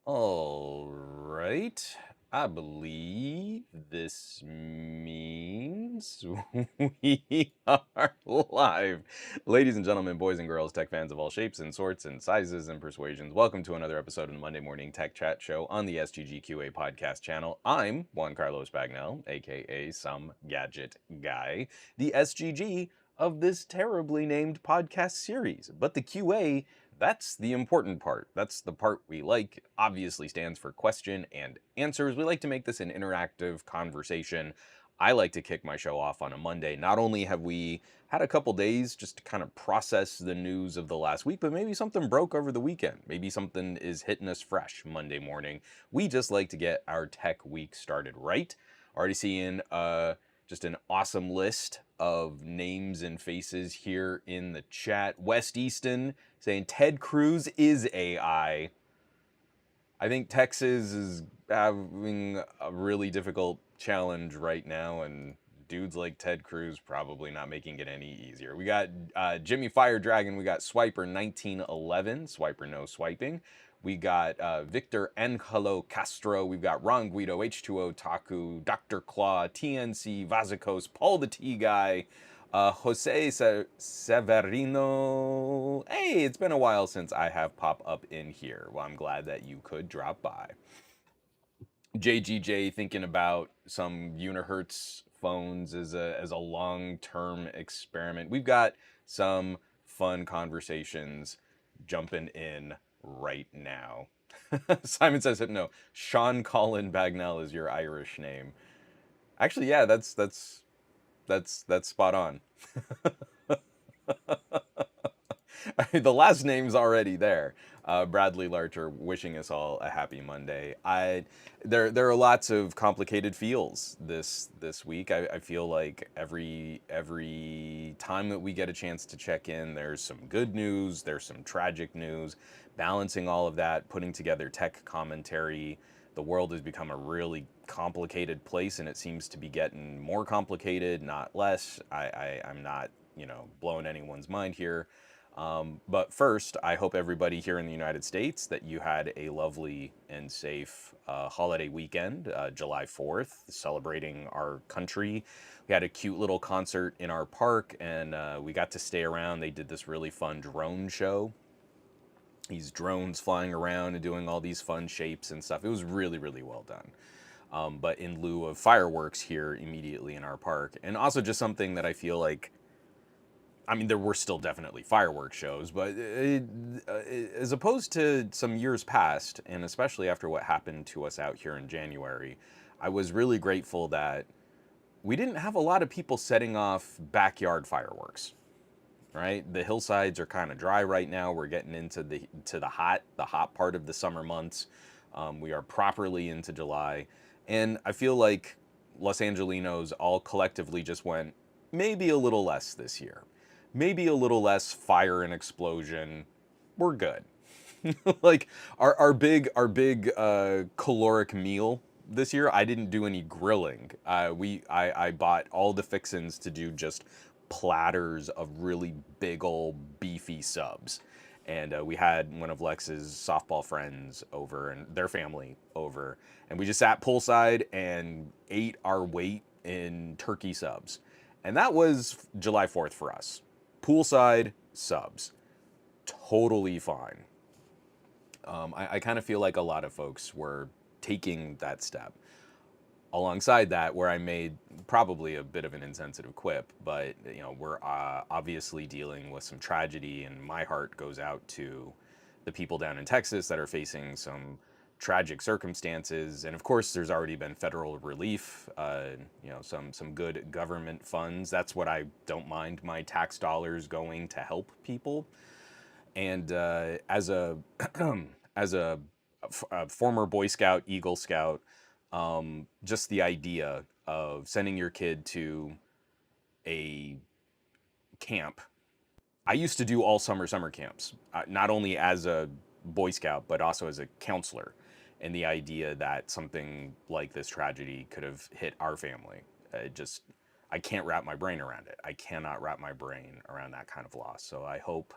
All right. I believe this means we are live. Ladies and gentlemen, boys and girls, tech fans of all shapes and sorts and sizes and persuasions, welcome to another episode of the Monday Morning Tech Chat Show on the SGGQA podcast channel. I'm Juan Carlos Bagnell, aka Some Gadget Guy, the SGG of this terribly named podcast series. But the QA, that's the important part. That's the part we like. Obviously stands for question and answers. We like to make this an interactive conversation. I like to kick my show off on a Monday. Not only have we had a couple days just to kind of process the news of the last week, but maybe something broke over the weekend. Maybe something is hitting us fresh Monday morning. We just like to get our tech week started right. Already seeing just an awesome list of names and faces here in the chat. West Easton saying Ted Cruz is AI. I think Texas is having a really difficult challenge right now, and dudes like Ted Cruz probably not making it any easier. We got Jimmy Fire Dragon. We got Swiper 1911. Swiper no swiping. We got Victor Angelo Castro. We've got Ron Guido, H2O Taku, Dr. Claw, TNC, Vazicos, Paul the T Guy, Jose Severino. Hey, it's been a while since I have pop up in here. Well, I'm glad that you could drop by. JGJ thinking about some Unihertz phones as a long-term experiment. We've got some fun conversations jumping in right now. Simon says no. Sean Colin Bagnell is your Irish name. Actually, yeah, that's spot on. The last name's already there. Bradley Larcher wishing us all a happy Monday. There are lots of complicated feels this week. I feel like every time that we get a chance to check in, there's some good news, there's some tragic news. Balancing all of that, putting together tech commentary. The world has become a really complicated place, and it seems to be getting more complicated, not less. I'm not blowing anyone's mind here. But first, I hope everybody here in the United States that you had a lovely and safe holiday weekend, July 4th, celebrating our country. We had a cute little concert in our park, and we got to stay around. They did this really fun drone show. These drones flying around and doing all these fun shapes and stuff. It was really, really well done. But in lieu of fireworks here immediately in our park, and also just something that I feel like, I mean, there were still definitely fireworks shows, but as opposed to some years past, and especially after what happened to us out here in January, I was really grateful that we didn't have a lot of people setting off backyard fireworks. Right, the hillsides are kind of dry right now. We're getting into the hot part of the summer months. We are properly into July, and I feel like Los Angelinos all collectively just went maybe a little less this year. Maybe a little less fire and explosion. We're good. Like our big caloric meal this year, I didn't do any grilling. I bought all the fixins to do just platters of really big old beefy subs. And we had one of Lex's softball friends over and their family over, and we just sat poolside and ate our weight in turkey subs. And that was July 4th for us. Poolside subs. Totally fine. I kind of feel like a lot of folks were taking that step. Alongside that, where I made probably a bit of an insensitive quip, but we're obviously dealing with some tragedy, and my heart goes out to the people down in Texas that are facing some tragic circumstances. And of course, there's already been federal relief, some good government funds. That's what I don't mind my tax dollars going to help people. And as a as a former Boy Scout, Eagle Scout, just the idea of sending your kid to a camp. I used to do all summer camps, not only as a Boy Scout, but also as a counselor. And the idea that something like this tragedy could have hit our family, I can't wrap my brain around it. I cannot wrap my brain around that kind of loss. So I hope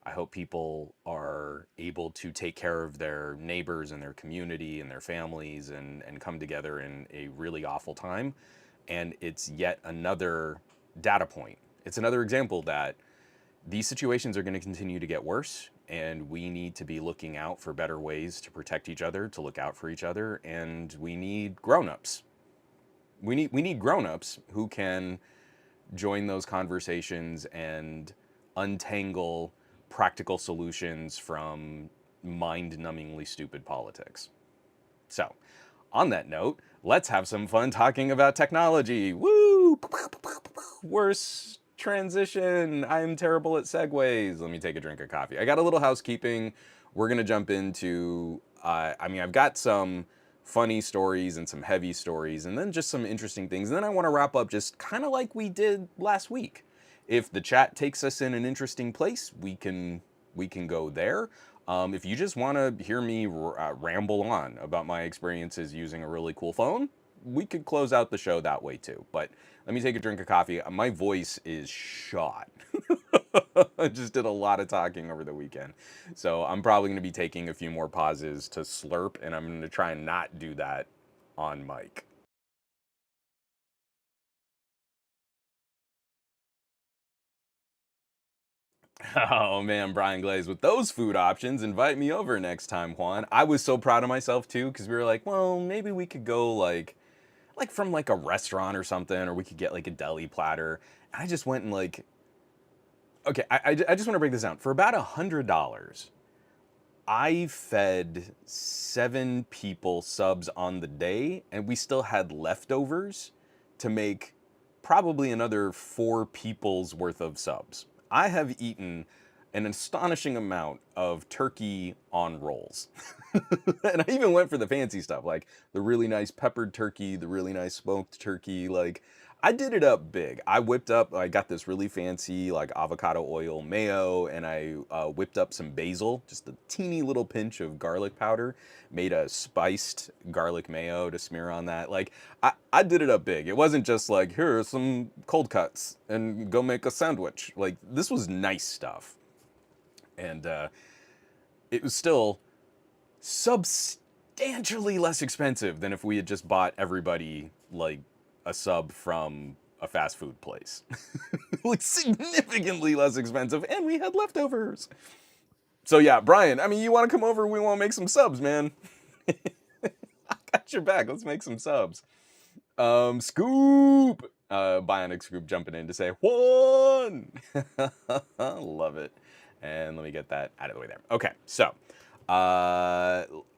I hope people are able to take care of their neighbors and their community and their families and come together in a really awful time. And it's yet another data point. It's another example that these situations are going to continue to get worse, and we need to be looking out for better ways to protect each other, to look out for each other, and we need grown-ups. We need grown-ups who can join those conversations and untangle practical solutions from mind-numbingly stupid politics. So, on that note, let's have some fun talking about technology. Woo! Worst transition. I'm terrible at segues. Let me take a drink of coffee. I got a little housekeeping. We're going to jump into, I've got some funny stories and some heavy stories and then just some interesting things. And then I want to wrap up just kind of like we did last week. If the chat takes us in an interesting place, we can go there. If you just want to hear me ramble on about my experiences using a really cool phone, we could close out the show that way too. But let me take a drink of coffee. My voice is shot. I just did a lot of talking over the weekend. So I'm probably going to be taking a few more pauses to slurp, and I'm going to try and not do that on mic. Oh man, Brian Glaze, with those food options, invite me over next time, Juan. I was so proud of myself too, because we were like, well, maybe we could go like from like a restaurant or something, or we could get like a deli platter. And I just went and like, okay, I just want to break this down. For about $100, I fed 7 people subs on the day, and we still had leftovers to make probably another 4 people's worth of subs. I have eaten an astonishing amount of turkey on rolls. And I even went for the fancy stuff, like the really nice peppered turkey, the really nice smoked turkey. Like, I did it up big. I got this really fancy, like, avocado oil mayo, and I whipped up some basil, just a teeny little pinch of garlic powder, made a spiced garlic mayo to smear on that. Like, I did it up big. It wasn't just like, here are some cold cuts and go make a sandwich. Like, this was nice stuff. And it was still substantially less expensive than if we had just bought everybody like a sub from a fast food place. Like, significantly less expensive, and we had leftovers. So yeah, Brian, I mean, you want to come over? We want to make some subs, man. I got your back. Let's make some subs. Scoop! Bionic Scoop jumping in to say, one! Love it. And let me get that out of the way there. Okay, so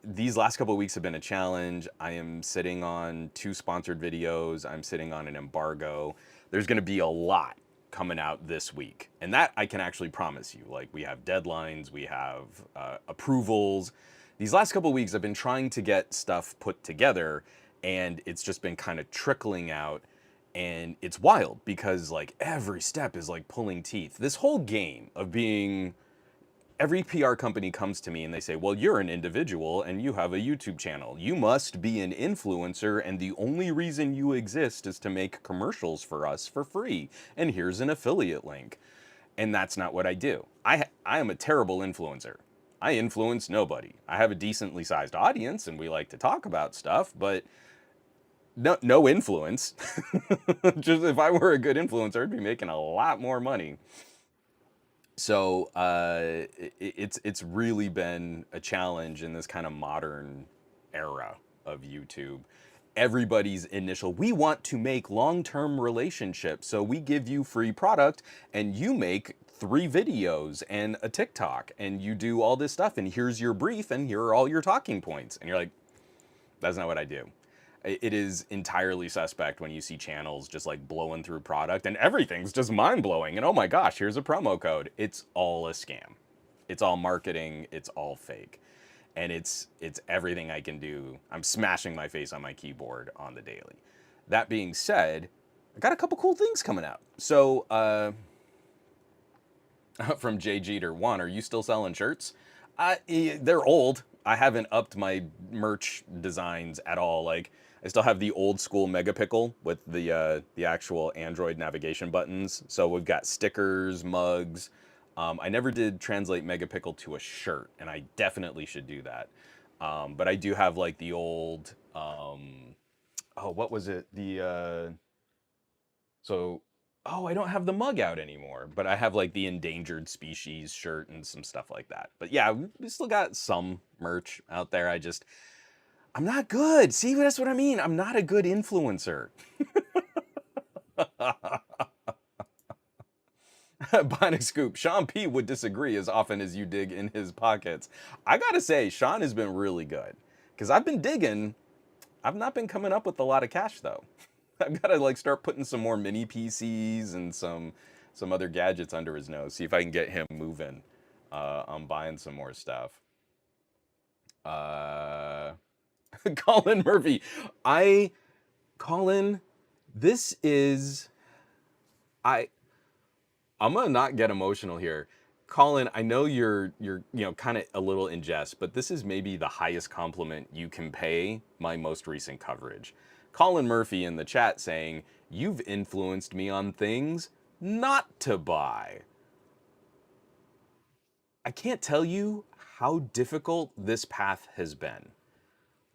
these last couple of weeks have been a challenge. I am sitting on 2 sponsored videos. I'm sitting on an embargo. There's going to be a lot coming out this week, and that I can actually promise you. Like, we have deadlines, we have approvals. These last couple of weeks I've been trying to get stuff put together, and it's just been kind of trickling out, and it's wild because like every step is like pulling teeth. This whole game of being, every PR company comes to me and they say, well, you're an individual and you have a YouTube channel. You must be an influencer, and the only reason you exist is to make commercials for us for free. And here's an affiliate link. And that's not what I do. I am a terrible influencer. I influence nobody. I have a decently sized audience and we like to talk about stuff, but no influence. Just if I were a good influencer, I'd be making a lot more money. So it's really been a challenge in this kind of modern era of YouTube. Everybody's initial, we want to make long-term relationships, so we give you free product and you make 3 videos and a TikTok and you do all this stuff, and here's your brief and here are all your talking points. And you're like, that's not what I do. It is entirely suspect when you see channels just like blowing through product and everything's just mind-blowing, and oh my gosh, here's a promo code. It's all a scam. It's all marketing. It's all fake. And it's everything I can do. I'm smashing my face on my keyboard on the daily. That being said, I got a couple cool things coming out. So from Jay Jeter, one, are you still selling shirts? They're old. I haven't upped my merch designs at all. Like, I still have the old school Megapickle with the actual Android navigation buttons. So we've got stickers, mugs, I never did translate megapixel to a shirt, and I definitely should do that. But I do have like the old, oh, what was it? So, oh, I don't have the mug out anymore, but I have like the endangered species shirt and some stuff like that. But yeah, we still got some merch out there. I'm not good. See, that's what I mean. I'm not a good influencer. Bionic Scoop, Sean P would disagree as often as you dig in his pockets. I gotta say, Sean has been really good. Because I've been digging, I've not been coming up with a lot of cash though. I've gotta like start putting some more mini PCs and some other gadgets under his nose. See if I can get him moving on buying some more stuff. Uh, Colin Murphy. Colin, this is, I, I'm gonna not get emotional here. Colin, I know you're kind of a little in jest, but this is maybe the highest compliment you can pay my most recent coverage. Colin Murphy in the chat saying, "You've influenced me on things not to buy." I can't tell you how difficult this path has been.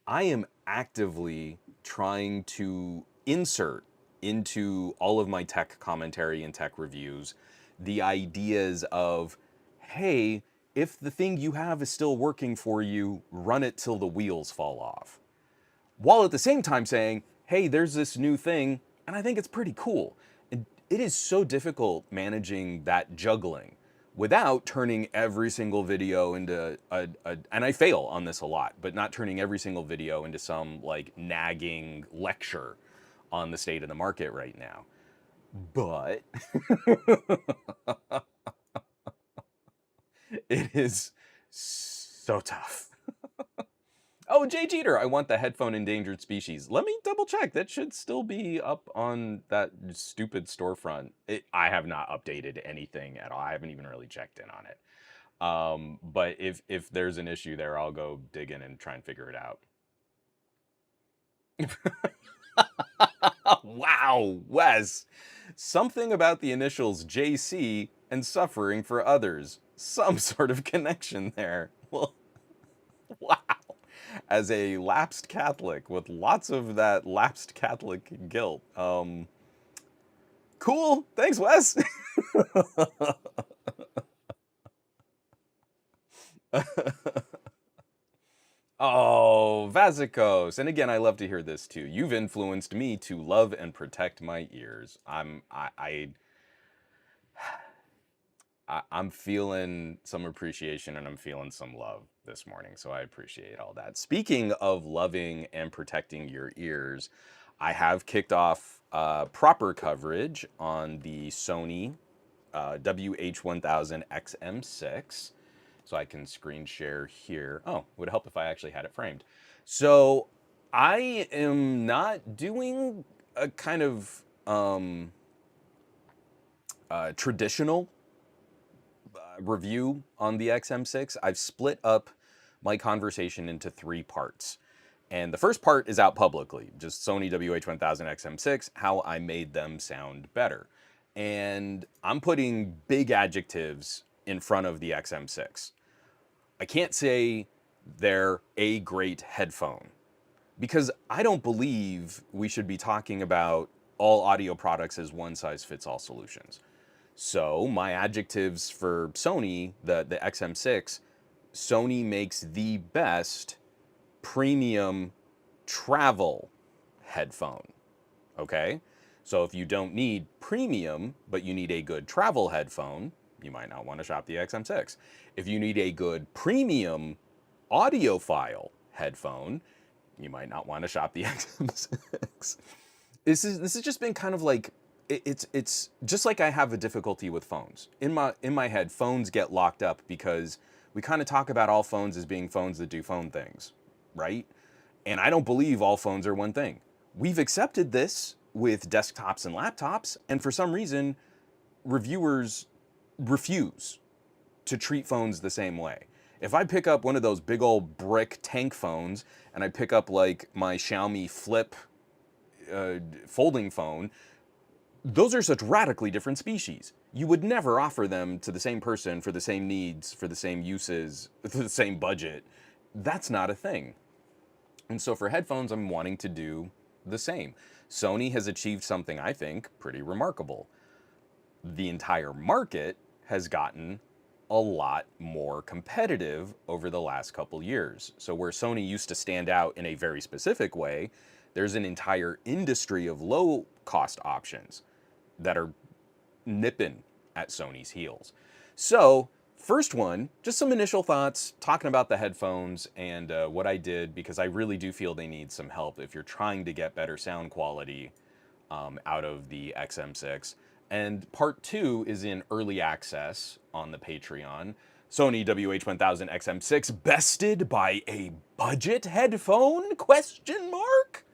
I am actively trying to insert into all of my tech commentary and tech reviews the ideas of, hey, if the thing you have is still working for you, run it till the wheels fall off. While at the same time saying, hey, there's this new thing, and I think it's pretty cool. And it is so difficult managing that juggling without turning every single video into and I fail on this a lot, but not turning every single video into some like nagging lecture on the state of the market right now. But it is so tough. Oh, Jay Jeter, I want the headphone endangered species. Let me double check. That should still be up on that stupid storefront. I have not updated anything at all. I haven't even really checked in on it. But if there's an issue there, I'll go dig in and try and figure it out. Wow, Wes. Something about the initials JC and suffering for others. Some sort of connection there. Well, wow. As a lapsed Catholic with lots of that lapsed Catholic guilt. Cool. Thanks, Wes. Oh, Vasicos. And again, I love to hear this too. You've influenced me to love and protect my ears. I'm feeling some appreciation and I'm feeling some love this morning, so I appreciate all that. Speaking of loving and protecting your ears, I have kicked off proper coverage on the Sony WH-1000 XM6. So I can screen share here. Oh, would help if I actually had it framed. So I am not doing a kind of traditional review on the XM6. I've split up my conversation into 3 parts. And the first part is out publicly, just Sony WH-1000 XM6, how I made them sound better. And I'm putting big adjectives in front of the XM6. I can't say they're a great headphone because I don't believe we should be talking about all audio products as one-size-fits-all solutions. So my adjectives for Sony, the XM6, Sony makes the best premium travel headphone, okay? So if you don't need premium, but you need a good travel headphone, you might not want to shop the XM6. If you need a good premium audiophile headphone, you might not want to shop the XM6. This has just been kind of like, it's just like I have a difficulty with phones. In my head, phones get locked up because we kind of talk about all phones as being phones that do phone things, right? And I don't believe all phones are one thing. We've accepted this with desktops and laptops, and for some reason, reviewers refuse to treat phones the same way. If I pick up one of those big old brick tank phones and I pick up like my Xiaomi Flip folding phone, those are such radically different species. You would never offer them to the same person for the same needs, for the same uses, for the same budget. That's not a thing. And so for headphones, I'm wanting to do the same. Sony has achieved something I think pretty remarkable. The entire market has gotten a lot more competitive over the last couple years. So where Sony used to stand out in a very specific way, there's an entire industry of low cost options that are nipping at Sony's heels. So first one, just some initial thoughts, talking about the headphones and what I did, because I really do feel they need some help if you're trying to get better sound quality out of the XM6. And part two is in early access on the Patreon. Sony WH-1000 XM6 bested by a budget headphone? Question mark?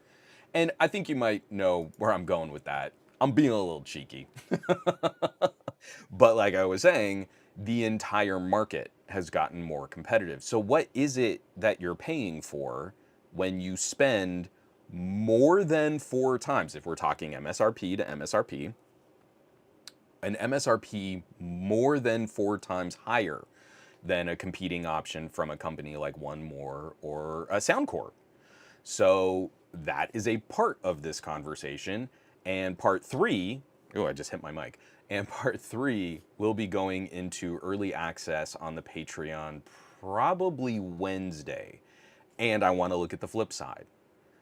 And I think you might know where I'm going with that. I'm being a little cheeky. But like I was saying, the entire market has gotten more competitive. So what is it that you're paying for when you spend more than 4 times, if we're talking MSRP to MSRP, an MSRP more than 4 times higher than a competing option from a company like One More or a Soundcore? So that is a part of this conversation. And part 3, oh, I just hit my mic. And part 3 will be going into early access on the Patreon probably Wednesday. And I want to look at the flip side.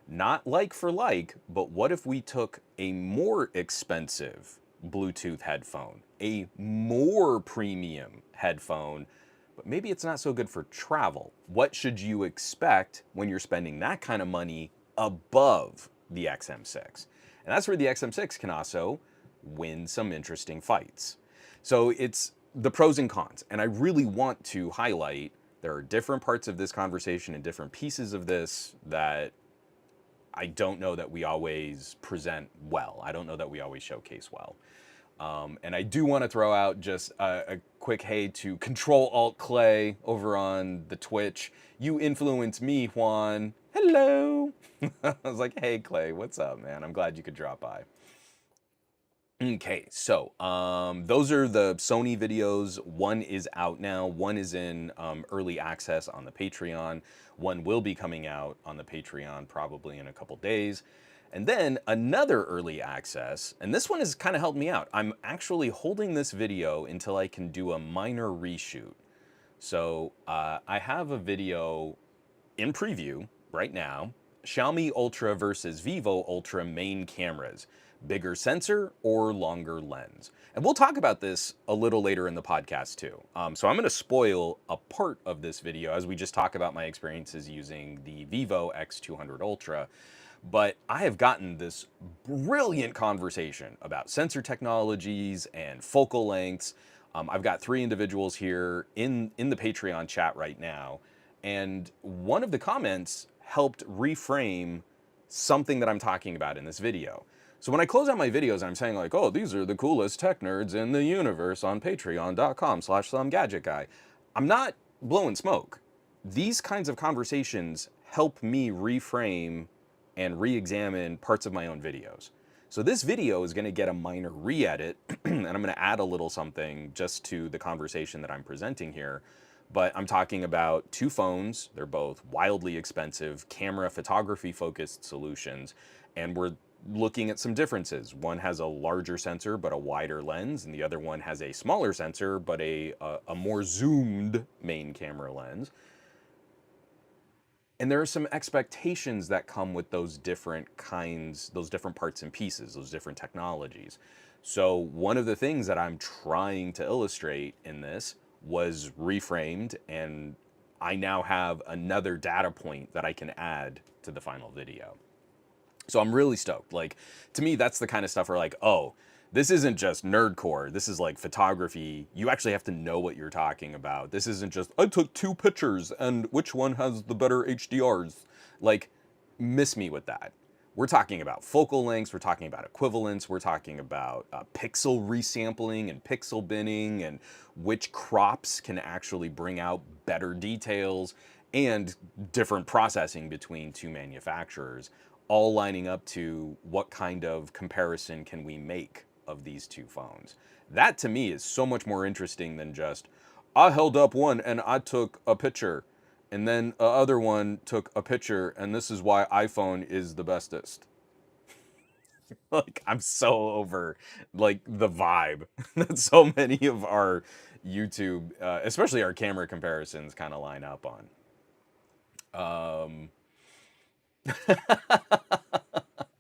Not like for like, but what if we took a more expensive Bluetooth headphone, a more premium headphone, but maybe it's not so good for travel? What should you expect when you're spending that kind of money above the XM6? And that's where the XM6 can also win some interesting fights. So it's the pros and cons. And I really want to highlight there are different parts of this conversation and different pieces of this that I don't know that we always present well. I don't know that we always showcase well. And I do want to throw out just a quick hey to Control Alt Clay over on the Twitch. You influence me, Juan. Hello. I was like, hey, Clay, what's up, man? I'm glad you could drop by. Okay, so those are the Sony videos. One is out now. One is in early access on the Patreon. One will be coming out on the Patreon probably in a couple days. And then another early access, and this one has kind of helped me out. I'm actually holding this video until I can do a minor reshoot. So I have a video in preview right now, Xiaomi Ultra versus Vivo Ultra main cameras. Bigger sensor or longer lens? And we'll talk about this a little later in the podcast too. So I'm going to spoil a part of this video as we just talk about my experiences using the Vivo X200 Ultra. But I have gotten this brilliant conversation about sensor technologies and focal lengths. I've got 3 individuals here in the Patreon chat right now. And one of the comments helped reframe something that I'm talking about in this video. So when I close out my videos, I'm saying like, oh, these are the coolest tech nerds in the universe on patreon.com/somegadgetguy. I'm not blowing smoke. These kinds of conversations help me reframe and re-examine parts of my own videos. So this video is gonna get a minor re-edit, and I'm gonna add a little something just to the conversation that I'm presenting here. But I'm talking about 2 phones. They're both wildly expensive, camera photography focused solutions, and we're looking at some differences. One has a larger sensor but a wider lens, and the other one has a smaller sensor but a more zoomed main camera lens. And there are some expectations that come with those different kinds, those different parts and pieces, those different technologies. So one of the things that I'm trying to illustrate in this was reframed, and I now have another data point that I can add to the final video. So I'm really stoked. Like, to me, that's the kind of stuff where like, oh, this isn't just nerdcore. This is like photography. You actually have to know what you're talking about. This isn't just, I took 2 pictures and which one has the better HDRs. Like, miss me with that. We're talking about focal lengths. We're talking about equivalence. We're talking about pixel resampling and pixel binning and which crops can actually bring out better details and different processing between 2 manufacturers, all lining up to what kind of comparison can we make of these two phones. That to me is so much more interesting than just, I held up one and I took a picture, and then the other one took a picture, and this is why iPhone is the bestest. Like, I'm so over like the vibe that so many of our YouTube, especially our camera comparisons, kind of line up on.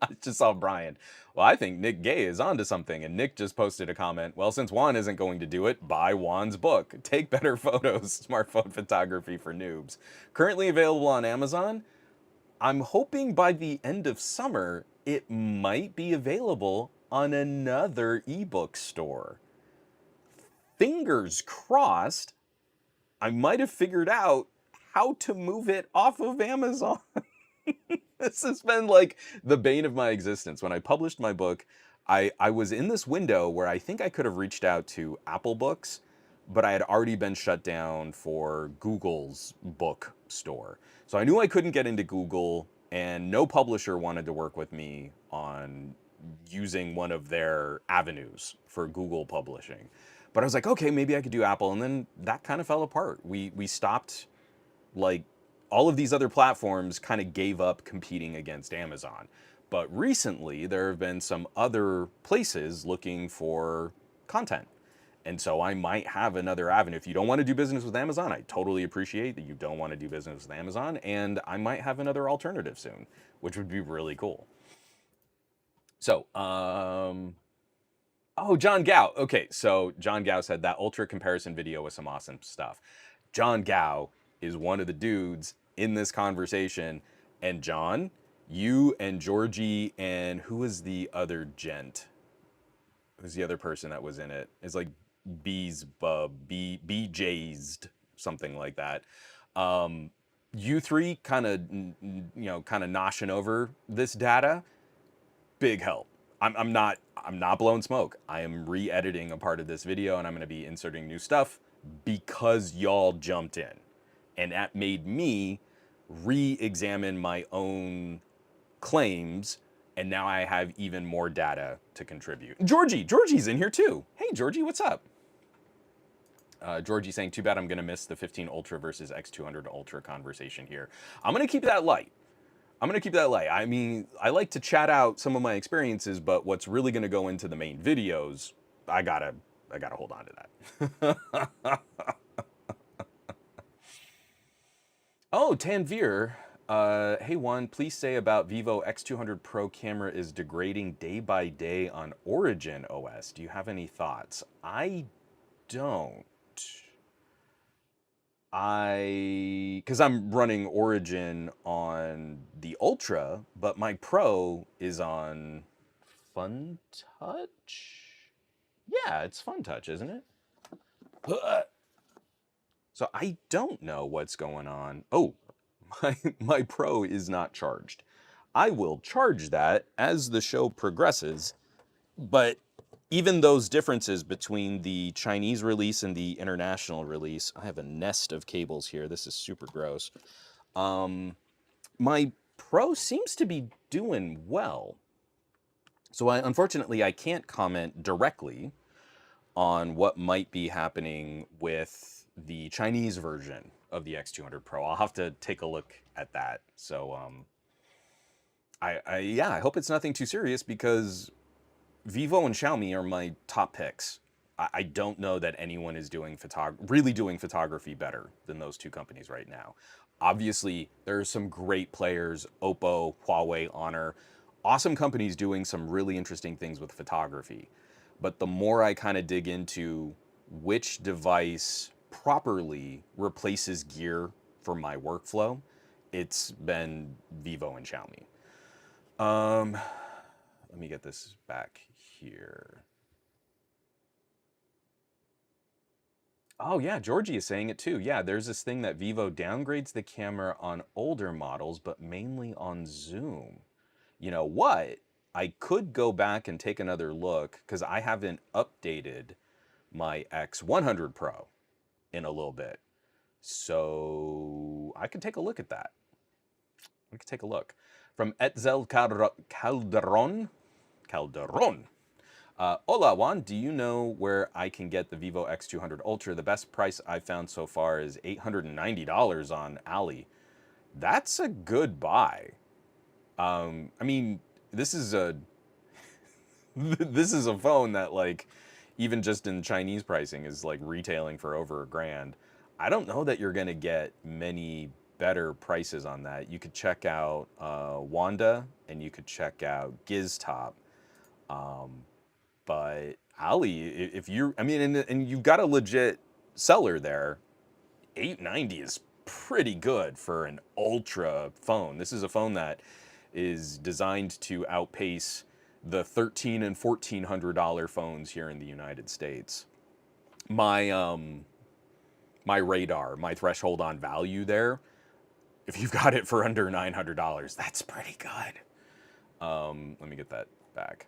I just saw Brian. Well, I think Nick Gay is onto something, and Nick just posted a comment. Well, since Juan isn't going to do it, buy Juan's book, Take Better Photos, Smartphone Photography for Noobs. Currently available on Amazon. I'm hoping by the end of summer, it might be available on another ebook store. Fingers crossed, I might have figured out how to move it off of Amazon. This has been like the bane of my existence. When I published my book, I was in this window where I think I could have reached out to Apple Books, but I had already been shut down for Google's book store. So I knew I couldn't get into Google, and no publisher wanted to work with me on using one of their avenues for Google publishing. But I was like, okay, maybe I could do Apple, and then that kind of fell apart. We stopped, like, all of these other platforms kind of gave up competing against Amazon. But recently, there have been some other places looking for content. And so I might have another avenue. If you don't want to do business with Amazon, I totally appreciate that you don't want to do business with Amazon. And I might have another alternative soon, which would be really cool. So, oh, John Gao. Okay, so John Gao said that Ultra comparison video was some awesome stuff. John Gao is one of the dudes in this conversation. And John, you and Georgie and who was the other gent? Who's the other person that was in it? It's like BJ'sed, something like that. You three kind of, kind of noshing over this data. Big help. I'm not blowing smoke. I am re-editing a part of this video, and I'm going to be inserting new stuff because y'all jumped in. And that made me re-examine my own claims, and now I have even more data to contribute. Georgie's in here too. Hey, Georgie, what's up? Georgie saying, too bad I'm going to miss the 15 Ultra versus X200 Ultra conversation here. I'm going to keep that light. I mean, I like to chat out some of my experiences, but what's really going to go into the main videos, I gotta hold on to that. Oh, Tanvir. Hey Juan, please say about Vivo X200 Pro camera is degrading day by day on Origin OS. Do you have any thoughts? I don't. Because I'm running Origin on the Ultra, but my Pro is on Fun Touch? Yeah, it's Fun Touch, isn't it? So I don't know what's going on. Oh, my Pro is not charged. I will charge that as the show progresses, but even those differences between the Chinese release and the international release, I have a nest of cables here. This is super gross. My Pro seems to be doing well. So unfortunately, I can't comment directly on what might be happening with the Chinese version of the X200 Pro. I'll have to take a look at that. So I hope it's nothing too serious, because Vivo and Xiaomi are my top picks. I don't know that anyone is really doing photography better than those two companies right now. Obviously, there are some great players, Oppo, Huawei, Honor, awesome companies doing some really interesting things with photography. But the more I kind of dig into which device properly replaces gear for my workflow, it's been Vivo and Xiaomi. Let me get this back here. Oh yeah, Georgie is saying it too. Yeah, there's this thing that Vivo downgrades the camera on older models, but mainly on zoom. You know what? I could go back and take another look, because I haven't updated my X100 Pro in a little bit. So I could take a look at that. We could take a look. From Etzel Calderon. Hola Juan, do you know where I can get the Vivo X200 Ultra? The best price I've found so far is $890 on Ali. That's a good buy. I mean, this is a this is a phone that like even just in Chinese pricing is like retailing for over $1,000. I don't know that you're gonna get many better prices on that. You could check out Wanda and you could check out GizTop. But Ali, if you, I mean, and you've got a legit seller there, 890 is pretty good for an ultra phone. This is a phone that is designed to outpace the $1,300 and $1,400 phones here in the United States. My radar, my threshold on value there, if you've got it for under $900, that's pretty good. Let me get that back.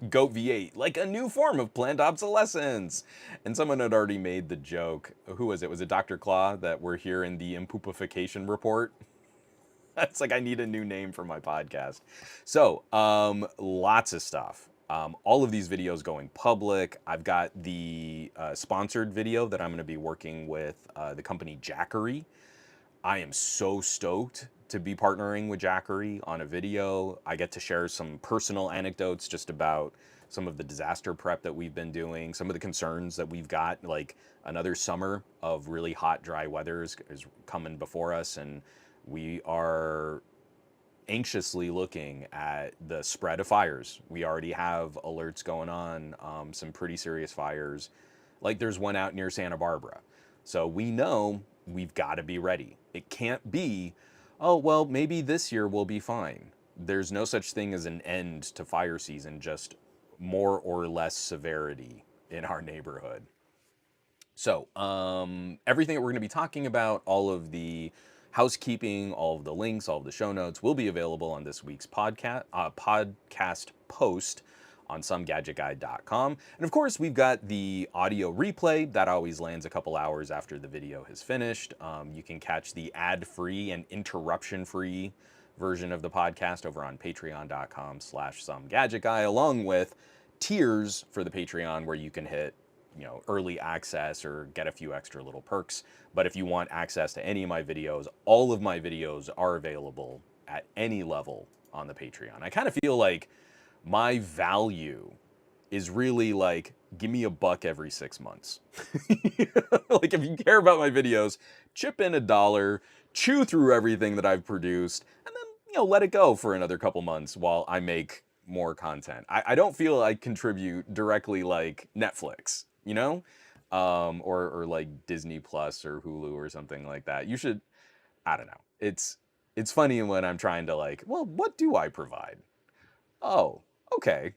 Goat V8, like a new form of planned obsolescence. And someone had already made the joke. Who was it? Was it Dr. Claw that we're here in the impoopification report? That's like, I need a new name for my podcast. So, lots of stuff. All of these videos going public. I've got the sponsored video that I'm going to be working with the company Jackery. I am so stoked to be partnering with Jackery on a video. I get to share some personal anecdotes just about some of the disaster prep that we've been doing, some of the concerns that we've got, like another summer of really hot, dry weather is coming before us, and we are anxiously looking at the spread of fires. We already have alerts going on, some pretty serious fires. Like there's one out near Santa Barbara. So we know we've got to be ready. It can't be, oh, well, maybe this year we'll be fine. There's no such thing as an end to fire season, just more or less severity in our neighborhood. So, everything that we're going to be talking about, all of the housekeeping, all of the links, all of the show notes will be available on this week's podcast post on somegadgetguy.com. And of course, we've got the audio replay that always lands a couple hours after the video has finished. You can catch the ad-free and interruption-free version of the podcast over on patreon.com/somegadgetguy, along with tiers for the Patreon where you can hit, you know, early access or get a few extra little perks. But if you want access to any of my videos, all of my videos are available at any level on the Patreon. I kind of feel like my value is really like, give me $1 every 6 months. Like if you care about my videos, chip in $1, chew through everything that I've produced, and then, you know, let it go for another couple months while I make more content. I don't feel I contribute directly like Netflix, you know, or like Disney Plus or Hulu or something like that. You should, I don't know. It's funny when I'm trying to like, well, what do I provide? Oh, okay.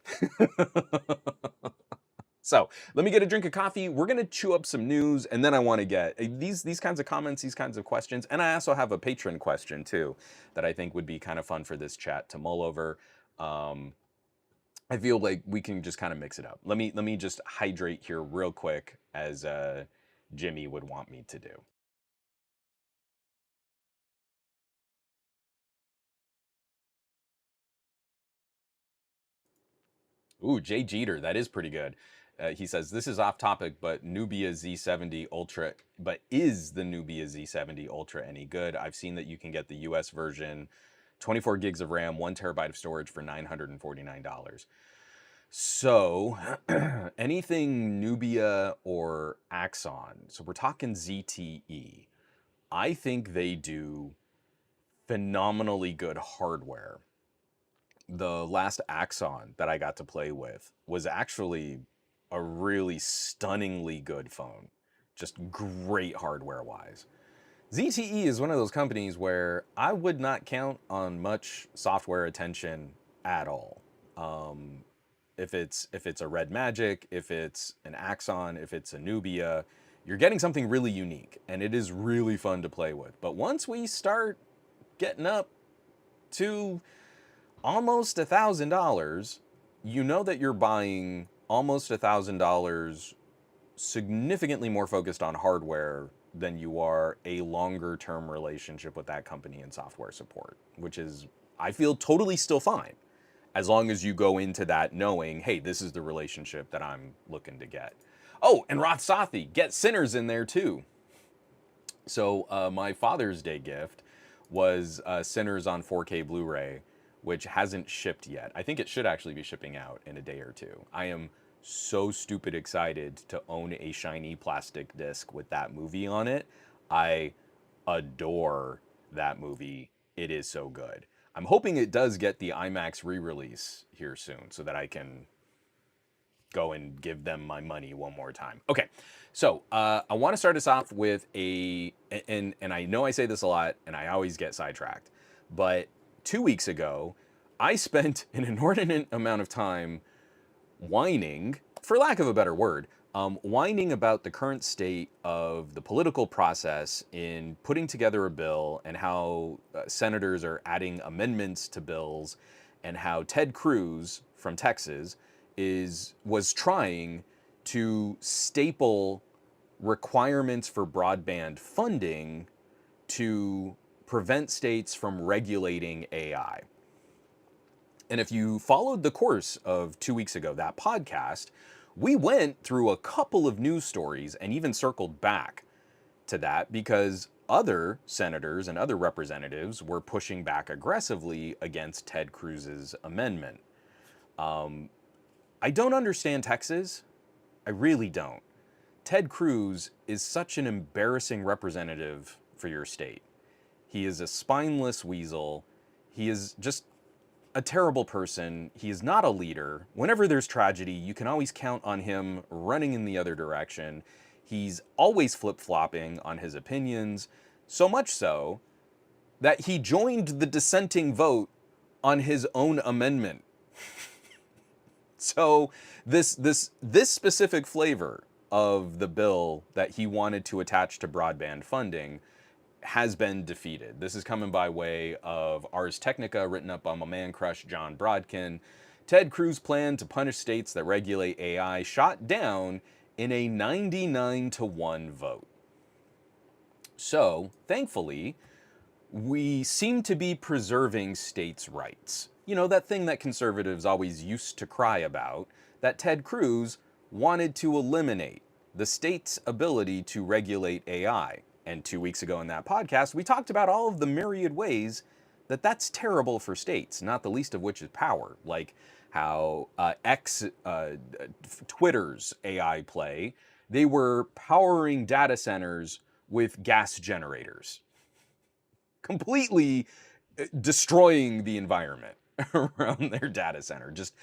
So let me get a drink of coffee. We're gonna chew up some news, and then I want to get these kinds of comments, these kinds of questions, and I also have a patron question too that I think would be kind of fun for this chat to mull over. I feel like we can just kind of mix it up. Let me just hydrate here real quick, as Jimmy would want me to do. Ooh, Jay Jeter, that is pretty good. He says, this is off topic, but Nubia Z70 Ultra, but is the Nubia Z70 Ultra any good? I've seen that you can get the US version, 24 gigs of RAM, 1 terabyte of storage for $949. So anything Nubia or Axon, so we're talking ZTE, I think they do phenomenally good hardware. The last Axon that I got to play with was actually a really stunningly good phone. Just great hardware wise. ZTE is one of those companies where I would not count on much software attention at all. If it's a Red Magic, if it's an Axon, if it's a Nubia, you're getting something really unique, and it is really fun to play with. But once we start getting up to almost $1,000, you know that you're buying almost $1,000 significantly more focused on hardware than you are a longer term relationship with that company and software support, which is, I feel, totally still fine. as long as you go into that knowing, hey, this is the relationship that I'm looking to get. Oh, and Roth Sathi, get Sinners in there too. So my Father's Day gift was Sinners on 4K Blu-ray, which hasn't shipped yet. I think it should actually be shipping out in a day or two. I am so stupid excited to own a shiny plastic disc with that movie on it. I adore that movie. It is so good. I'm hoping it does get the IMAX re-release here soon so that I can go and give them my money one more time. Okay, so I want to start us off with and I know I say this a lot and I always get sidetracked, but 2 weeks ago, I spent an inordinate amount of time whining, for lack of a better word, whining about the current state of the political process in putting together a bill and how senators are adding amendments to bills and how Ted Cruz from Texas was trying to staple requirements for broadband funding to prevent states from regulating AI. And if you followed the course of 2 weeks ago, that podcast, we went through a couple of news stories and even circled back to that because other senators and other representatives were pushing back aggressively against Ted Cruz's amendment. I don't understand Texas. I really don't. Ted Cruz is such an embarrassing representative for your state. He is a spineless weasel. He is just a terrible person. He is not a leader. Whenever there's tragedy, you can always count on him running in the other direction. He's always flip-flopping on his opinions, so much so that he joined the dissenting vote on his own amendment. So this specific flavor of the bill that he wanted to attach to broadband funding has been defeated. This is coming by way of Ars Technica, written up by my man crush John Brodkin. Ted Cruz plan to punish states that regulate AI shot down in a 99-1 vote. So, thankfully, we seem to be preserving states' rights. You know, that thing that conservatives always used to cry about, that Ted Cruz wanted to eliminate, the state's ability to regulate AI. And 2 weeks ago in that podcast, we talked about all of the myriad ways that that's terrible for states, not the least of which is power, like how Twitter's AI play, they were powering data centers with gas generators, completely destroying the environment around their data center, just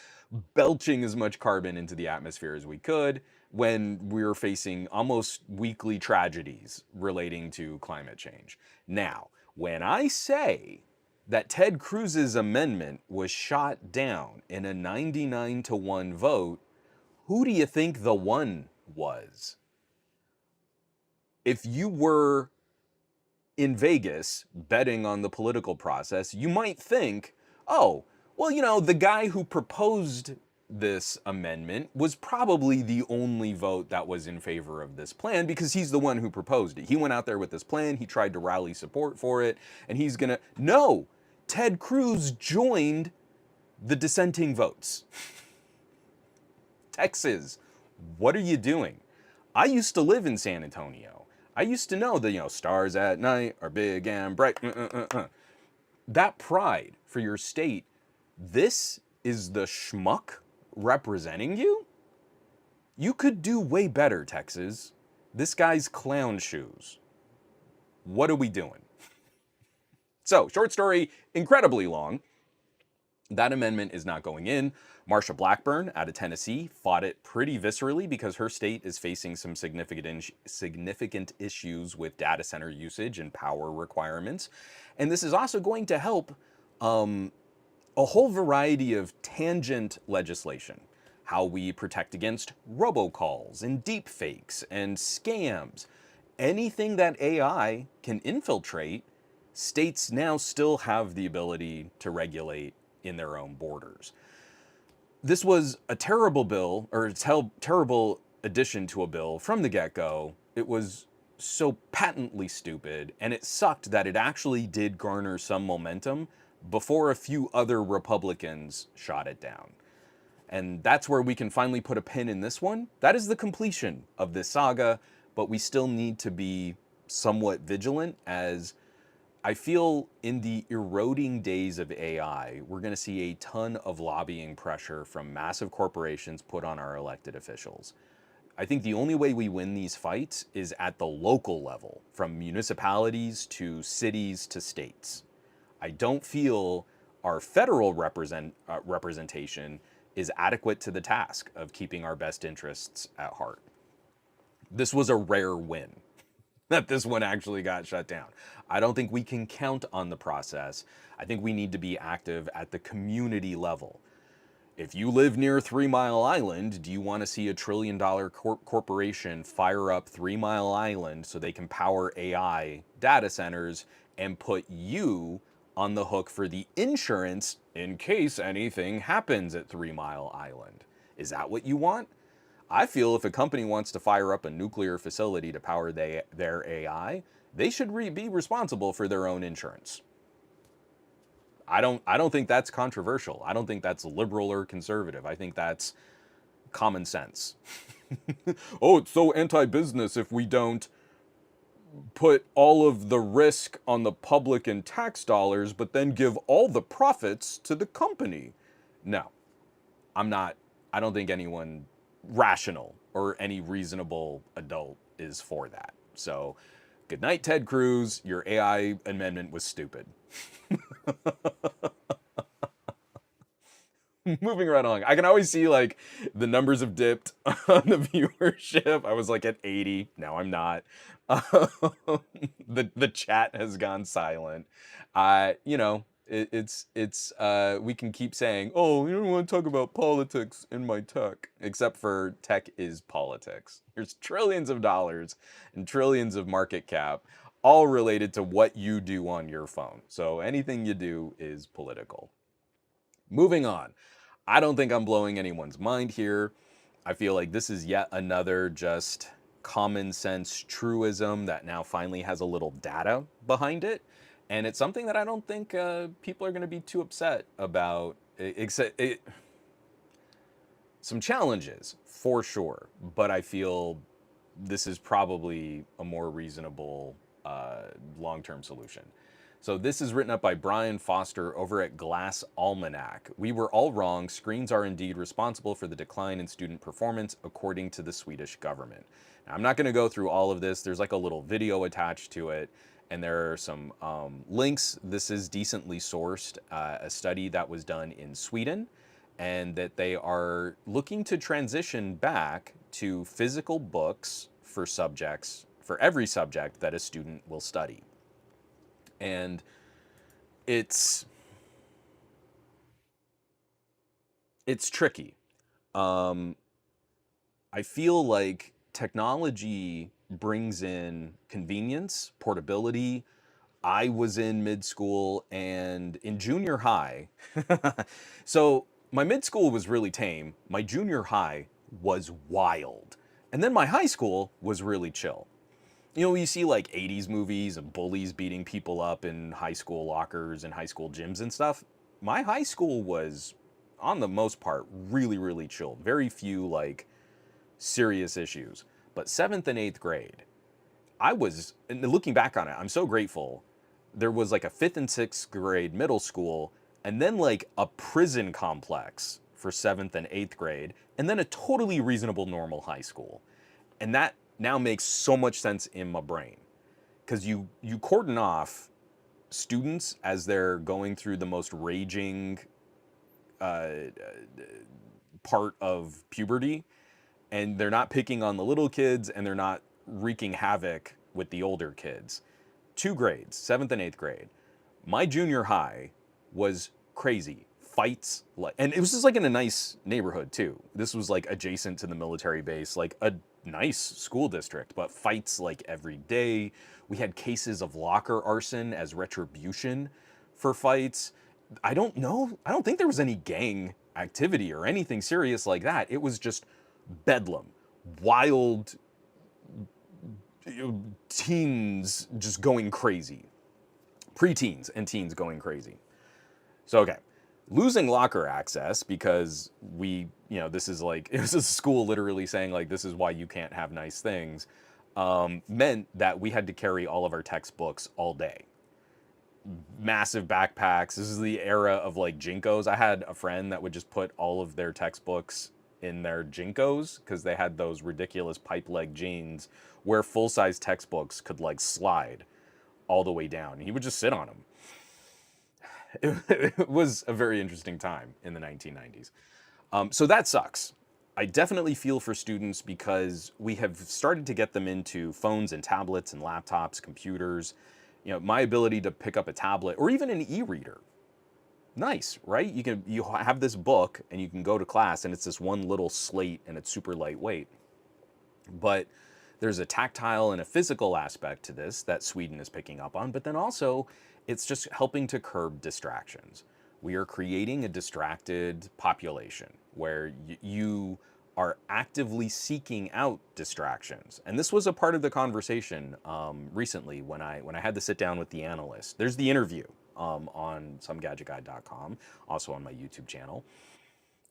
belching as much carbon into the atmosphere as we could when we were facing almost weekly tragedies relating to climate change. Now, when I say that Ted Cruz's amendment was shot down in a 99-1 vote, who do you think the one was? If you were in Vegas betting on the political process, you might think, oh, well, you know, the guy who proposed this amendment was probably the only vote that was in favor of this plan because he's the one who proposed it. He went out there with this plan, he tried to rally support for it, and he's gonna... No! Ted Cruz joined the dissenting votes. Texas, what are you doing? I used to live in San Antonio. I used to know that, you know, stars at night are big and bright. That pride for your state, this is the schmuck representing you? You could do way better, Texas. This guy's clown shoes. What are we doing? So, short story, incredibly long. That amendment is not going in. Marsha Blackburn out of Tennessee fought it pretty viscerally because her state is facing some significant issues with data center usage and power requirements. And this is also going to help a whole variety of tangent legislation. How we protect against robocalls and deepfakes and scams. Anything that AI can infiltrate, states now still have the ability to regulate in their own borders. This was a terrible bill, or a terrible addition to a bill from the get-go. It was so patently stupid, and it sucked that it actually did garner some momentum, before a few other Republicans shot it down. And that's where we can finally put a pin in this one. That is the completion of this saga, but we still need to be somewhat vigilant, as I feel in the eroding days of AI, we're going to see a ton of lobbying pressure from massive corporations put on our elected officials. I think the only way we win these fights is at the local level, from municipalities to cities to states. I don't feel our federal representation is adequate to the task of keeping our best interests at heart. This was a rare win that this one actually got shut down. I don't think we can count on the process. I think we need to be active at the community level. If you live near 3 Mile Island, do you want to see a $1 trillion corporation fire up 3 Mile Island so they can power AI data centers and put you on the hook for the insurance in case anything happens at 3 Mile Island? Is that what you want? I feel if a company wants to fire up a nuclear facility to power their AI, they should be responsible for their own insurance. I don't think that's controversial. I don't think that's liberal or conservative. I think that's common sense. Oh, it's so anti-business if we don't put all of the risk on the public and tax dollars, but then give all the profits to the company. No, I don't think anyone rational or any reasonable adult is for that. So, good night, Ted Cruz. Your AI amendment was stupid. Moving right along. I can always see like the numbers have dipped on the viewership. I was like at 80. Now I'm not. The chat has gone silent. You know, it's we can keep saying, oh, you don't want to talk about politics in my tech, except for tech is politics. There's trillions of dollars and trillions of market cap, all related to what you do on your phone. So anything you do is political. Moving on. I don't think I'm blowing anyone's mind here. I feel like this is yet another just common sense truism that now finally has a little data behind it. And it's something that I don't think people are going to be too upset about. Some challenges, for sure. But I feel this is probably a more reasonable long-term solution. So this is written up by Brian Foster over at Glass Almanac. We were all wrong. Screens are indeed responsible for the decline in student performance, according to the Swedish government. Now, I'm not going to go through all of this. There's like a little video attached to it, and there are some links. This is decently sourced, a study that was done in Sweden, and that they are looking to transition back to physical books for subjects, for every subject that a student will study. And it's tricky. I feel like technology brings in convenience, portability. I was in mid school and in junior high. So my mid school was really tame. My junior high was wild. And then my high school was really chill. You know, you see like 80s movies and bullies beating people up in high school lockers and high school gyms and stuff. My high school was, on the most part, really, really chill. Very few like serious issues. But 7th and 8th grade, and looking back on it, I'm so grateful. There was like a 5th and 6th grade middle school, and then like a prison complex for 7th and 8th grade, and then a totally reasonable normal high school. And that now makes so much sense in my brain, because you cordon off students as they're going through the most raging part of puberty, and they're not picking on the little kids, and they're not wreaking havoc with the older kids. 2 grades, 7th and 8th grade. My junior high was crazy. Fights, and it was just like in a nice neighborhood too. This was like adjacent to the military base, like a nice school district, but fights like every day. We had cases of locker arson as retribution for fights. I don't think there was any gang activity or anything serious like that. It was just bedlam, wild teens just going crazy, preteens and teens going crazy. So, okay, losing locker access because this is like, it was a school literally saying, like, this is why you can't have nice things, meant that we had to carry all of our textbooks all day. Massive backpacks. This is the era of like Jinkos. I had a friend that would just put all of their textbooks in their Jinkos because they had those ridiculous pipe leg jeans where full size textbooks could like slide all the way down. He would just sit on them. It was a very interesting time in the 1990s. So that sucks. I definitely feel for students because we have started to get them into phones and tablets and laptops, computers. My ability to pick up a tablet or even an e-reader. Nice, right? You have this book and you can go to class and it's this one little slate and it's super lightweight. But there's a tactile and a physical aspect to this that Sweden is picking up on, but then also it's just helping to curb distractions. We are creating a distracted population where you are actively seeking out distractions. And this was a part of the conversation recently when I had to sit down with the analyst. There's the interview on somegadgetguide.com, also on my YouTube channel.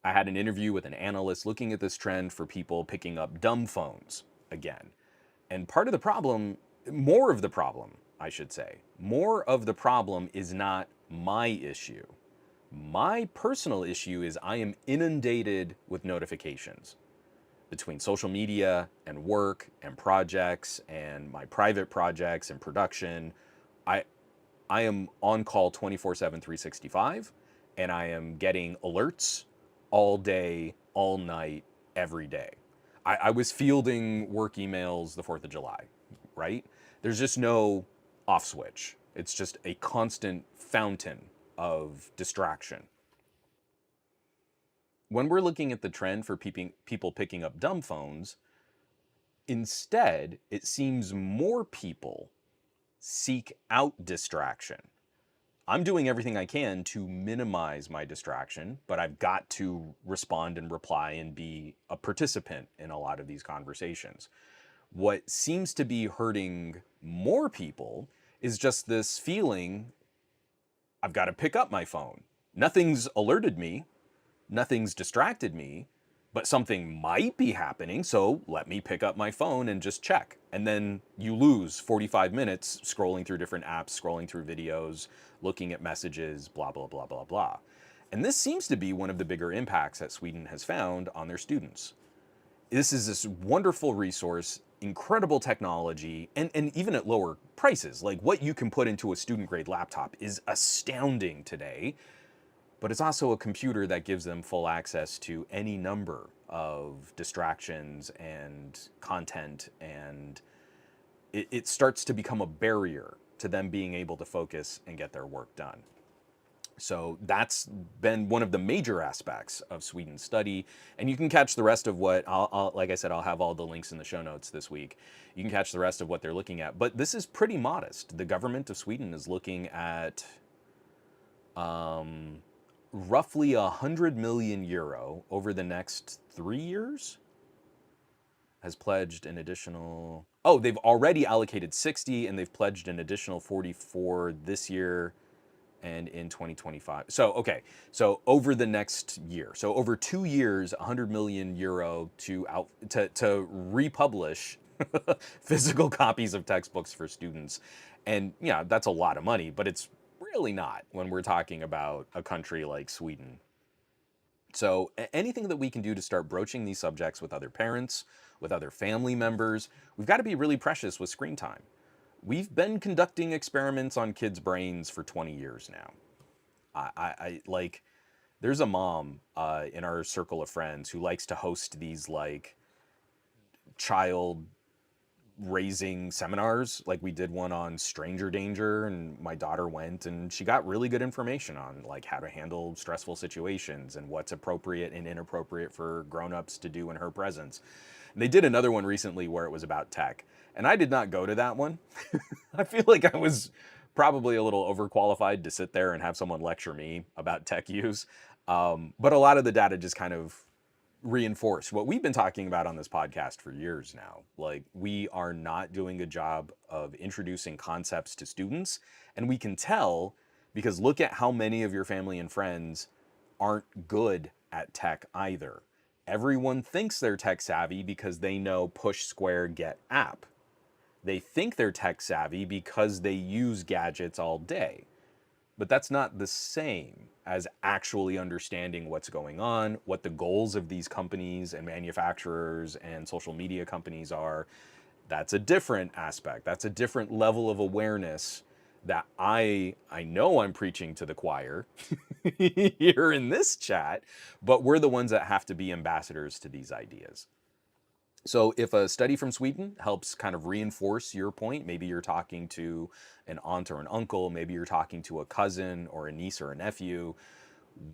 I had an interview with an analyst looking at this trend for people picking up dumb phones again. And part of the problem, more of the problem, I should say, more of the problem is not my issue. My personal issue is I am inundated with notifications between social media and work and projects and my private projects and production. I am on call 24/7, 365, and I am getting alerts all day, all night, every day. I was fielding work emails the 4th of July, right? There's just no off switch. It's just a constant fountain of distraction. When we're looking at the trend for people picking up dumb phones, instead, it seems more people seek out distraction. I'm doing everything I can to minimize my distraction, but I've got to respond and reply and be a participant in a lot of these conversations. What seems to be hurting more people is just this feeling I've got to pick up my phone. Nothing's alerted me, nothing's distracted me, but something might be happening, so let me pick up my phone and just check. And then you lose 45 minutes scrolling through different apps, scrolling through videos, looking at messages, blah, blah, blah, blah, blah. And this seems to be one of the bigger impacts that Sweden has found on their students. This is this wonderful resource, incredible technology, and even at lower prices. Like what you can put into a student grade laptop is astounding today. But it's also a computer that gives them full access to any number of distractions and content, and it starts to become a barrier to them being able to focus and get their work done. So that's been one of the major aspects of Sweden's study, and you can catch the rest of what, like I said, I'll have all the links in the show notes this week. You can catch the rest of what they're looking at, but this is pretty modest. The government of Sweden is looking at roughly 100 million euro over the next 3 years, has pledged an additional, they've already allocated 60 and they've pledged an additional 44 this year and in 2025. So, okay, so over the next year, so over 2 years, 100 million euro to republish physical copies of textbooks for students. And yeah, that's a lot of money, but it's really not when we're talking about a country like Sweden. So anything that we can do to start broaching these subjects with other parents, with other family members, we've got to be really precious with screen time. We've been conducting experiments on kids' brains for 20 years now. I like, there's a mom in our circle of friends who likes to host these like child raising seminars. Like we did one on stranger danger, and my daughter went and she got really good information on like how to handle stressful situations and what's appropriate and inappropriate for grown-ups to do in her presence. And they did another one recently where it was about tech, and I did not go to that one. I feel like I was probably a little overqualified to sit there and have someone lecture me about tech use. But a lot of the data just kind of reinforce what we've been talking about on this podcast for years now. Like, we are not doing a job of introducing concepts to students, and we can tell Because look at how many of your family and friends aren't good at tech either. Everyone thinks they're tech savvy because they know push square get app. They think they're tech savvy because they use gadgets all day. But that's not the same as actually understanding what's going on, what the goals of these companies and manufacturers and social media companies are. That's a different aspect. That's a different level of awareness that I know I'm preaching to the choir here in this chat, but we're the ones that have to be ambassadors to these ideas. So if a study from Sweden helps kind of reinforce your point, maybe you're talking to an aunt or an uncle, maybe you're talking to a cousin or a niece or a nephew,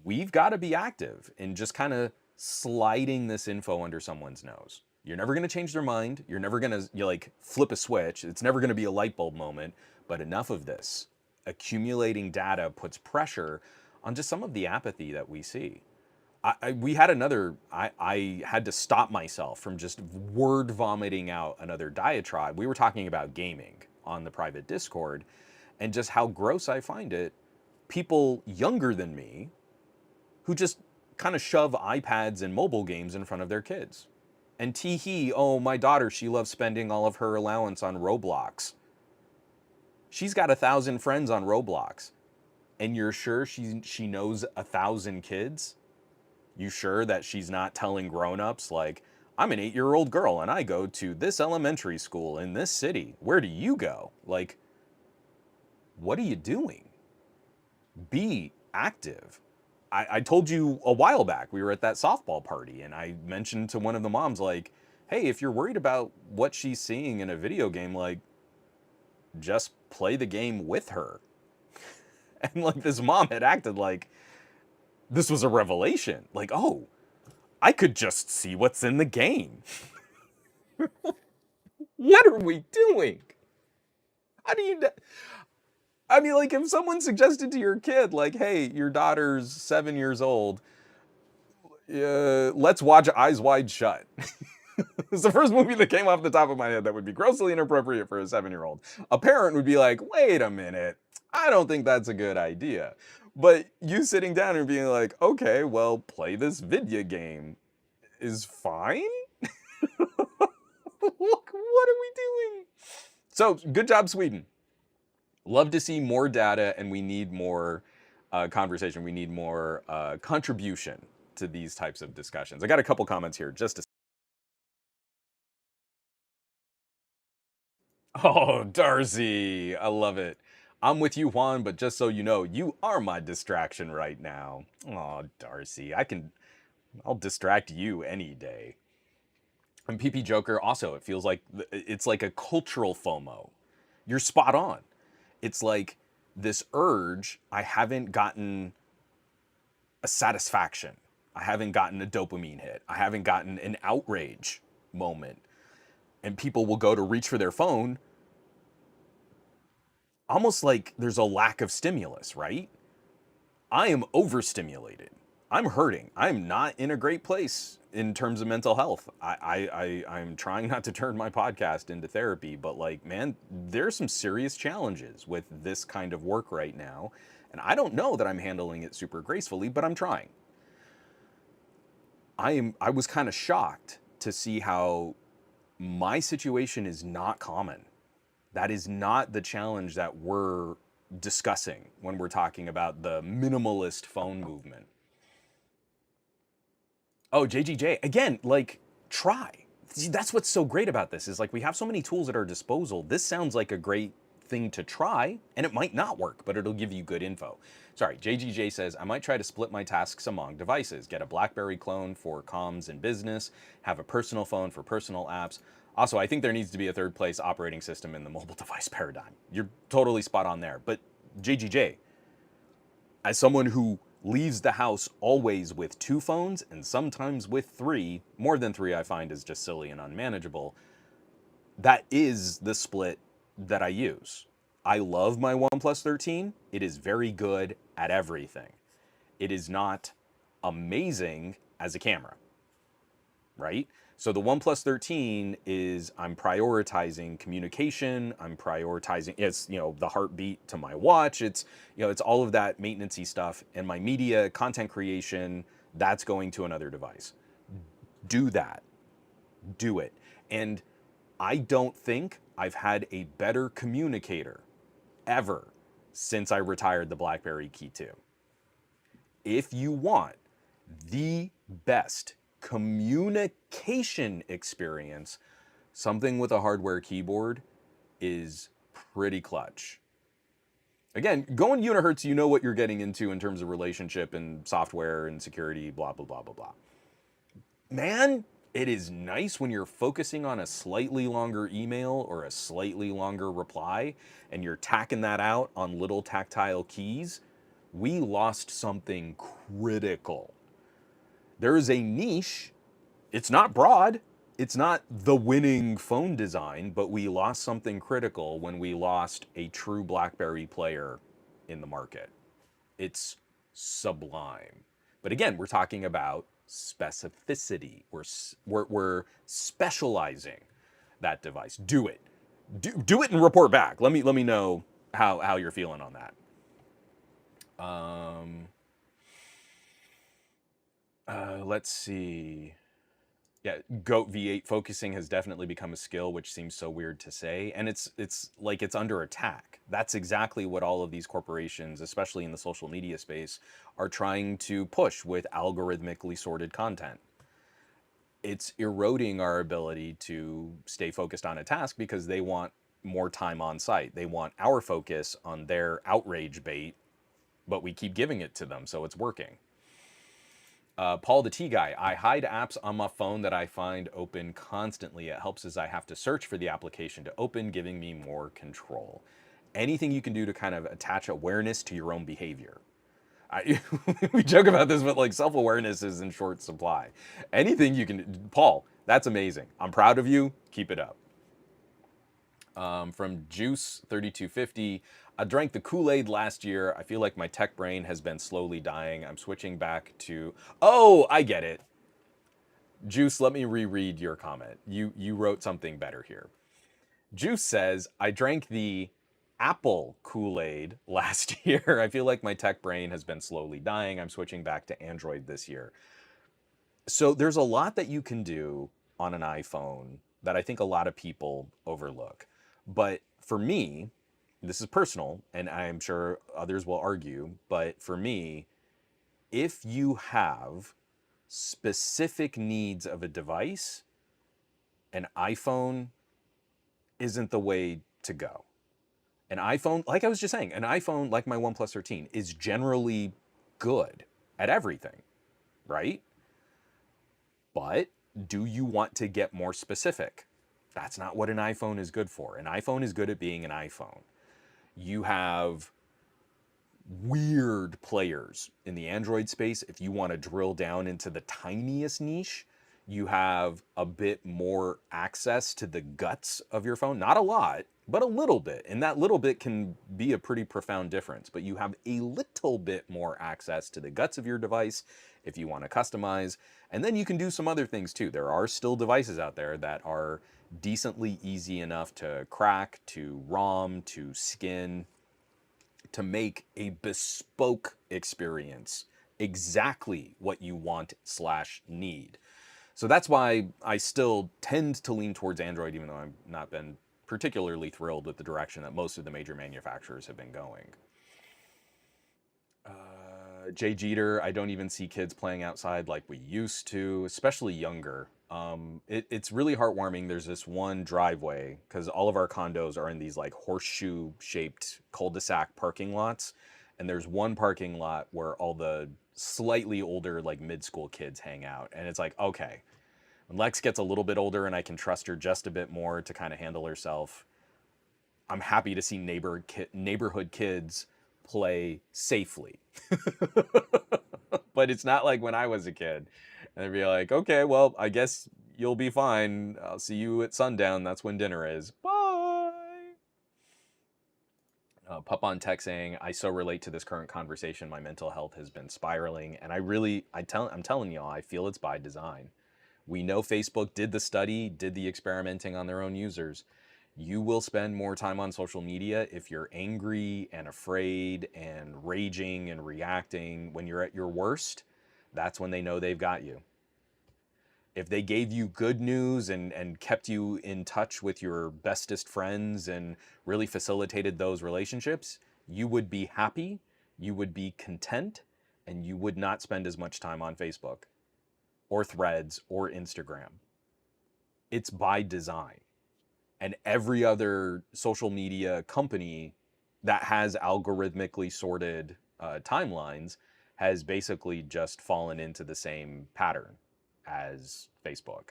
we've got to be active in just kind of sliding this info under someone's nose. You're never going to change their mind. You're never going to like flip a switch. It's never going to be a light bulb moment, but enough of this. Accumulating data puts pressure on just some of the apathy that we see. We had another, I had to stop myself from just word vomiting out another diatribe. We were talking about gaming on the private Discord and just how gross I find it. People younger than me who just kind of shove iPads and mobile games in front of their kids. And tee-hee, oh, my daughter, she loves spending all of her allowance on Roblox. She's got 1,000 friends on Roblox. And you're sure she knows 1,000 kids? You sure that she's not telling grown-ups like, I'm an 8-year-old girl and I go to this elementary school in this city. Where do you go? Like, what are you doing? Be active. I told you a while back, we were at that softball party and I mentioned to one of the moms like, hey, if you're worried about what she's seeing in a video game, like, just play the game with her. And like this mom had acted like this was a revelation. Like, oh, I could just see what's in the game. What are we doing? How do you... I mean, like, if someone suggested to your kid, like, hey, your daughter's 7 years old, let's watch Eyes Wide Shut. It's the first movie that came off the top of my head that would be grossly inappropriate for a 7-year-old. A parent would be like, wait a minute, I don't think that's a good idea. But you sitting down and being like, okay, well, play this video game is fine? Look, what are we doing? So, good job, Sweden. Love to see more data, and we need more conversation. We need more contribution to these types of discussions. I got a couple comments here just to... Oh, Darcy, I love it. I'm with you, Juan, but just so you know, you are my distraction right now. Oh, Darcy, I'll distract you any day. And PP Joker, also, it feels like it's like a cultural FOMO. You're spot on. It's like this urge, I haven't gotten a satisfaction. I haven't gotten a dopamine hit. I haven't gotten an outrage moment. And people will go to reach for their phone, almost like there's a lack of stimulus, right? I am overstimulated. I'm hurting. I'm not in a great place in terms of mental health. I'm trying not to turn my podcast into therapy, but like, man, there's some serious challenges with this kind of work right now. And I don't know that I'm handling it super gracefully, but I'm trying. I was kind of shocked to see how my situation is not common. That is not the challenge that we're discussing when we're talking about the minimalist phone movement. Oh, JGJ, again, like, try. See, that's what's so great about this, is like we have so many tools at our disposal. This sounds like a great thing to try, and it might not work, but it'll give you good info. Sorry, JGJ says, I might try to split my tasks among devices, get a BlackBerry clone for comms and business, have a personal phone for personal apps. Also, I think there needs to be a third place operating system in the mobile device paradigm. You're totally spot on there. But JGJ, as someone who leaves the house always with 2 phones and sometimes with 3, more than 3 I find is just silly and unmanageable, that is the split that I use. I love my OnePlus 13. It is very good at everything. It is not amazing as a camera. right? So the OnePlus 13 is, I'm prioritizing communication, I'm prioritizing, it's, the heartbeat to my watch, it's, it's all of that maintenance-y stuff, and my media, content creation, that's going to another device. Do that. Do it. And I don't think I've had a better communicator ever since I retired the BlackBerry Key 2. If you want the best communication experience, something with a hardware keyboard is pretty clutch. Again, going unihertz, you know what you're getting into in terms of relationship and software and security, blah, blah, blah, blah, blah. Man, it is nice when you're focusing on a slightly longer email or a slightly longer reply and you're tacking that out on little tactile keys. We lost something critical. There is a niche. It's not broad. It's not the winning phone design, but we lost something critical when we lost a true BlackBerry player in the market. It's sublime. But again, we're talking about specificity. We're specializing that device. Do it. Do it and report back. Let me know how you're feeling on that. Let's see. Yeah, Goat V8 focusing has definitely become a skill, which seems so weird to say. And it's like it's under attack. That's exactly what all of these corporations, especially in the social media space, are trying to push with algorithmically sorted content. It's eroding our ability to stay focused on a task because they want more time on site. They want our focus on their outrage bait, but we keep giving it to them, so it's working. Paul the Tea Guy, I hide apps on my phone that I find open constantly. It helps as I have to search for the application to open, giving me more control. Anything you can do to kind of attach awareness to your own behavior. We joke about this, but like self-awareness is in short supply. Anything you can, Paul, that's amazing. I'm proud of you. Keep it up. From Juice 3250, I drank the Kool-Aid last year. I feel like my tech brain has been slowly dying. I'm switching back to, oh, I get it. Juice, let me reread your comment. You wrote something better here. Juice says, I drank the Apple Kool-Aid last year. I feel like my tech brain has been slowly dying. I'm switching back to Android this year. So there's a lot that you can do on an iPhone that I think a lot of people overlook. But for me, this is personal, and I'm sure others will argue, but for me, if you have specific needs of a device, an iPhone isn't the way to go. An iPhone, like I was just saying, an iPhone like my OnePlus 13 is generally good at everything, right? But do you want to get more specific? That's not what an iPhone is good for. An iPhone is good at being an iPhone. You have weird players in the Android space. If you want to drill down into the tiniest niche, you have a bit more access to the guts of your phone. Not a lot, but a little bit. And that little bit can be a pretty profound difference. But you have a little bit more access to the guts of your device if you want to customize. And then you can do some other things too. There are still devices out there that are decently easy enough to crack, to ROM, to skin, to make a bespoke experience exactly what you want / need. So that's why I still tend to lean towards Android, even though I've not been particularly thrilled with the direction that most of the major manufacturers have been going. Jay Jeter, I don't even see kids playing outside like we used to, especially younger. It's really heartwarming. There's this one driveway, because all of our condos are in these like horseshoe-shaped cul-de-sac parking lots. And there's one parking lot where all the slightly older, like mid-school kids hang out. And it's like, okay, when Lex gets a little bit older and I can trust her just a bit more to kind of handle herself, I'm happy to see neighborhood kids play safely. But it's not like when I was a kid. And they'd be like, okay, well, I guess you'll be fine. I'll see you at sundown. That's when dinner is. Bye. Pup on Tech saying, I so relate to this current conversation. My mental health has been spiraling. And I'm telling y'all, I feel it's by design. We know Facebook did the study, did the experimenting on their own users. You will spend more time on social media if you're angry and afraid and raging and reacting when you're at your worst. That's when they know they've got you. If they gave you good news and kept you in touch with your bestest friends and really facilitated those relationships, you would be happy, you would be content, and you would not spend as much time on Facebook or Threads or Instagram. It's by design. And every other social media company that has algorithmically sorted timelines has basically just fallen into the same pattern as Facebook.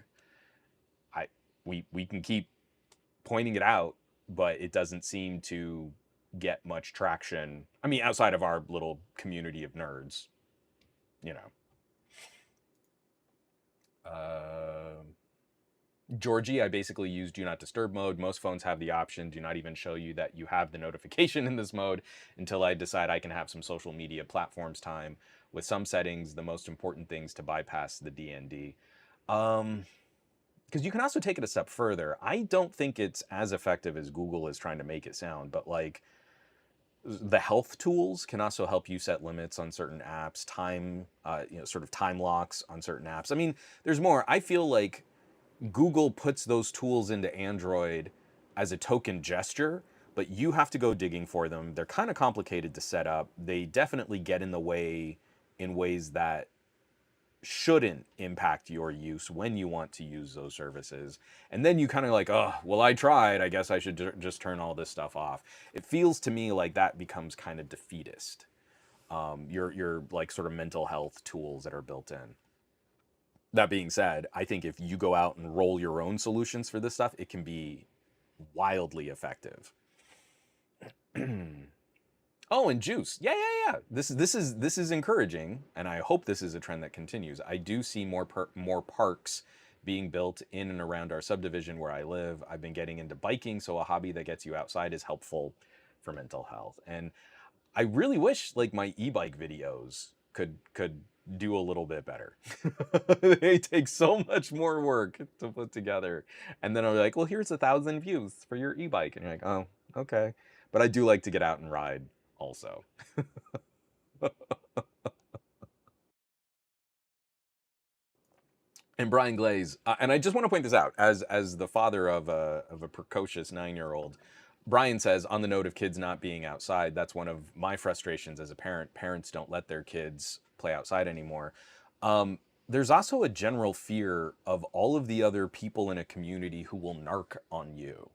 I we can keep pointing it out, but it doesn't seem to get much traction. I mean, outside of our little community of nerds, you know. Georgie, I basically use do not disturb mode. Most phones have the option, do not even show you that you have the notification in this mode until I decide I can have some social media platforms time. With some settings, the most important things to bypass the DND. Because you can also take it a step further. I don't think it's as effective as Google is trying to make it sound, but like the health tools can also help you set limits on certain apps, sort of time locks on certain apps. I mean, there's more. I feel like Google puts those tools into Android as a token gesture, but you have to go digging for them. They're kind of complicated to set up. They definitely get in the way in ways that shouldn't impact your use when you want to use those services. And then you kind of like, oh, well, I tried. I guess I should just turn all this stuff off. It feels to me like that becomes kind of defeatist. Your like sort of mental health tools that are built in. That being said, I think if you go out and roll your own solutions for this stuff, it can be wildly effective. Oh, and juice. Yeah. This is encouraging, and I hope this is a trend that continues. I do see more parks being built in and around our subdivision where I live. I've been getting into biking, so a hobby that gets you outside is helpful for mental health. And I really wish like my e-bike videos could do a little bit better. They take so much more work to put together. And then I'm like, well, here's 1,000 views for your e-bike. And you're like, oh, okay. But I do like to get out and ride also. And Brian Glaze, and I just want to point this out as the father of a precocious 9-year-old. Brian says, on the note of kids not being outside, that's one of my frustrations as a parent. Parents don't let their kids play outside anymore. There's also a general fear of all of the other people in a community who will narc on you.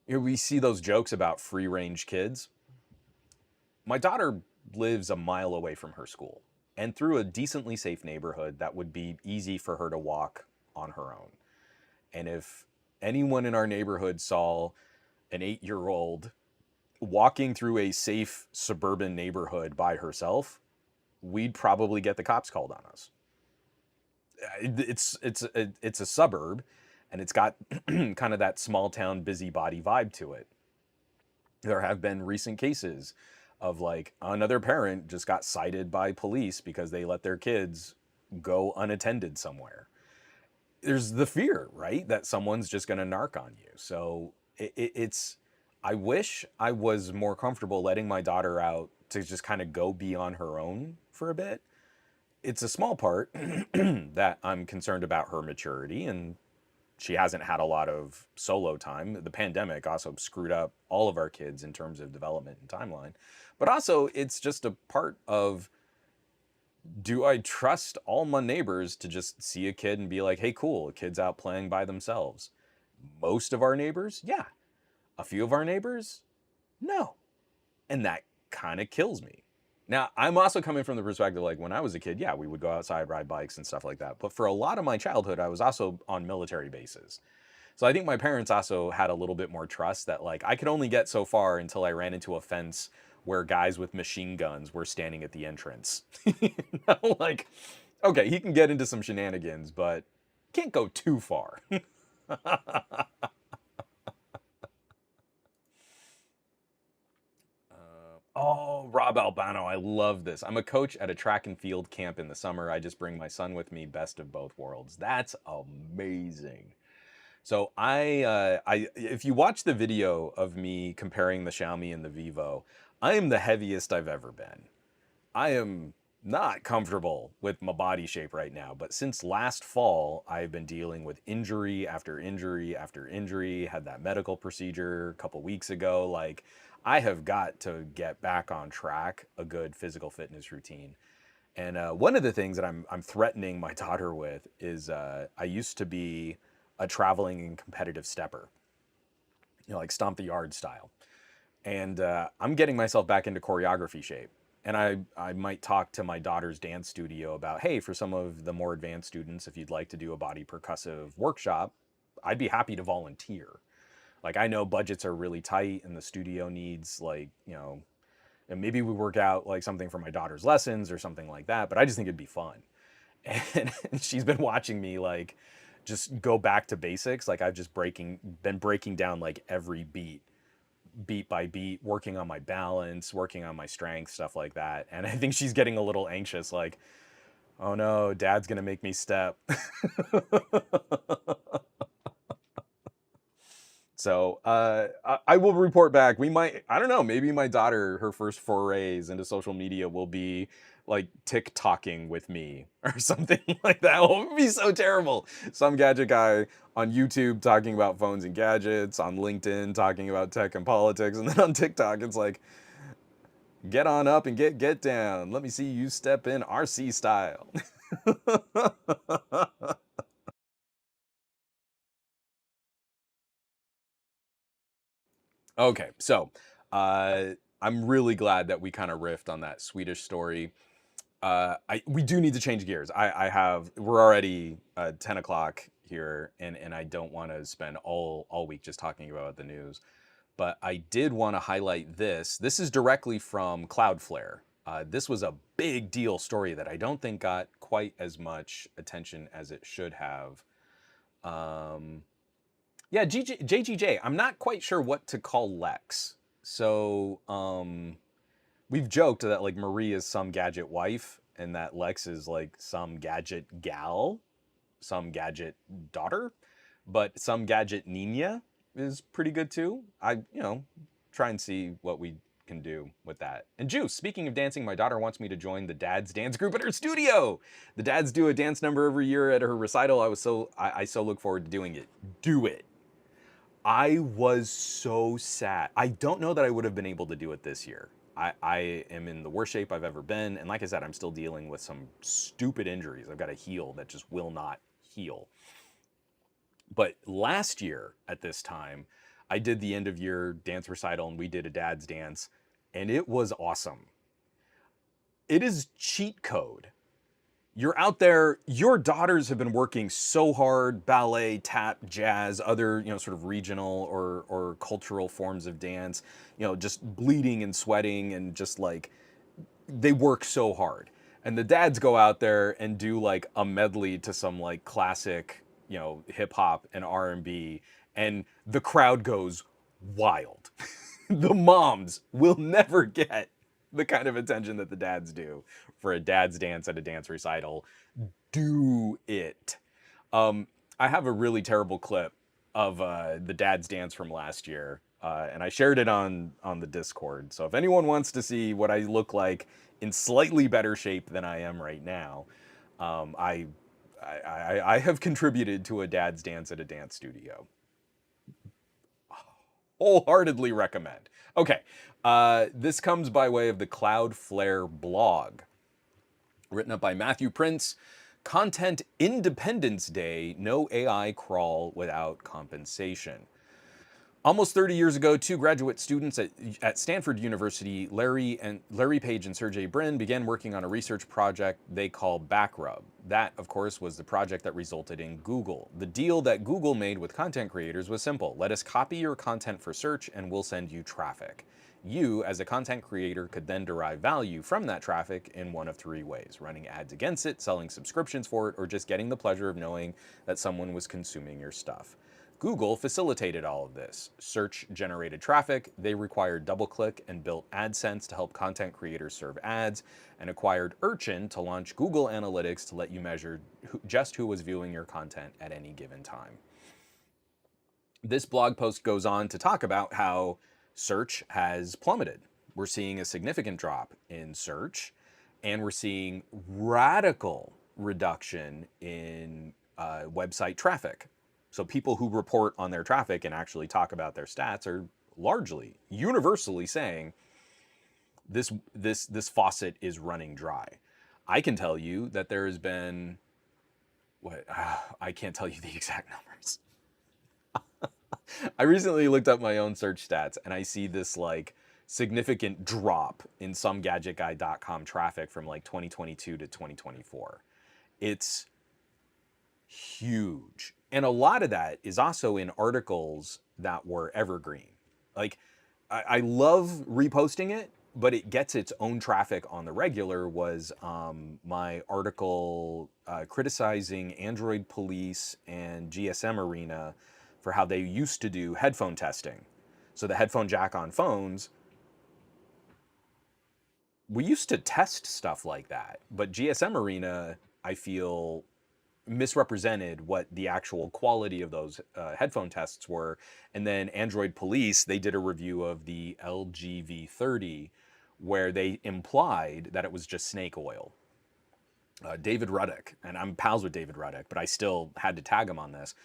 You know, we see those jokes about free range kids. My daughter lives a mile away from her school and through a decently safe neighborhood that would be easy for her to walk on her own. And if anyone in our neighborhood saw an 8-year-old walking through a safe suburban neighborhood by herself, we'd probably get the cops called on us. It's a suburb, and it's got kind of that small town busybody vibe to it. There have been recent cases of like another parent just got cited by police because they let their kids go unattended somewhere. There's the fear, right, that someone's just going to narc on you. So it's I wish I was more comfortable letting my daughter out to just kind of go be on her own for a bit. It's a small part that I'm concerned about her maturity, and she hasn't had a lot of solo time. The pandemic also screwed up all of our kids in terms of development and timeline. But also, it's just a part of, do I trust all my neighbors to just see a kid and be like, hey, cool, a kid's out playing by themselves? Most of our neighbors, yeah. A few of our neighbors, no. And that kind of kills me. Now, I'm also coming from the perspective, like when I was a kid, yeah, we would go outside, ride bikes and stuff like that. But for a lot of my childhood, I was also on military bases. So I think my parents also had a little bit more trust that like I could only get so far until I ran into a fence where guys with machine guns were standing at the entrance. You know, like, okay, he can get into some shenanigans, but can't go too far. Oh, Rob Albano, I love this. I'm a coach at a track and field camp in the summer. I just bring my son with me. Best of both worlds. That's amazing. So if you watch the video of me comparing the Xiaomi and the Vivo, I am the heaviest I've ever been. I am not comfortable with my body shape right now, but since last fall, I've been dealing with injury after injury after injury, had that medical procedure a couple weeks ago. Like, I have got to get back on track, a good physical fitness routine. And one of the things that I'm threatening my daughter with is I used to be a traveling and competitive stepper, like stomp the yard style. And I'm getting myself back into choreography shape. And I might talk to my daughter's dance studio about, hey, for some of the more advanced students, if you'd like to do a body percussive workshop, I'd be happy to volunteer. Like, I know budgets are really tight and the studio needs, like, and maybe we work out like something for my daughter's lessons or something like that, but I just think it'd be fun. And she's been watching me like just go back to basics. Like, I've just been breaking down like every beat by beat, working on my balance, working on my strength, stuff like that. And I think she's getting a little anxious, like, oh no, dad's gonna make me step. So I will report back. We might, I don't know, maybe my daughter, her first forays into social media will be like TikToking with me or something like that. It would be so terrible. Some gadget guy on YouTube talking about phones and gadgets, on LinkedIn talking about tech and politics, and then on TikTok it's like, get on up and get down. Let me see you step in RC style. Okay, so uh, I'm really glad that we kind of riffed on that Swedish story. We do need to change gears. We're already 10 o'clock here, and I don't want to spend all week just talking about the news. But I did want to highlight this. This is directly from Cloudflare. This was a big deal story that I don't think got quite as much attention as it should have. Um, yeah, JGJ. I'm not quite sure what to call Lex. So we've joked that like Marie is some gadget wife, and that Lex is like some gadget gal, some gadget daughter, but some gadget Nina is pretty good too. Try and see what we can do with that. And Juice, speaking of dancing, my daughter wants me to join the Dads dance group at her studio. The Dads do a dance number every year at her recital. I so look forward to doing it. Do it. I was so sad. I don't know that I would have been able to do it this year. I am in the worst shape I've ever been. And like I said, I'm still dealing with some stupid injuries. I've got a heel that just will not heal. But last year at this time, I did the end of year dance recital and we did a dad's dance, and it was awesome. It is cheat code. You're out there, your daughters have been working so hard, ballet, tap, jazz, other, sort of regional or cultural forms of dance, just bleeding and sweating and just like they work so hard. And the dads go out there and do like a medley to some like classic, hip hop and R&B, and the crowd goes wild. The moms will never get the kind of attention that the dads do for a dad's dance at a dance recital. Do it. I have a really terrible clip of the dad's dance from last year, and I shared it on the Discord. So if anyone wants to see what I look like in slightly better shape than I am right now, I have contributed to a dad's dance at a dance studio. Wholeheartedly recommend. Okay, this comes by way of the Cloudflare blog, written up by Matthew Prince. Content Independence Day, no AI crawl without compensation. Almost 30 years ago, two graduate students at Stanford University, Larry Page and Sergey Brin, began working on a research project they call Backrub. That, of course, was the project that resulted in Google. The deal that Google made with content creators was simple. Let us copy your content for search and we'll send you traffic. You, as a content creator, could then derive value from that traffic in one of three ways: running ads against it, selling subscriptions for it, or just getting the pleasure of knowing that someone was consuming your stuff. Google facilitated all of this. Search generated traffic, they required DoubleClick and built AdSense to help content creators serve ads, and acquired Urchin to launch Google Analytics to let you measure just who was viewing your content at any given time. This blog post goes on to talk about how search has plummeted. We're seeing a significant drop in search, and we're seeing radical reduction in website traffic. So people who report on their traffic and actually talk about their stats are largely, universally saying this faucet is running dry. I can tell you that there has been I can't tell you the exact numbers. I recently looked up my own search stats and I see this like significant drop in some gadgetguy.com traffic from like 2022 to 2024. It's huge. And a lot of that is also in articles that were evergreen. Like, I love reposting it, but it gets its own traffic on the regular. Was my article criticizing Android Police and GSM Arena for how they used to do headphone testing. So the headphone jack on phones, we used to test stuff like that, but GSM Arena, I feel, misrepresented what the actual quality of those headphone tests were. And then Android Police, they did a review of the LG V30 where they implied that it was just snake oil. David Ruddock, and I'm pals with David Ruddock, but I still had to tag him on this,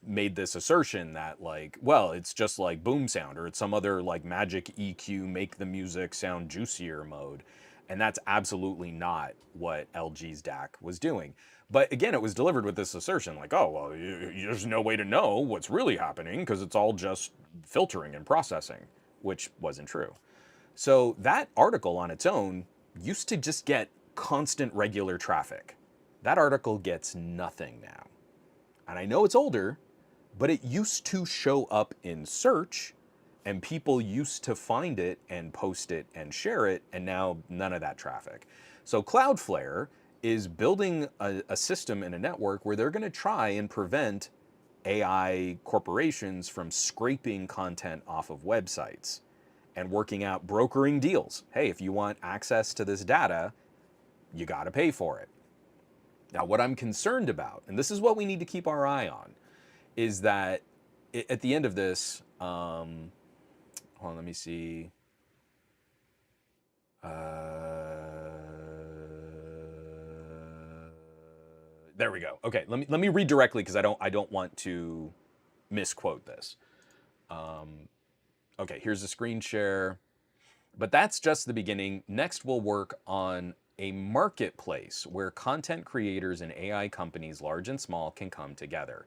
made this assertion that like, well, it's just like boom sound, or it's some other like magic EQ, make the music sound juicier mode. And that's absolutely not what LG's DAC was doing. But again, it was delivered with this assertion like, oh, well, there's no way to know what's really happening because it's all just filtering and processing, which wasn't true. So that article on its own used to just get constant regular traffic. That article gets nothing now. And I know it's older, but it used to show up in search and people used to find it and post it and share it, and now none of that traffic. So CloudFlare is building a system and a network where they're going to try and prevent AI corporations from scraping content off of websites and working out brokering deals. Hey, if you want access to this data, you got to pay for it. Now, what I'm concerned about, and this is what we need to keep our eye on, is that at the end of this, hold on, let me see. There we go. Okay, let me read directly because I don't want to misquote this. Okay, here's a screen share. But that's just the beginning. Next, we'll work on a marketplace where content creators and AI companies, large and small, can come together.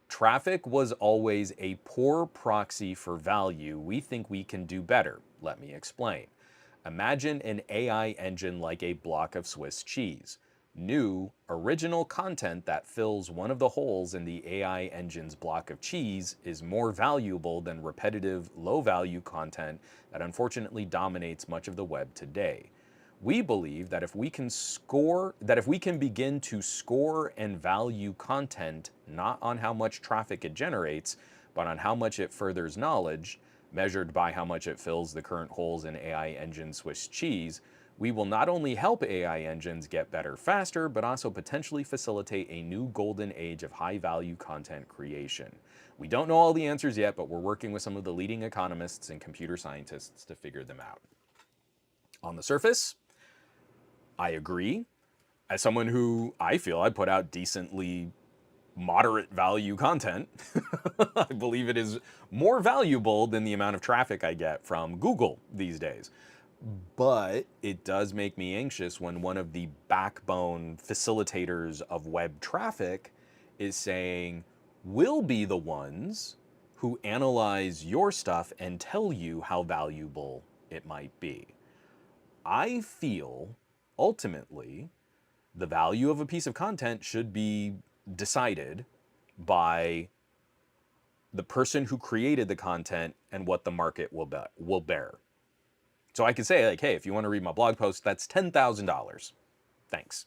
Traffic was always a poor proxy for value. We think we can do better. Let me explain. Imagine an AI engine like a block of Swiss cheese. New, original content that fills one of the holes in the AI engine's block of cheese is more valuable than repetitive, low-value content that unfortunately dominates much of the web today. We believe that if we can begin to score and value content not on how much traffic it generates, but on how much it furthers knowledge, measured by how much it fills the current holes in AI engine Swiss cheese, we will not only help AI engines get better faster, but also potentially facilitate a new golden age of high-value content creation. We don't know all the answers yet, but we're working with some of the leading economists and computer scientists to figure them out. On the surface, I agree. As someone who I feel I put out decently moderate value content, I believe it is more valuable than the amount of traffic I get from Google these days. But it does make me anxious when one of the backbone facilitators of web traffic is saying, we'll be the ones who analyze your stuff and tell you how valuable it might be. I feel, ultimately, the value of a piece of content should be decided by the person who created the content and what the market will bear. So I could say, like, hey, if you want to read my blog post, that's $10,000. Thanks.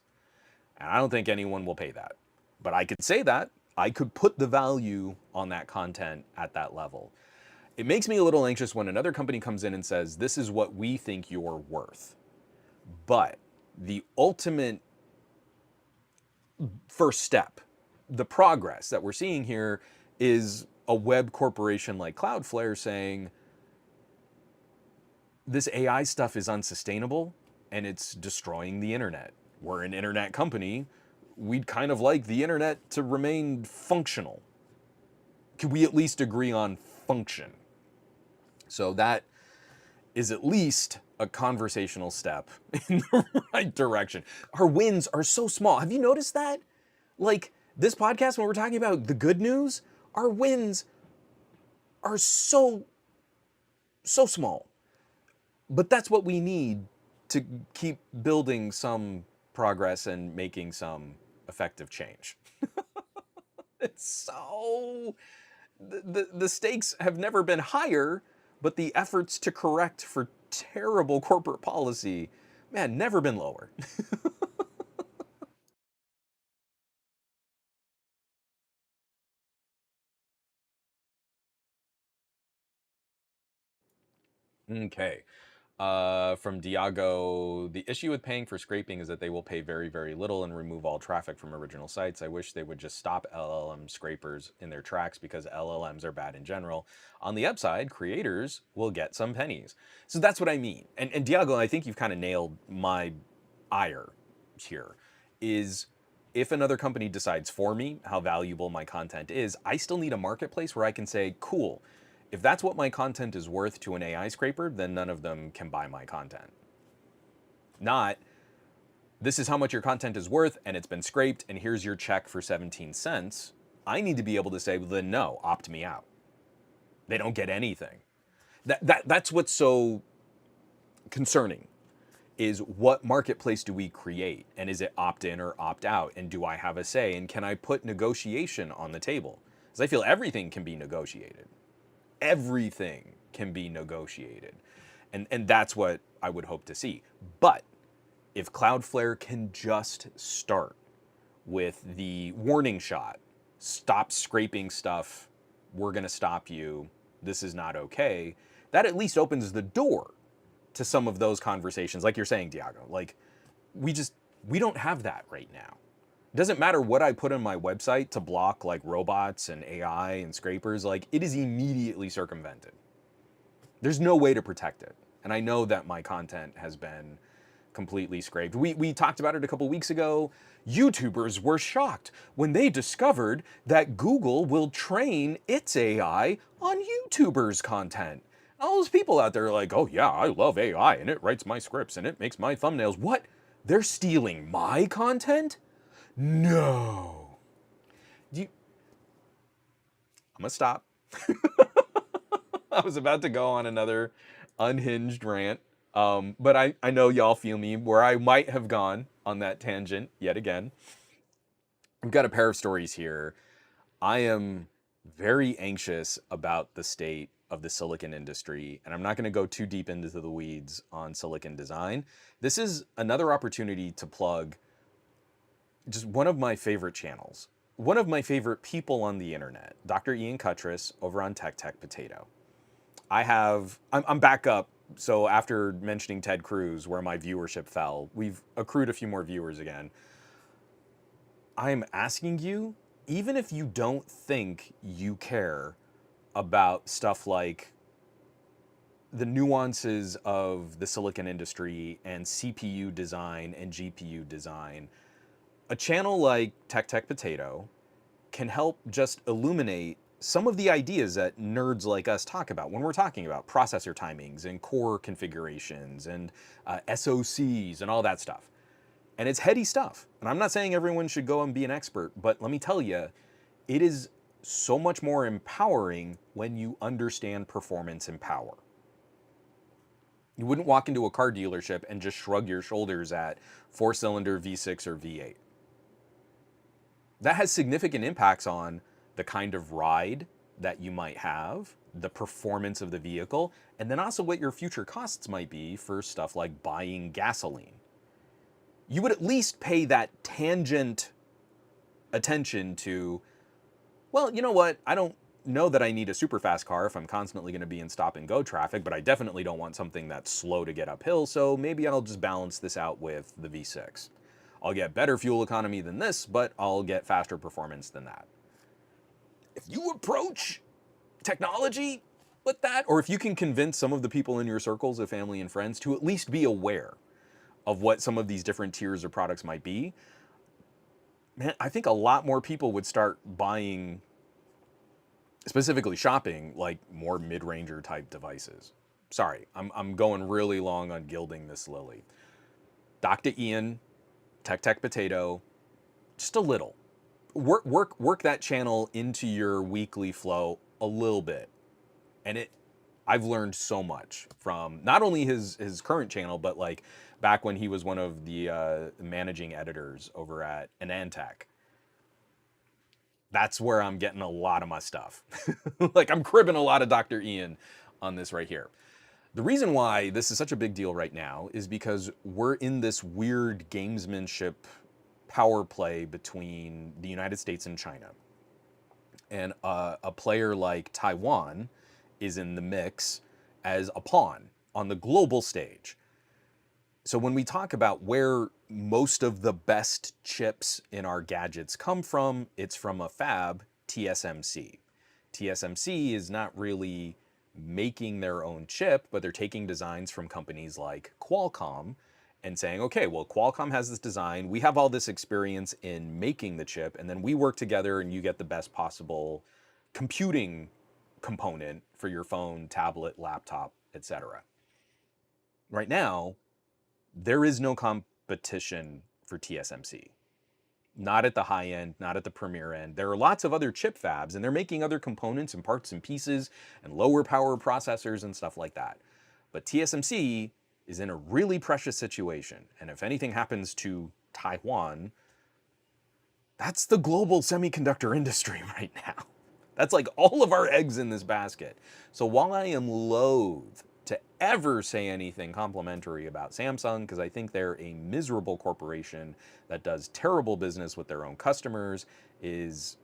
And I don't think anyone will pay that. But I could say that, I could put the value on that content at that level. It makes me a little anxious when another company comes in and says, this is what we think you're worth. But the ultimate first step, the progress that we're seeing here, is a web corporation like CloudFlare saying, this AI stuff is unsustainable and it's destroying the internet. We're an internet company. We'd kind of like the internet to remain functional. Could we at least agree on function? So that is at least a conversational step in the right direction. Our wins are so small. Have you noticed that? Like this podcast, when we're talking about the good news, our wins are so small. But that's what we need to keep building some progress and making some effective change. It's so the stakes have never been higher, but the efforts to correct for terrible corporate policy, man, never been lower. Okay. From Diago, the issue with paying for scraping is that they will pay very, very little and remove all traffic from original sites. I wish they would just stop LLM scrapers in their tracks because LLMs are bad in general. On the upside, creators will get some pennies. So that's what I mean. And Diago, I think you've kind of nailed my ire here, is if another company decides for me how valuable my content is, I still need a marketplace where I can say, cool, if that's what my content is worth to an AI scraper, then none of them can buy my content. Not, this is how much your content is worth and it's been scraped and here's your check for 17 cents. I need to be able to say, well, then no, opt me out. They don't get anything. That's what's so concerning, is what marketplace do we create? And is it opt in or opt out? And do I have a say? And can I put negotiation on the table? Because I feel everything can be negotiated. Everything can be negotiated. And that's what I would hope to see. But if Cloudflare can just start with the warning shot, stop scraping stuff, we're going to stop you, this is not okay, that at least opens the door to some of those conversations. Like you're saying, Diago, like we don't have that right now. It doesn't matter what I put on my website to block like robots and AI and scrapers, like it is immediately circumvented. There's no way to protect it. And I know that my content has been completely scraped. We talked about it a couple weeks ago. YouTubers were shocked when they discovered that Google will train its AI on YouTubers' content. All those people out there are like, oh yeah, I love AI and it writes my scripts and it makes my thumbnails. What? They're stealing my content? No. I'm gonna stop. I was about to go on another unhinged rant, but I know y'all feel me where I might have gone on that tangent yet again. We've got a pair of stories here. I am very anxious about the state of the silicon industry, and I'm not going to go too deep into the weeds on silicon design. This is another opportunity to plug just one of my favorite channels, one of my favorite people on the internet, Dr. Ian Cutress over on Tech Potato. I'm back up. So after mentioning Ted Cruz, where my viewership fell, we've accrued a few more viewers again. I'm asking you, even if you don't think you care about stuff like the nuances of the silicon industry and CPU design and GPU design, a channel like Tech Potato can help just illuminate some of the ideas that nerds like us talk about when we're talking about processor timings and core configurations and SoCs and all that stuff. And it's heady stuff. And I'm not saying everyone should go and be an expert, but let me tell you, it is so much more empowering when you understand performance and power. You wouldn't walk into a car dealership and just shrug your shoulders at 4-cylinder V6 or V8. That has significant impacts on the kind of ride that you might have, the performance of the vehicle, and then also what your future costs might be for stuff like buying gasoline. You would at least pay that tangent attention to Well, you know what? I don't know that I need a super fast car if I'm constantly going to be in stop and go traffic, but I definitely don't want something that's slow to get uphill, so maybe I'll just balance this out with the V6. I'll get better fuel economy than this, but I'll get faster performance than that. If you approach technology with that, or if you can convince some of the people in your circles of family and friends to at least be aware of what some of these different tiers of products might be, man, I think a lot more people would start buying, specifically shopping, like more mid-ranger type devices. Sorry, I'm going really long on gilding this lily. Dr. Ian, Tech Potato, just a little. Work that channel into your weekly flow a little bit. And I've learned so much from not only his current channel, but like back when he was one of the managing editors over at Anantech. That's where I'm getting a lot of my stuff. Like I'm cribbing a lot of Dr. Ian on this right here. The reason why this is such a big deal right now is because we're in this weird gamesmanship power play between the United States and China. And a player like Taiwan is in the mix as a pawn on the global stage. So when we talk about where most of the best chips in our gadgets come from, it's from a fab, TSMC. TSMC is not really making their own chip, but they're taking designs from companies like Qualcomm and saying, okay, well, Qualcomm has this design, we have all this experience in making the chip, and then we work together and you get the best possible computing component for your phone, tablet, laptop, etc. Right now, there is no competition for TSMC. Not at the high end, not at the premier end. There are lots of other chip fabs, and they're making other components and parts and pieces and lower power processors and stuff like that. But TSMC is in a really precious situation. And if anything happens to Taiwan, that's the global semiconductor industry right now. That's like all of our eggs in this basket. So while I am loath to ever say anything complimentary about Samsung, because I think they're a miserable corporation that does terrible business with their own customers, is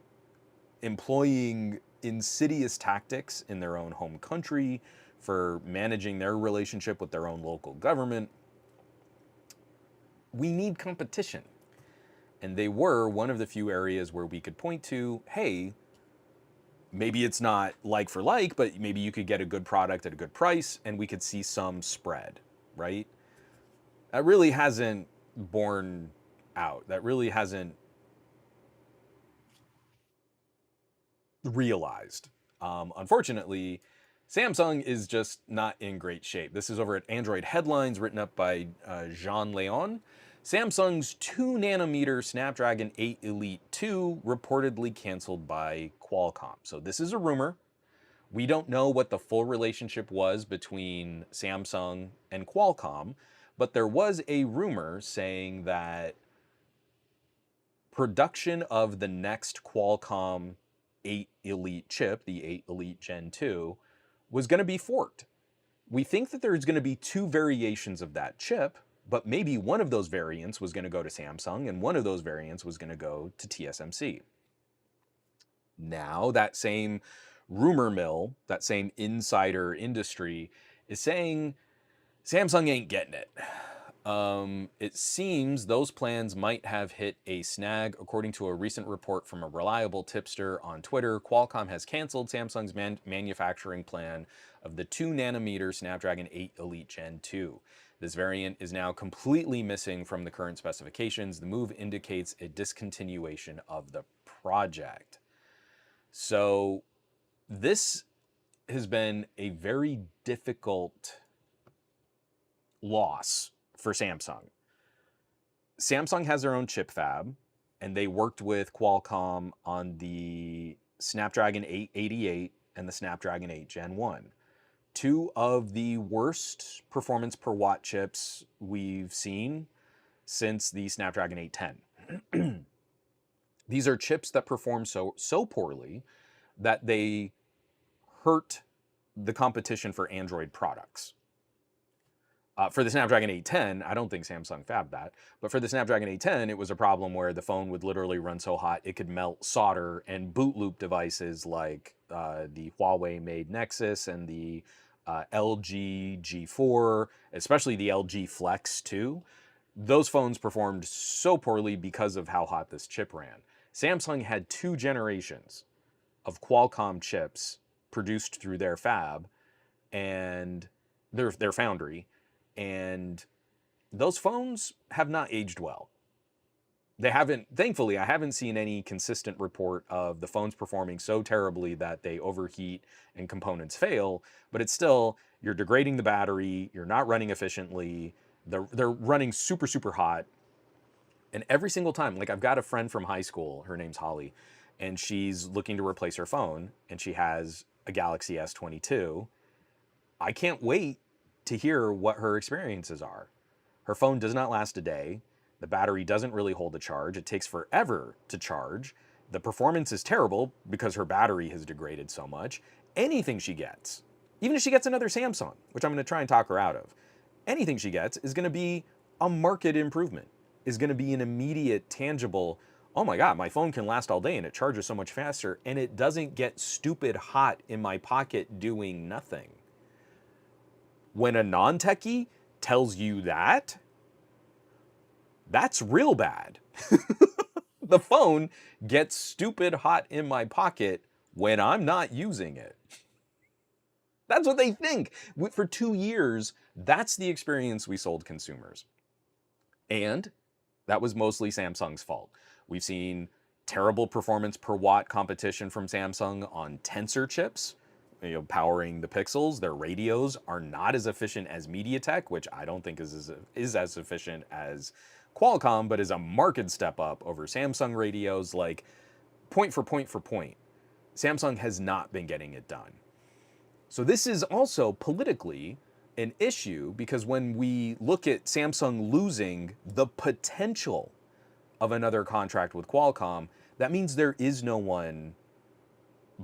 employing insidious tactics in their own home country for managing their relationship with their own local government, we need competition. And they were one of the few areas where we could point to, hey, maybe it's not like for like, but maybe you could get a good product at a good price and we could see some spread, right? That really hasn't borne out. That really hasn't realized. Unfortunately, Samsung is just not in great shape. This is over at Android Headlines, written up by Jean Leon. Samsung's 2nm Snapdragon 8 Elite 2 reportedly canceled by Qualcomm. So this is a rumor. We don't know what the full relationship was between Samsung and Qualcomm, but there was a rumor saying that production of the next Qualcomm 8 Elite chip, the 8 Elite Gen 2, was going to be forked. We think that there's going to be two variations of that chip, but maybe one of those variants was going to go to Samsung and one of those variants was going to go to TSMC. Now, that same rumor mill, that same insider industry is saying Samsung ain't getting it. It seems those plans might have hit a snag. According to a recent report from a reliable tipster on Twitter, Qualcomm has canceled Samsung's manufacturing plan of the 2nm Snapdragon 8 Elite Gen 2. This variant is now completely missing from the current specifications. The move indicates a discontinuation of the project. So this has been a very difficult loss for Samsung. Samsung has their own chip fab, and they worked with Qualcomm on the Snapdragon 888 and the Snapdragon 8 Gen 1. Two of the worst performance per watt chips we've seen since the Snapdragon 810. These are chips that perform so poorly that they hurt the competition for Android products. For the Snapdragon 810, I don't think Samsung fabbed that, but for the Snapdragon 810, it was a problem where the phone would literally run so hot it could melt solder, and boot loop devices like the Huawei-made Nexus and the LG G4, especially the LG Flex 2, those phones performed so poorly because of how hot this chip ran. Samsung had 2 generations of Qualcomm chips produced through their fab and their foundry, and those phones have not aged well. They haven't, thankfully, I haven't seen any consistent report of the phones performing so terribly that they overheat and components fail, but it's still, you're degrading the battery, you're not running efficiently, they're running super, super hot. And every single time, like I've got a friend from high school, her name's Holly, and she's looking to replace her phone, and she has a Galaxy S22. I can't wait to hear what her experiences are. Her phone does not last a day. The battery doesn't really hold a charge. It takes forever to charge. The performance is terrible because her battery has degraded so much. Anything she gets, even if she gets another Samsung, which I'm going to try and talk her out of, anything she gets is going to be a market improvement, is going to be an immediate, tangible, oh my God, my phone can last all day and it charges so much faster and it doesn't get stupid hot in my pocket doing nothing. When a non-techie tells you that, that's real bad. The phone gets stupid hot in my pocket when I'm not using it. That's what they think. For 2 years, that's the experience we sold consumers. And that was mostly Samsung's fault. We've seen terrible performance per watt competition from Samsung on Tensor chips, powering the Pixels. Their radios are not as efficient as MediaTek, which I don't think is as efficient as Qualcomm, but is a marked step up over Samsung radios. Like, point for point for point, Samsung has not been getting it done. So this is also politically an issue, because when we look at Samsung losing the potential of another contract with Qualcomm, that means there is no one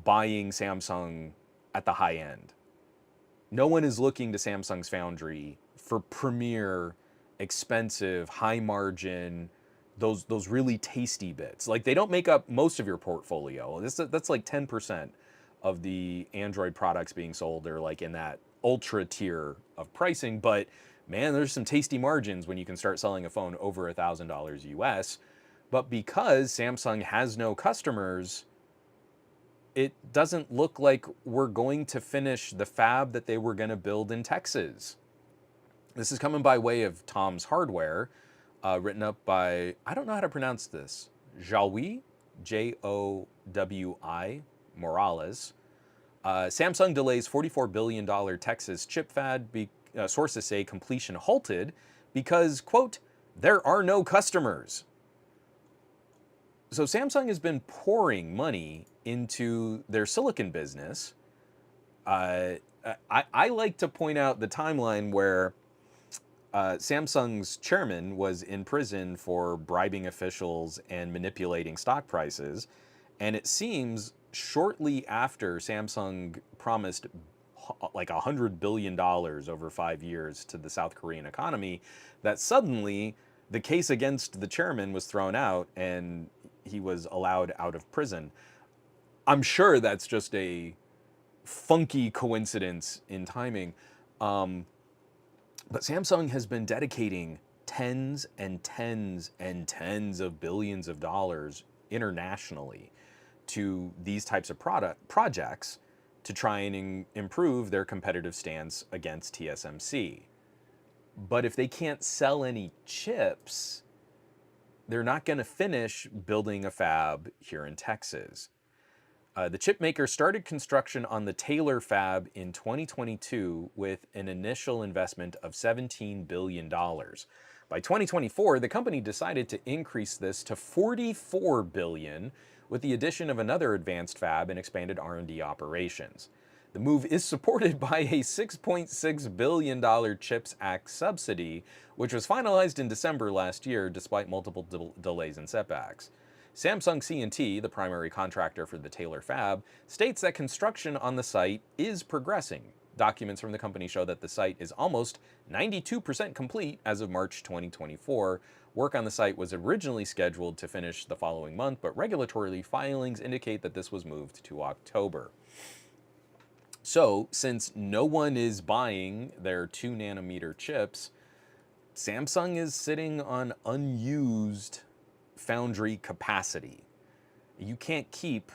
buying Samsung at the high end. No one is looking to Samsung's foundry for premier, expensive, high margin, those really tasty bits. Like, they don't make up most of your portfolio. That's like 10% of the Android products being sold. They're like in that ultra tier of pricing, but man, there's some tasty margins when you can start selling a phone over $1,000 US. But because Samsung has no customers, it doesn't look like we're going to finish the fab that they were going to build in Texas. This is coming by way of Tom's Hardware, written up by, I don't know how to pronounce this, Jowi, Jowi Morales. Samsung delays $44 billion Texas chip fab. Sources say completion halted because, quote, there are no customers. So Samsung has been pouring money into their silicon business. I like to point out the timeline where Samsung's chairman was in prison for bribing officials and manipulating stock prices. And it seems shortly after Samsung promised like $100 billion over 5 years to the South Korean economy, that suddenly the case against the chairman was thrown out and he was allowed out of prison. I'm sure that's just a funky coincidence in timing. But Samsung has been dedicating tens and tens and tens of billions of dollars internationally to these types of projects to try and improve their competitive stance against TSMC. But if they can't sell any chips, they're not going to finish building a fab here in Texas. The chip maker started construction on the Taylor fab in 2022 with an initial investment of $17 billion. By 2024, the company decided to increase this to $44 billion with the addition of another advanced fab and expanded R&D operations. The move is supported by a $6.6 billion CHIPS Act subsidy, which was finalized in December last year despite multiple delays and setbacks. Samsung C&T, the primary contractor for the Taylor fab, states that construction on the site is progressing Documents from the company show that the site is almost 92% complete as of March 2024. Work on the site was originally scheduled to finish the following month, but regulatory filings indicate that this was moved to October. So, since no one is buying their 2 nanometer chips, Samsung is sitting on unused foundry capacity. You can't keep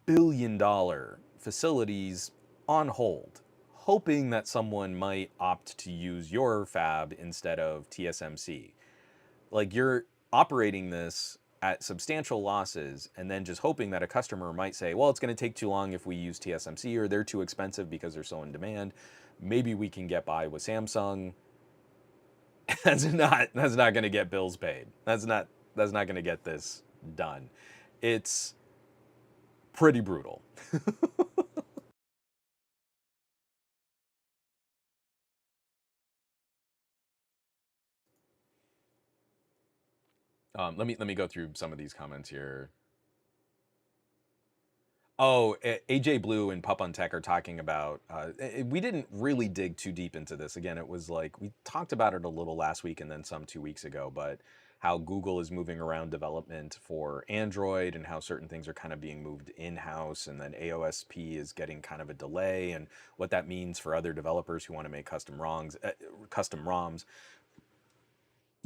billion-dollar facilities on hold, hoping that someone might opt to use your fab instead of TSMC. Like, you're operating this at substantial losses and then just hoping that a customer might say, well, it's going to take too long if we use TSMC, or they're too expensive because they're so in demand. Maybe we can get by with Samsung. That's not going to get bills paid. That's not going to get this done. It's pretty brutal. Let me go through some of these comments here. Oh, AJ Blue and Pup on Tech are talking about. We didn't really dig too deep into this. Again, it was like we talked about it a little last week and then some 2 weeks ago. But how Google is moving around development for Android and how certain things are kind of being moved in-house, and then AOSP is getting kind of a delay, and what that means for other developers who want to make custom ROMs.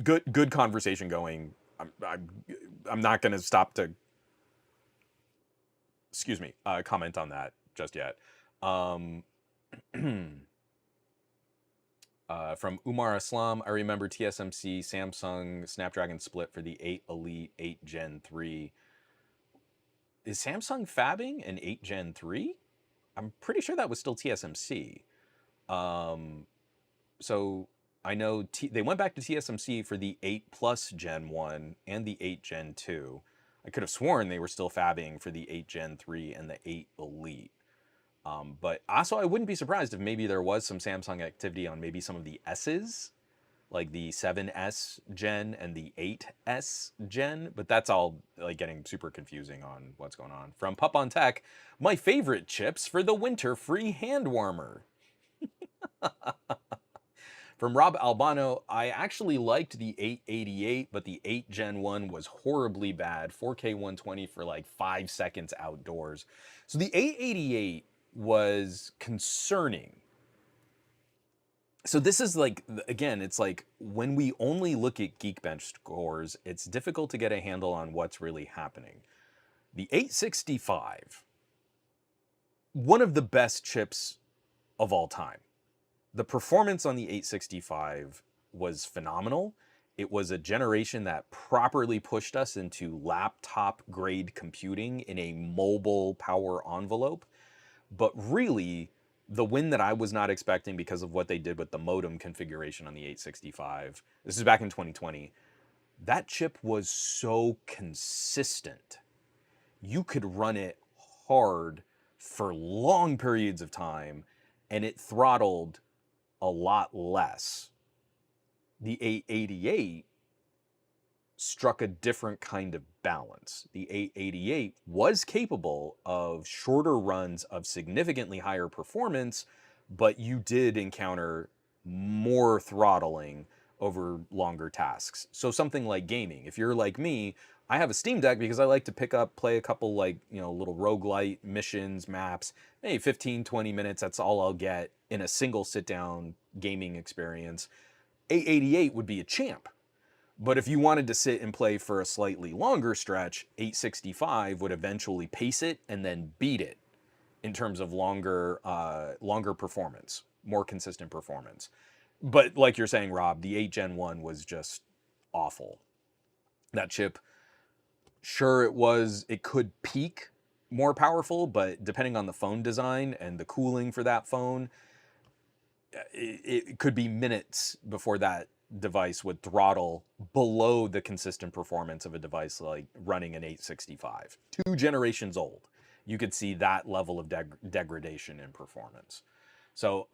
Good conversation going. I'm not going to stop to comment on that just yet. From Umar Aslam, I remember TSMC Samsung Snapdragon split for the 8 Elite 8 Gen 3. Is Samsung fabbing an 8 Gen 3? I'm pretty sure that was still TSMC. So I know they went back to TSMC for the 8 Plus Gen 1 and the 8 Gen 2. I could have sworn they were still fabbing for the 8 Gen 3 and the 8 Elite. But also, I wouldn't be surprised if maybe there was some Samsung activity on maybe some of the S's, like the 7S Gen and the 8S Gen. But that's all like getting super confusing on what's going on. From Pup on Tech, my favorite chips for the winter free hand warmer. From Rob Albano, I actually liked the 888, but the 8 Gen 1 was horribly bad. 4K 120 for like 5 seconds outdoors. So the 888 was concerning. So this is like, again, it's like when we only look at Geekbench scores, it's difficult to get a handle on what's really happening. The 865, one of the best chips of all time. The performance on the 865 was phenomenal. It was a generation that properly pushed us into laptop grade computing in a mobile power envelope. But really, the win that I was not expecting because of what they did with the modem configuration on the 865, this is back in 2020, that chip was so consistent. You could run it hard for long periods of time, and it throttled a lot less. The 888 struck a different kind of balance. The 888 was capable of shorter runs of significantly higher performance, but you did encounter more throttling over longer tasks. So something like gaming. If you're like me, I have a Steam Deck because I like to play a couple like, little roguelite missions, maps, maybe 15, 20 minutes. That's all I'll get in a single sit down gaming experience. 888 would be a champ. But if you wanted to sit and play for a slightly longer stretch, 865 would eventually pace it and then beat it in terms of longer performance, more consistent performance. But like you're saying, Rob, the 8 Gen 1 was just awful. That chip, sure, it could peak more powerful, but depending on the phone design and the cooling for that phone, it could be minutes before that device would throttle below the consistent performance of a device like running an 865. 2 generations old. You could see that level of degradation in performance. So,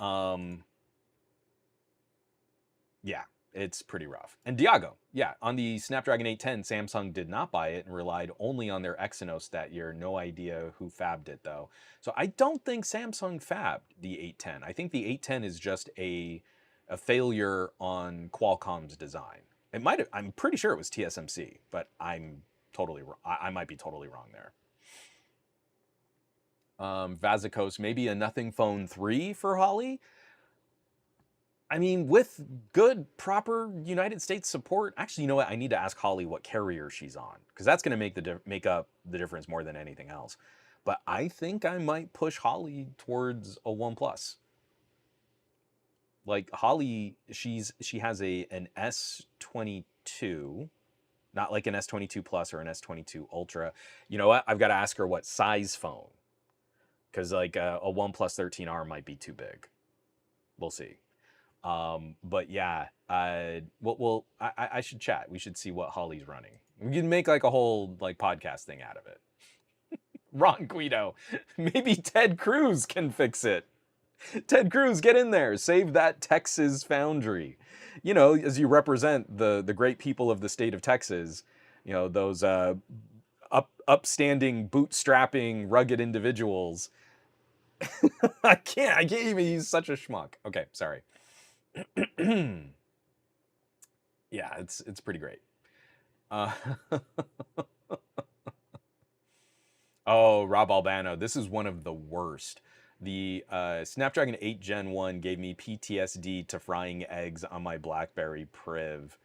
yeah. It's pretty rough. And Diago, yeah, on the Snapdragon 810, Samsung did not buy it and relied only on their Exynos that year. No idea who fabbed it though. So I don't think Samsung fabbed the 810. I think the 810 is just a failure on Qualcomm's design. It might have, I'm pretty sure it was TSMC, but I'm totally wrong. I might be totally wrong there. Vazikos, maybe a Nothing Phone 3 for Holly. I mean, with good, proper United States support, actually, you know what? I need to ask Holly what carrier she's on, because that's going to make up the difference more than anything else. But I think I might push Holly towards a OnePlus. Like Holly, she has an S22, not like an S22 Plus or an S22 Ultra. You know what? I've got to ask her what size phone, because like a OnePlus 13R might be too big. We'll see. But yeah, I should chat. We should see what Holly's running. We can make like a whole like podcast thing out of it. Ron Guido, maybe Ted Cruz can fix it. Ted Cruz, get in there, save that Texas foundry. You know, as you represent the great people of the state of Texas, you know, those upstanding, bootstrapping, rugged individuals. I can't even use such a schmuck. Okay, sorry. Yeah, it's pretty great. Oh, Rob Albano, this is one of the worst. The Snapdragon 8 Gen 1 gave me PTSD to frying eggs on my BlackBerry Priv.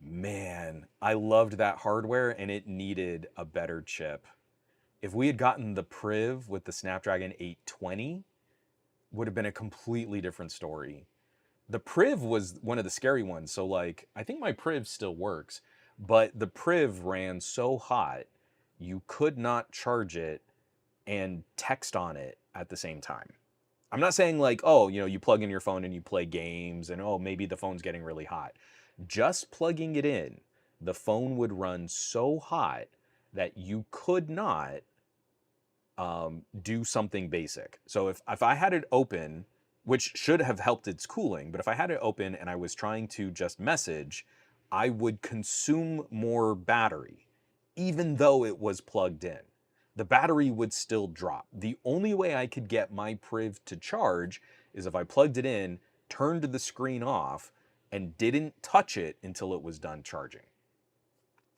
Man, I loved that hardware and it needed a better chip. If we had gotten the Priv with the Snapdragon 820, would have been a completely different story. The Priv was one of the scary ones. So like, I think my Priv still works, but the Priv ran so hot, you could not charge it and text on it at the same time. I'm not saying like, oh, you know, you plug in your phone and you play games and oh, maybe the phone's getting really hot. Just plugging it in, the phone would run so hot that you could not do something basic. So if I had it open, which should have helped its cooling, but if I had it open and I was trying to just message, I would consume more battery, even though it was plugged in. The battery would still drop. The only way I could get my Priv to charge is if I plugged it in, turned the screen off, and didn't touch it until it was done charging.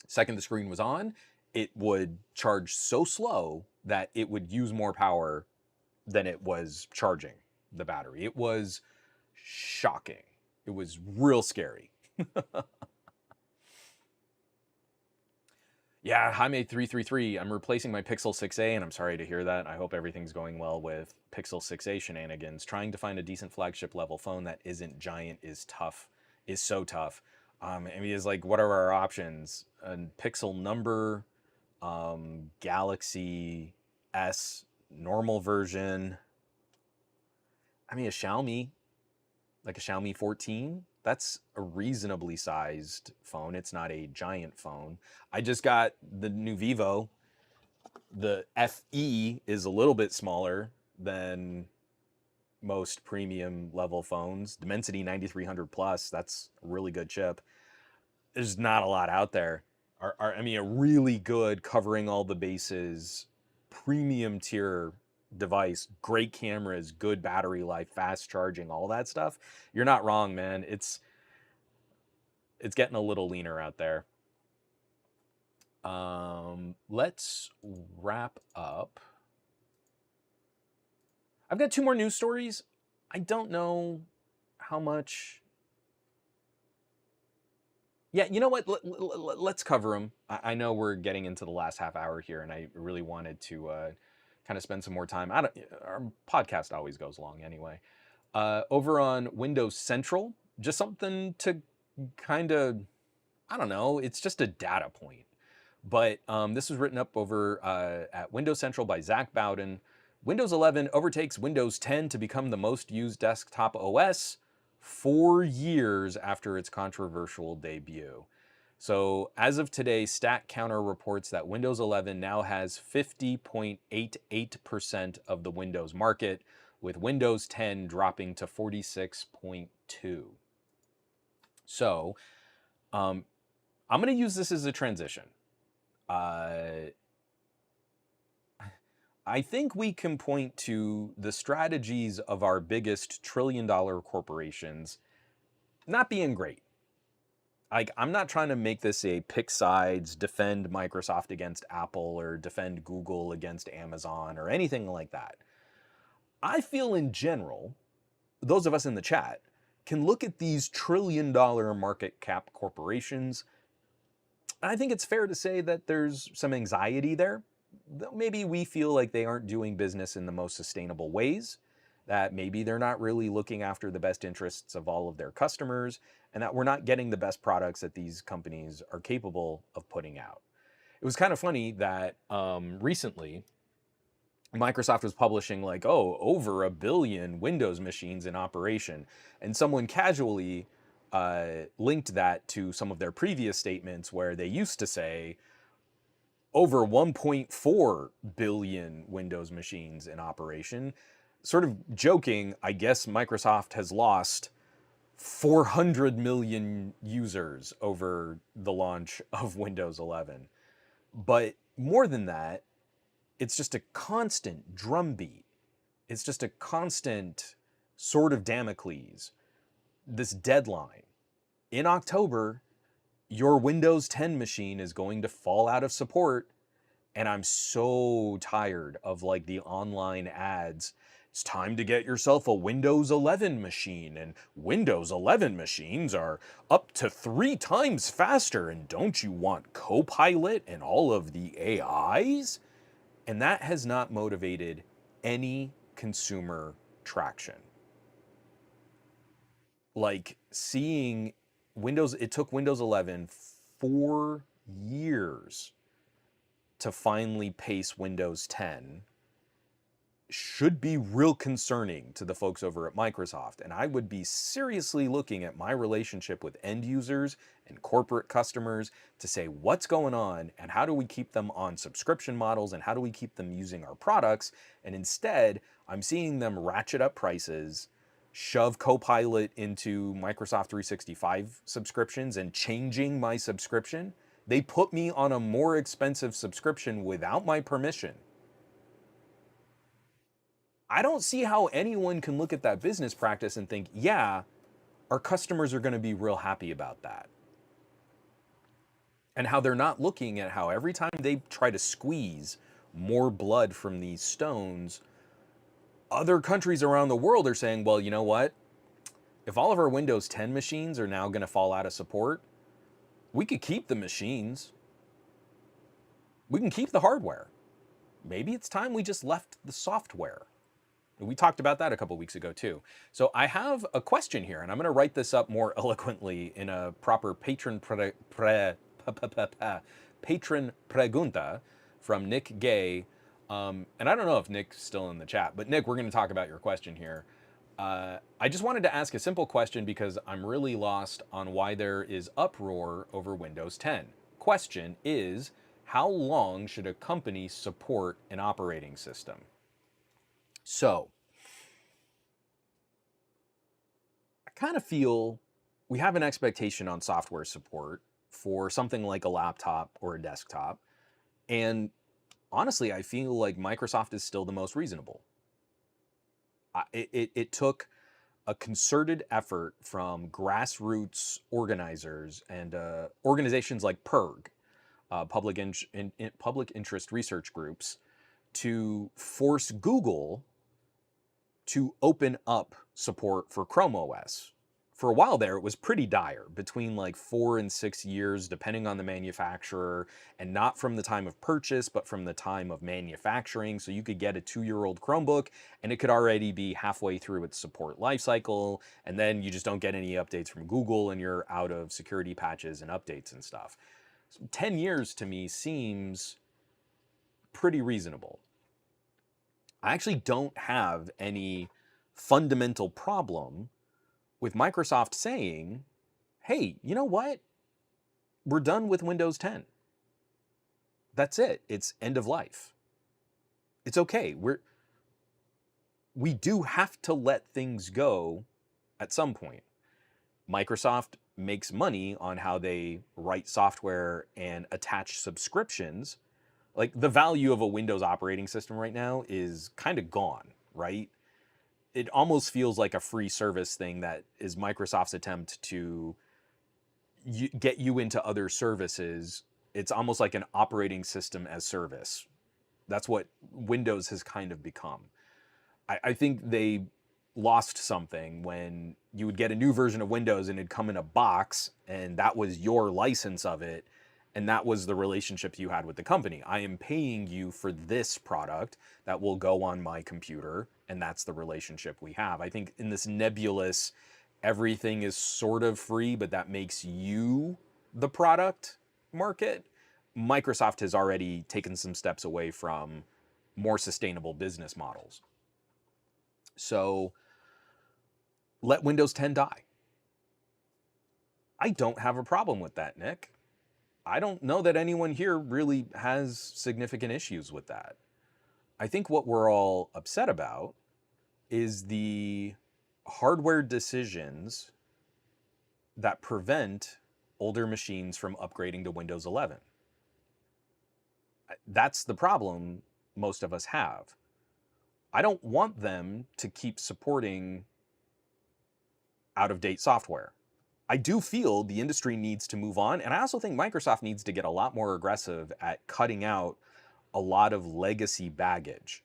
Second the screen was on, it would charge so slow that it would use more power than it was charging the battery. It was shocking. It was real scary. Yeah, Jaime333, I'm replacing my Pixel 6a, and I'm sorry to hear that. I hope everything's going well with Pixel 6a shenanigans. Trying to find a decent flagship level phone that isn't giant is tough, is so tough. I mean, it's like, what are our options? A Pixel number, Galaxy S, normal version. I mean, a Xiaomi, like a Xiaomi 14. That's a reasonably sized phone. It's not a giant phone. I just got the new Vivo. The FE is a little bit smaller than most premium level phones. Dimensity 9300 plus, that's a really good chip. There's not a lot out there. I mean, a really good, covering all the bases, premium tier device, great cameras, good battery life, fast charging, all that stuff. You're not wrong, man. It's getting a little leaner out there. Let's wrap up. I've got 2 more news stories. I don't know how much. Yeah, you know what? Let's cover them. I know we're getting into the last half hour here, and I really wanted to kind of spend some more time. Our podcast always goes long anyway. Over on Windows Central, just something to kind of, I don't know, it's just a data point. But this was written up over at Windows Central by Zach Bowden. Windows 11 overtakes Windows 10 to become the most used desktop OS 4 years after its controversial debut. So as of today, StatCounter reports that Windows 11 now has 50.88% of the Windows market, with Windows 10 dropping to 46.2. So um, I'm going to use this as a transition. Uh, I think we can point to the strategies of our biggest trillion-dollar corporations not being great. Like, I'm not trying to make this a pick sides, defend Microsoft against Apple or defend Google against Amazon or anything like that. I feel in general, those of us in the chat can look at these trillion-dollar market cap corporations. I think it's fair to say that there's some anxiety there. Maybe we feel like they aren't doing business in the most sustainable ways, that maybe they're not really looking after the best interests of all of their customers, and that we're not getting the best products that these companies are capable of putting out. It was kind of funny that recently Microsoft was publishing like, oh, over 1 billion Windows machines in operation. And someone casually linked that to some of their previous statements where they used to say over 1.4 billion Windows machines in operation. Sort of joking, I guess Microsoft has lost 400 million users over the launch of Windows 11. But more than that, it's just a constant drumbeat. It's just a constant sword of Damocles, this deadline. In October, your Windows 10 machine is going to fall out of support, and I'm so tired of like the online ads. It's time to get yourself a Windows 11 machine, and Windows 11 machines are up to 3 times faster, and don't you want Copilot and all of the AIs? And that has not motivated any consumer traction. Like seeing Windows, it took Windows 11 4 years to finally pace Windows 10, should be real concerning to the folks over at Microsoft. And I would be seriously looking at my relationship with end users and corporate customers to say what's going on and how do we keep them on subscription models and how do we keep them using our products. And instead, I'm seeing them ratchet up prices, shove Copilot into Microsoft 365 subscriptions and changing my subscription. They put me on a more expensive subscription without my permission. I don't see how anyone can look at that business practice and think, yeah, our customers are going to be real happy about that. And how they're not looking at how every time they try to squeeze more blood from these stones, other countries around the world are saying, well, you know what? If all of our Windows 10 machines are now going to fall out of support, we could keep the machines. We can keep the hardware. Maybe it's time we just left the software. We talked about that a couple weeks ago too. So I have a question here, and I'm going to write this up more eloquently in a proper patron pregunta from Nick Gay. And I don't know if Nick's still in the chat, but Nick, we're going to talk about your question here. I just wanted to ask a simple question because I'm really lost on why there is uproar over Windows 10. Question is, how long should a company support an operating system? So, I kind of feel we have an expectation on software support for something like a laptop or a desktop. And honestly, I feel like Microsoft is still the most reasonable. It took a concerted effort from grassroots organizers and organizations like PIRG, public interest research groups, to force Google to open up support for Chrome OS. For a while there, it was pretty dire, between like 4 and 6 years, depending on the manufacturer, and not from the time of purchase, but from the time of manufacturing. So you could get a 2-year-old Chromebook, and it could already be halfway through its support lifecycle, and then you just don't get any updates from Google, and you're out of security patches and updates and stuff. So 10 years to me seems pretty reasonable. I actually don't have any fundamental problem with Microsoft saying, hey, you know what? We're done with Windows 10. That's it. It's end of life. It's okay. We do have to let things go at some point. Microsoft makes money on how they write software and attach subscriptions, like the value of a Windows operating system right now is kind of gone, right? It almost feels like a free service thing that is Microsoft's attempt to get you into other services. It's almost like an operating system as service. That's what Windows has kind of become. I think they lost something when you would get a new version of Windows and it'd come in a box and that was your license of it. And that was the relationship you had with the company. I am paying you for this product that will go on my computer, and that's the relationship we have. I think in this nebulous, everything is sort of free, but that makes you the product market, Microsoft has already taken some steps away from more sustainable business models. So let Windows 10 die. I don't have a problem with that, Nick. I don't know that anyone here really has significant issues with that. I think what we're all upset about is the hardware decisions that prevent older machines from upgrading to Windows 11. That's the problem most of us have. I don't want them to keep supporting out-of-date software. I do feel the industry needs to move on, and I also think Microsoft needs to get a lot more aggressive at cutting out a lot of legacy baggage.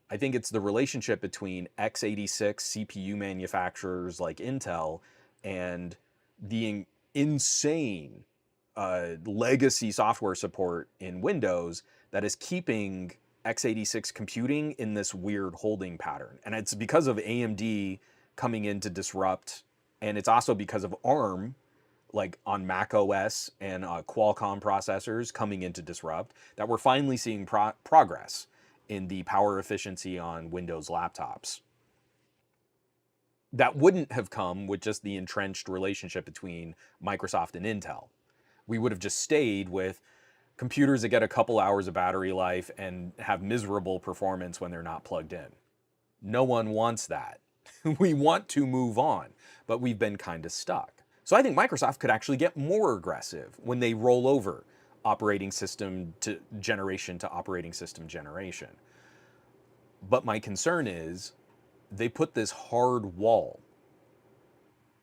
I think it's the relationship between x86 CPU manufacturers like Intel and the insane legacy software support in Windows that is keeping x86 computing in this weird holding pattern. And it's because of AMD coming in to disrupt, and it's also because of ARM, like on Mac OS and Qualcomm processors coming in to disrupt, that we're finally seeing progress in the power efficiency on Windows laptops. That wouldn't have come with just the entrenched relationship between Microsoft and Intel. We would have just stayed with computers that get a couple hours of battery life and have miserable performance when they're not plugged in. No one wants that. We want to move on, but we've been kind of stuck. So I think Microsoft could actually get more aggressive when they roll over operating system to operating system generation. But my concern is they put this hard wall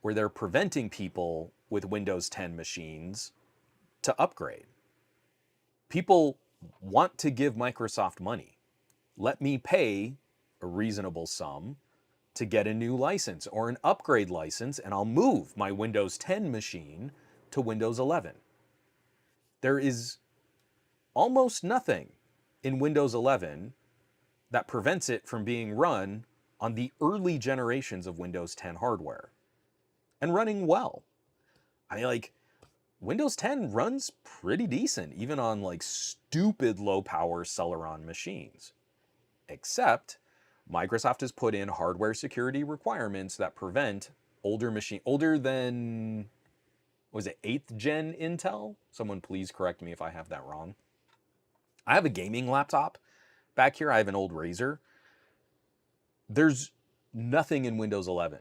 where they're preventing people with Windows 10 machines to upgrade. People want to give Microsoft money. Let me pay a reasonable sum to get a new license or an upgrade license, and I'll move my Windows 10 machine to Windows 11. There is almost nothing in Windows 11 that prevents it from being run on the early generations of Windows 10 hardware and running well. Windows 10 runs pretty decent, even on like stupid low power Celeron machines. Except Microsoft has put in hardware security requirements that prevent older than, was it 8th gen Intel? Someone please correct me if I have that wrong. I have a gaming laptop back here. I have an old Razer. There's nothing in Windows 11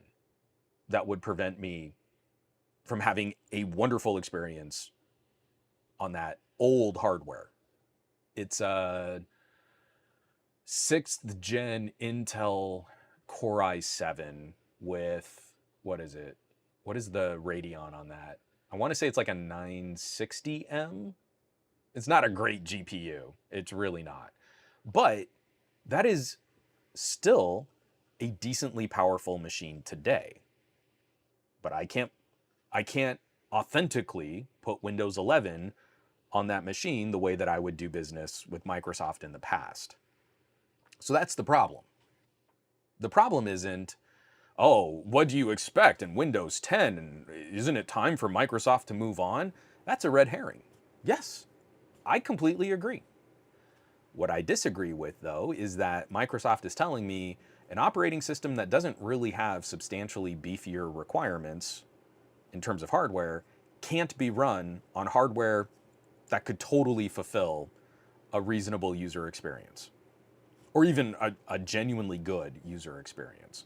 that would prevent me from having a wonderful experience on that old hardware. It's a 6th gen Intel Core i7 with, what is it? What is the Radeon on that? I want to say it's like a 960M. It's not a great GPU. It's really not. But that is still a decently powerful machine today. But I can't authentically put Windows 11 on that machine the way that I would do business with Microsoft in the past. So that's the problem. The problem isn't, oh, what do you expect in Windows 10? And isn't it time for Microsoft to move on? That's a red herring. Yes, I completely agree. What I disagree with, though, is that Microsoft is telling me an operating system that doesn't really have substantially beefier requirements in terms of hardware can't be run on hardware that could totally fulfill a reasonable user experience, or even a genuinely good user experience.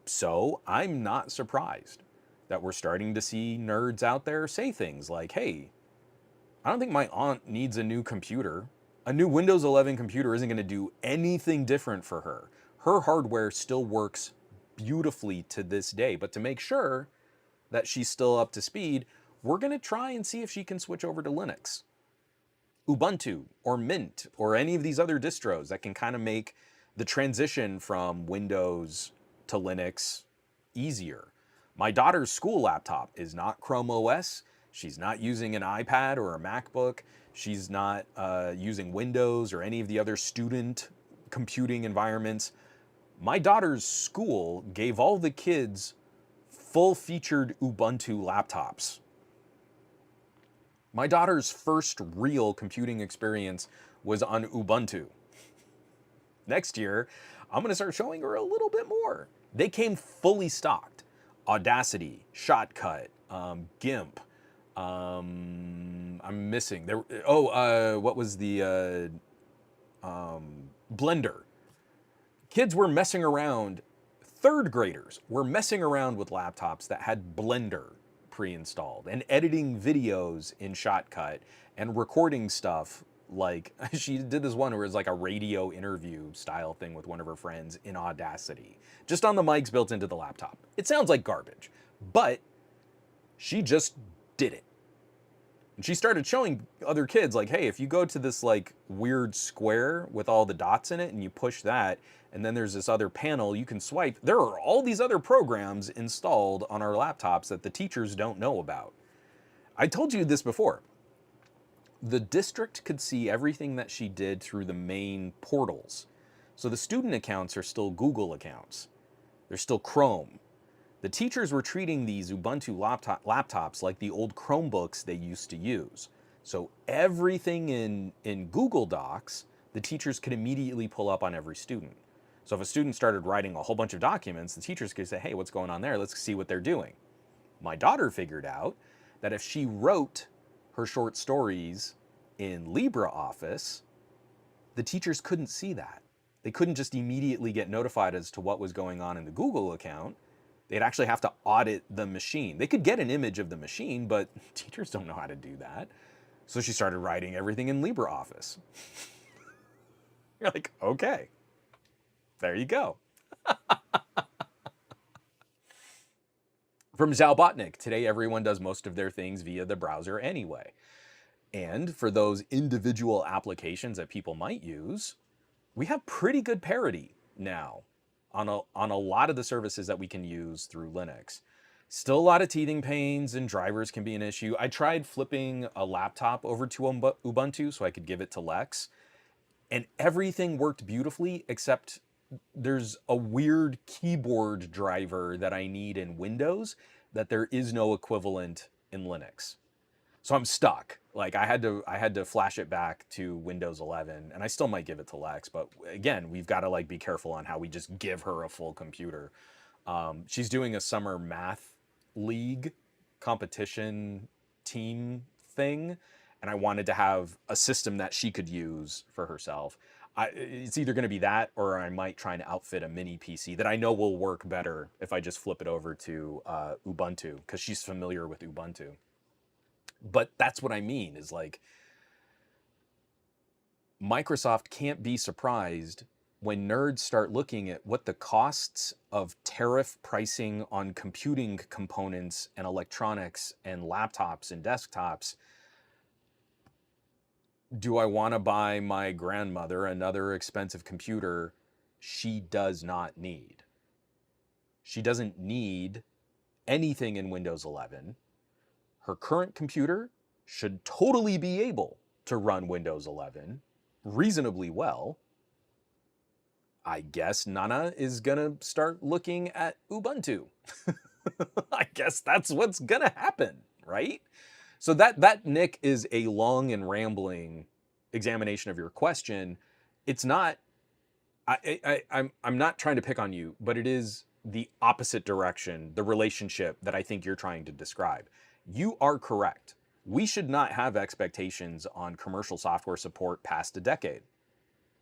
So I'm not surprised that we're starting to see nerds out there say things like, hey, I don't think my aunt needs a new computer. A new Windows 11 computer isn't going to do anything different for her. Her hardware still works beautifully to this day. But to make sure that she's still up to speed, we're going to try and see if she can switch over to Linux, Ubuntu, or Mint, or any of these other distros that can kind of make the transition from Windows to Linux easier. My daughter's school laptop is not Chrome OS. She's not using an iPad or a MacBook. She's not using Windows or any of the other student computing environments. My daughter's school gave all the kids full-featured Ubuntu laptops. My daughter's first real computing experience was on Ubuntu. Next year, I'm going to start showing her a little bit more. They came fully stocked. Audacity, Shotcut, GIMP. I'm missing. What was the Blender? Kids were messing around. Third graders were messing around with laptops that had Blender pre-installed and editing videos in Shotcut and recording stuff. Like, she did this one where it was like a radio interview style thing with one of her friends in Audacity, just on the mics built into the laptop. It sounds like garbage, but she just did it. And she started showing other kids, like, hey, if you go to this like weird square with all the dots in it and you push that, and then there's this other panel you can swipe, there are all these other programs installed on our laptops that the teachers don't know about. I told you this before. The district could see everything that she did through the main portals. So the student accounts are still Google accounts. They're still Chrome. The teachers were treating these Ubuntu laptops like the old Chromebooks they used to use. So everything in Google Docs, the teachers could immediately pull up on every student. So if a student started writing a whole bunch of documents, the teachers could say, hey, what's going on there? Let's see what they're doing. My daughter figured out that if she wrote her short stories in LibreOffice, the teachers couldn't see that. They couldn't just immediately get notified as to what was going on in the Google account. They'd actually have to audit the machine. They could get an image of the machine, but teachers don't know how to do that. So she started writing everything in LibreOffice. You're like, okay, there you go. From Zalbotnik, today everyone does most of their things via the browser anyway. And for those individual applications that people might use, we have pretty good parity now on a lot of the services that we can use through Linux. Still a lot of teething pains and drivers can be an issue. I tried flipping a laptop over to Ubuntu so I could give it to Lex, and everything worked beautifully except there's a weird keyboard driver that I need in Windows that there is no equivalent in Linux. So I'm stuck. Like I had to flash it back to Windows 11, and I still might give it to Lex, but again, we've got to like be careful on how we just give her a full computer. She's doing a summer math league competition team thing, and I wanted to have a system that she could use for herself. It's either going to be that, or I might try and outfit a mini PC that I know will work better if I just flip it over to Ubuntu, because she's familiar with Ubuntu. But that's what I mean, is like, Microsoft can't be surprised when nerds start looking at what the costs of tariff pricing on computing components and electronics and laptops and desktops. Do I want to buy my grandmother another expensive computer she does not need? She doesn't need anything in Windows 11. Her current computer should totally be able to run Windows 11 reasonably well. I guess Nana is gonna start looking at Ubuntu. I guess that's what's gonna happen, right? So that Nick is a long and rambling examination of your question. It's not, I'm not trying to pick on you, but it is the opposite direction, the relationship that I think you're trying to describe. You are correct. We should not have expectations on commercial software support past a decade.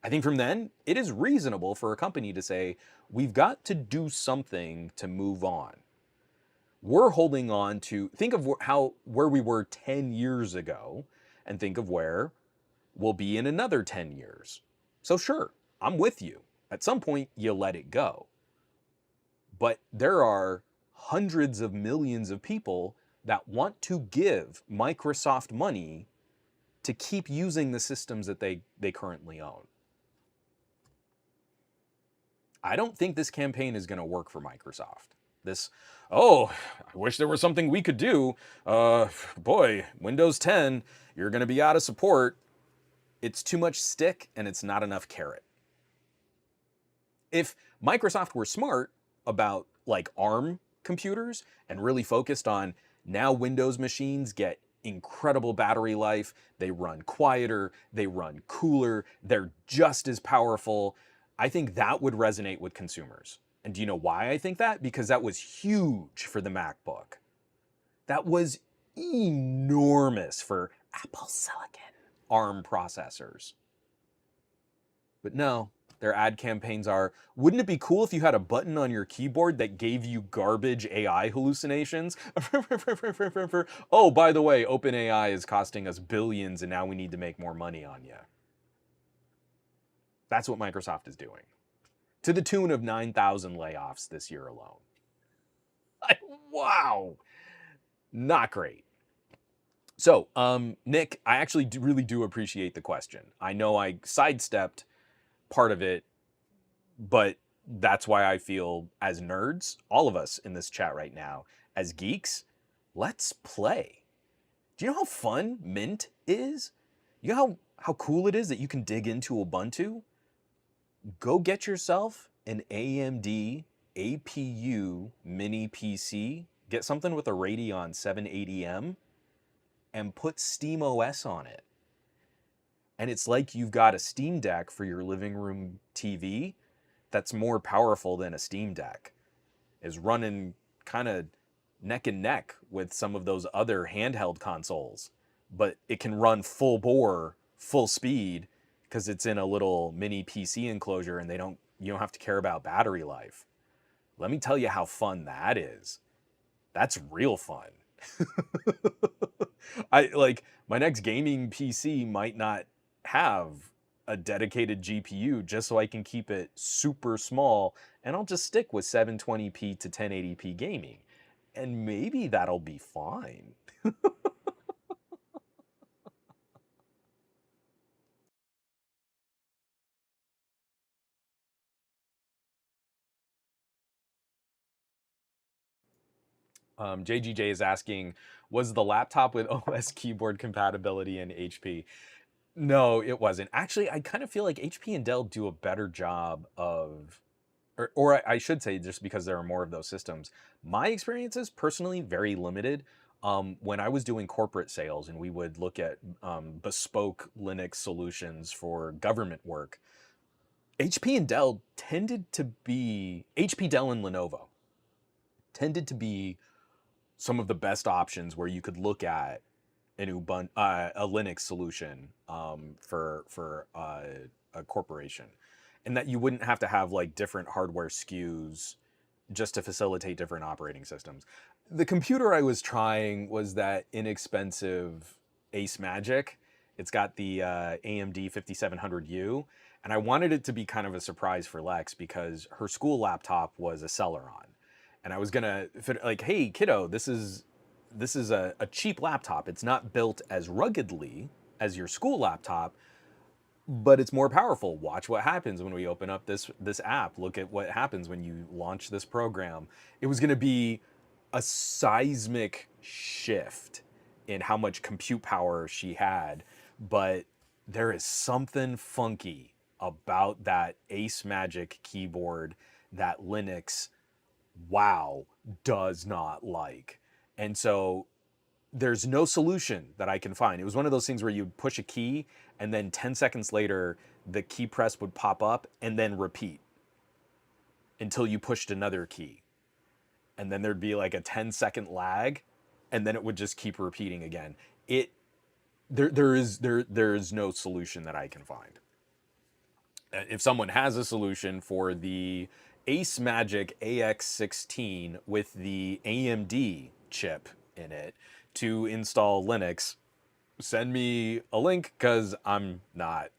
I think from then, it is reasonable for a company to say, we've got to do something to move on. We're holding on to, think of where we were 10 years ago and think of where we'll be in another 10 years. So sure, I'm with you. At some point, you let it go. But there are hundreds of millions of people that want to give Microsoft money to keep using the systems that they currently own. I don't think this campaign is going to work for Microsoft. This, oh, I wish there was something we could do. Boy, Windows 10, you're going to be out of support. It's too much stick and it's not enough carrot. If Microsoft were smart about like ARM computers and really focused on now Windows machines get incredible battery life, they run quieter, they run cooler, they're just as powerful, I think that would resonate with consumers. And do you know why I think that? Because that was huge for the MacBook. That was enormous for Apple Silicon ARM processors. But no, their ad campaigns are, wouldn't it be cool if you had a button on your keyboard that gave you garbage AI hallucinations? Oh, by the way, OpenAI is costing us billions and now we need to make more money on you. That's what Microsoft is doing. To the tune of 9,000 layoffs this year alone. Wow. Not great. So, Nick, I actually really do appreciate the question. I know I sidestepped part of it, but that's why I feel as nerds, all of us in this chat right now, as geeks, let's play. Do you know how fun Mint is? You know how cool it is that you can dig into Ubuntu? Go get yourself an AMD APU mini PC, get something with a Radeon 780M, and put SteamOS on it. And it's like you've got a Steam Deck for your living room TV that's more powerful than a Steam Deck. Is running kind of neck and neck with some of those other handheld consoles. But it can run full bore, full speed, because it's in a little mini PC enclosure and you don't have to care about battery life. Let me tell you how fun that is. That's real fun. My next gaming PC might not have a dedicated GPU just so I can keep it super small, and I'll just stick with 720p to 1080p gaming. And maybe that'll be fine. JGJ is asking, was the laptop with OS keyboard compatibility in HP? No, it wasn't. Actually, I kind of feel like HP and Dell do a better job of, or I should say, just because there are more of those systems. My experiences, personally, very limited. When I was doing corporate sales and we would look at bespoke Linux solutions for government work, HP and Dell tended to be, HP, Dell, and Lenovo tended to be some of the best options where you could look at an Ubuntu, a Linux solution for a corporation, and that you wouldn't have to have like different hardware SKUs just to facilitate different operating systems. The computer I was trying was that inexpensive Ace Magic. It's got the AMD 5700U, and I wanted it to be kind of a surprise for Lex because her school laptop was a Celeron. And I was gonna like, hey kiddo, this is a cheap laptop. It's not built as ruggedly as your school laptop, but it's more powerful. Watch what happens when we open up this app. Look at what happens when you launch this program. It was gonna be a seismic shift in how much compute power she had, but there is something funky about that Ace Magic keyboard that Linux, wow, does not like. And so there's no solution that I can find. It was one of those things where you'd push a key and then 10 seconds later, the key press would pop up and then repeat until you pushed another key. And then there'd be like a 10-second lag and then it would just keep repeating again. There is no solution that I can find. If someone has a solution for the Ace Magic AX16 with the AMD chip in it to install Linux. Send me a link because I'm not.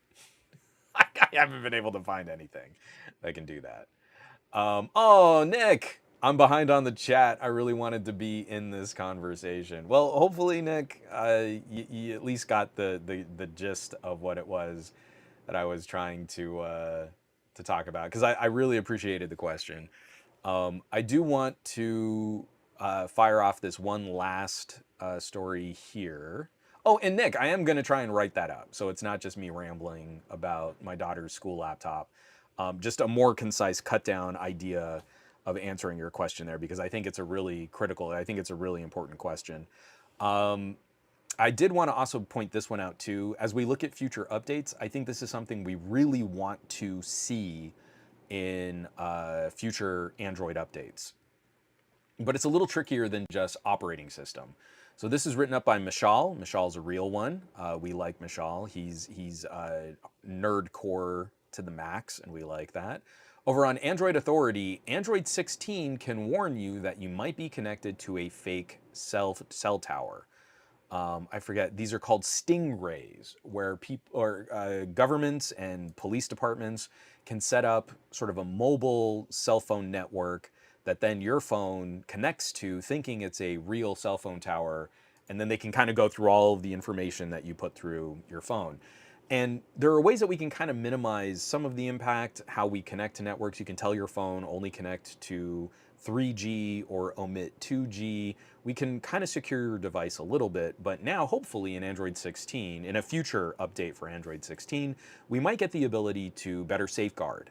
I haven't been able to find anything that can do that. Oh, Nick, I'm behind on the chat. I really wanted to be in this conversation. Well, hopefully, Nick, you at least got the gist of what it was that I was trying to talk about because I really appreciated the question. I do want to fire off this one last story here. Oh, and Nick, I am going to try and write that up, so it's not just me rambling about my daughter's school laptop. Just a more concise, cut down idea of answering your question there, because I think it's a really critical, I think it's a really important question. I did want to also point this one out too. As we look at future updates, I think this is something we really want to see in future Android updates. But it's a little trickier than just operating system. So this is written up by Mishal. Mishal's a real one. We like Mishal. He's nerdcore to the max, and we like that. Over on Android Authority, Android 16 can warn you that you might be connected to a fake cell tower. I forget, these are called stingrays, where people or governments and police departments can set up sort of a mobile cell phone network that then your phone connects to, thinking it's a real cell phone tower, and then they can kind of go through all of the information that you put through your phone. And there are ways that we can kind of minimize some of the impact, how we connect to networks. You can tell your phone only connect to 3G or omit 2G. We can kind of secure your device a little bit, but now hopefully in Android 16, in a future update for Android 16, we might get the ability to better safeguard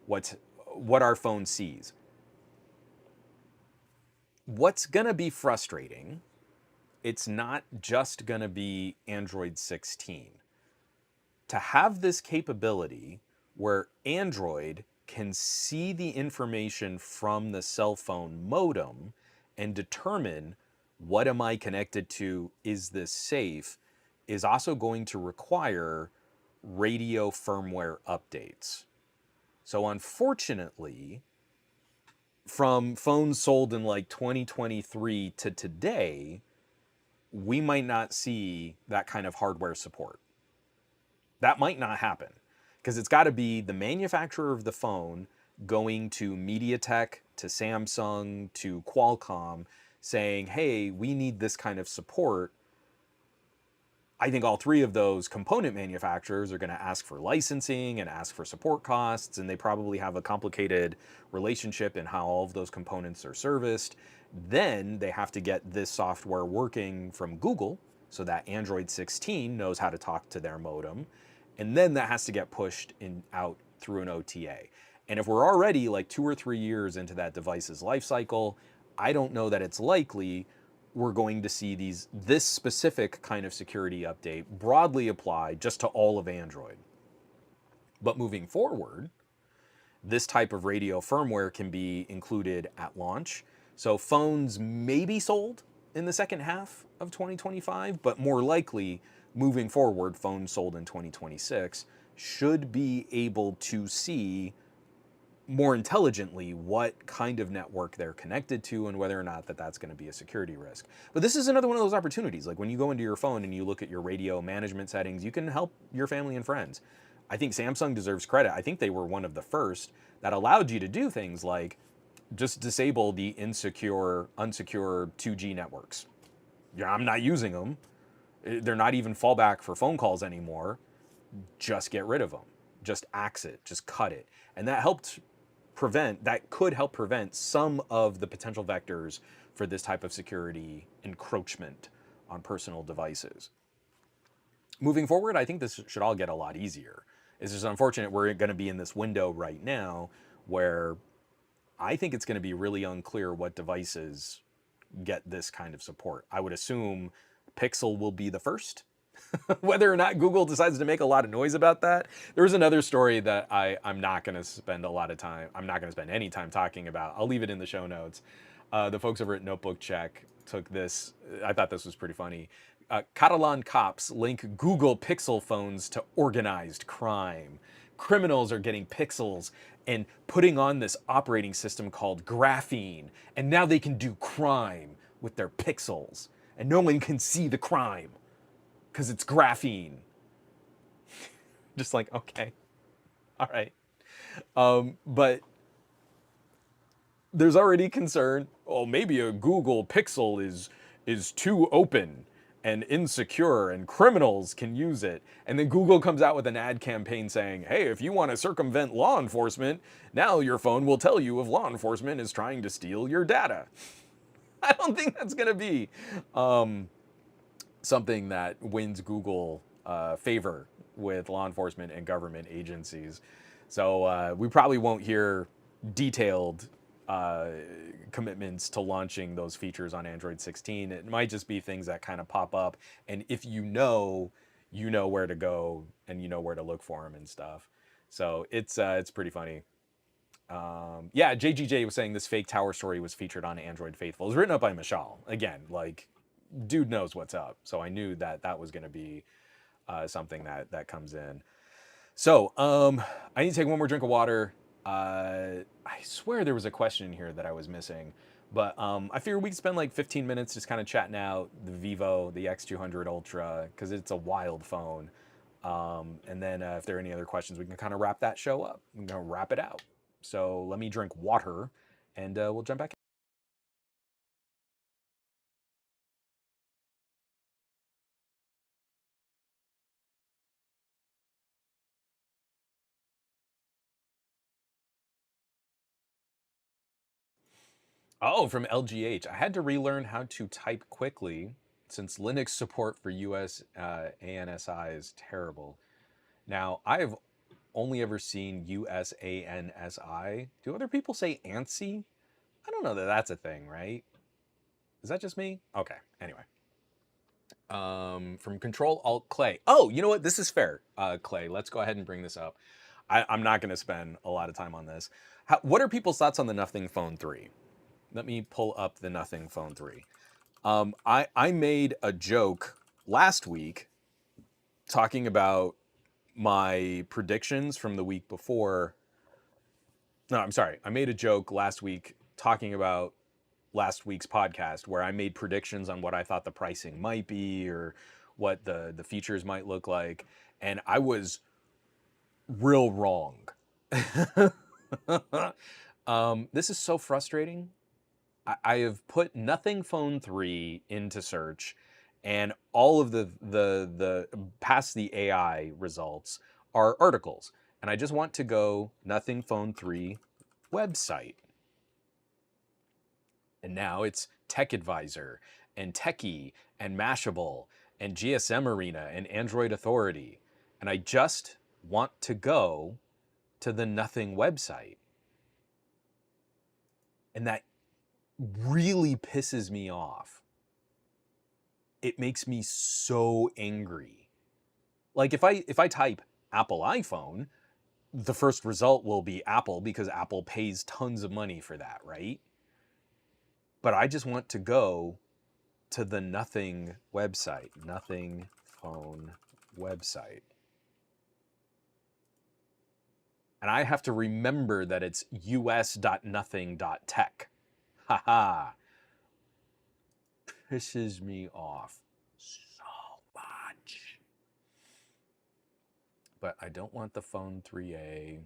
what our phone sees. What's gonna be frustrating, it's not just gonna be Android 16. To have this capability where Android can see the information from the cell phone modem and determine what am I connected to, is this safe, is also going to require radio firmware updates. So unfortunately, from phones sold in like 2023 to today, we might not see that kind of hardware support. That might not happen because it's got to be the manufacturer of the phone going to MediaTek, to Samsung, to Qualcomm, saying, hey, we need this kind of support. I think all three of those component manufacturers are going to ask for licensing and ask for support costs, and they probably have a complicated relationship in how all of those components are serviced. Then they have to get this software working from Google so that Android 16 knows how to talk to their modem. And then that has to get pushed out through an OTA. And if we're already like 2 or 3 years into that device's life cycle, I don't know that it's likely we're going to see this specific kind of security update broadly applied just to all of Android. But moving forward, this type of radio firmware can be included at launch. So phones may be sold in the second half of 2025, but more likely, moving forward, phones sold in 2026 should be able to see more intelligently what kind of network they're connected to and whether or not that's going to be a security risk. But this is another one of those opportunities. Like when you go into your phone and you look at your radio management settings, you can help your family and friends. I think Samsung deserves credit. I think they were one of the first that allowed you to do things like just disable the unsecure 2G networks. Yeah, I'm not using them. They're not even fallback for phone calls anymore. Just get rid of them. Just axe it. Just cut it. And that could help prevent some of the potential vectors for this type of security encroachment on personal devices. Moving forward, I think this should all get a lot easier. It's just unfortunate we're going to be in this window right now where I think it's going to be really unclear what devices get this kind of support. I would assume Pixel will be the first. Whether or not Google decides to make a lot of noise about that. There was another story that I'm not going to spend any time talking about. I'll leave it in the show notes. The folks over at Notebook Check took this. I thought this was pretty funny. Catalan cops link Google Pixel phones to organized crime. Criminals are getting Pixels and putting on this operating system called graphene, and now they can do crime with their pixels, and no one can see the crime because it's graphene. Just like, okay, all right. But there's already concern. Oh, maybe a Google Pixel is too open and insecure, and criminals can use it. And then Google comes out with an ad campaign saying, "Hey, if you want to circumvent law enforcement, now your phone will tell you if law enforcement is trying to steal your data." I don't think that's going to be something that wins Google favor with law enforcement and government agencies. So we probably won't hear detailed commitments to launching those features on Android 16. It might just be things that kind of pop up, and if you know where to go and you know where to look for them and stuff. So it's pretty funny. Yeah, JGJ was saying this fake tower story was featured on Android Faithful. It was written up by Mishal. Again, like, dude knows what's up. So I knew that that was going to be something that comes in. So I need to take one more drink of water. I swear there was a question in here that I was missing, but I figured we could spend like 15 minutes just kind of chatting out the Vivo, the X200 Ultra, because it's a wild phone. And then if there are any other questions, we can kind of wrap that show up. We're going to wrap it out. So let me drink water, and we'll jump back in. Oh, from LGH. I had to relearn how to type quickly since Linux support for US ANSI is terrible. Now, I've only ever seen USANSI. Do other people say ANSI? I don't know that that's a thing, right? Is that just me? Okay, anyway. From Control Alt Clay. Oh, you know what? This is fair, Clay. Let's go ahead and bring this up. I'm not going to spend a lot of time on this. What are people's thoughts on the Nothing Phone 3? Let me pull up the Nothing Phone 3. I made a joke last week talking about my predictions from the week before. No, I'm sorry. I made a joke last week talking about last week's podcast where I made predictions on what I thought the pricing might be or what the features might look like. And I was real wrong. This is so frustrating. I have put Nothing Phone 3 into search, and all of the past the AI results are articles. And I just want to go Nothing Phone 3 website. And now it's Tech Advisor and Techie and Mashable and GSM Arena and Android Authority. And I just want to go to the Nothing website. And that really pisses me off. It makes me so angry. Like if I type Apple iPhone, the first result will be Apple because Apple pays tons of money for that, right? But I just want to go to the Nothing website, Nothing Phone website. And I have to remember that it's us.nothing.tech. Haha. Pisses me off so much. But I don't want the Phone 3A.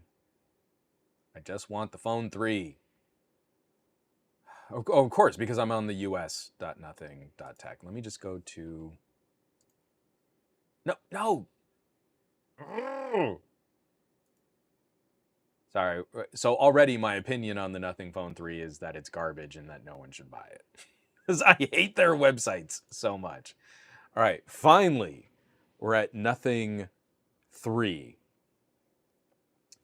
I just want the Phone 3. Oh, of course, because I'm on the us.nothing.tech. Let me just go to... No! Sorry. So already my opinion on the Nothing Phone 3 is that it's garbage and that no one should buy it. Because I hate their websites so much. All right, finally, we're at Nothing 3.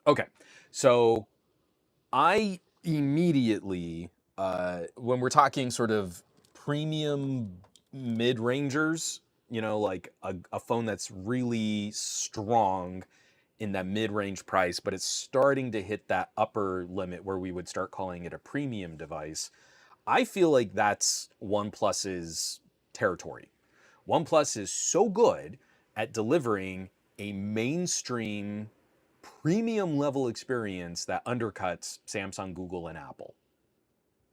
Okay, so I immediately, when we're talking sort of premium mid-rangers, you know, like a phone that's really strong in that mid-range price, but it's starting to hit that upper limit where we would start calling it a premium device. I feel like that's OnePlus's territory. OnePlus is so good at delivering a mainstream premium level experience that undercuts Samsung, Google, and Apple.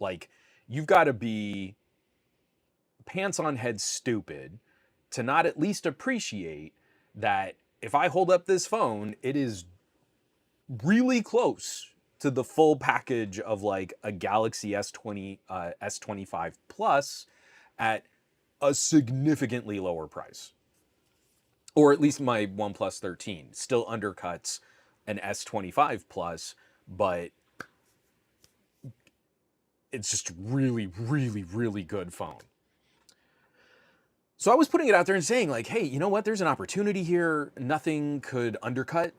Like, you've got to be pants on head stupid to not at least appreciate that if I hold up this phone, it is really close to the full package of like a Galaxy S20, S25 Plus at a significantly lower price. Or at least my OnePlus 13 still undercuts an S25 Plus, but it's just really, really, really good phone. So I was putting it out there and saying like, hey, you know what? There's an opportunity here. Nothing could undercut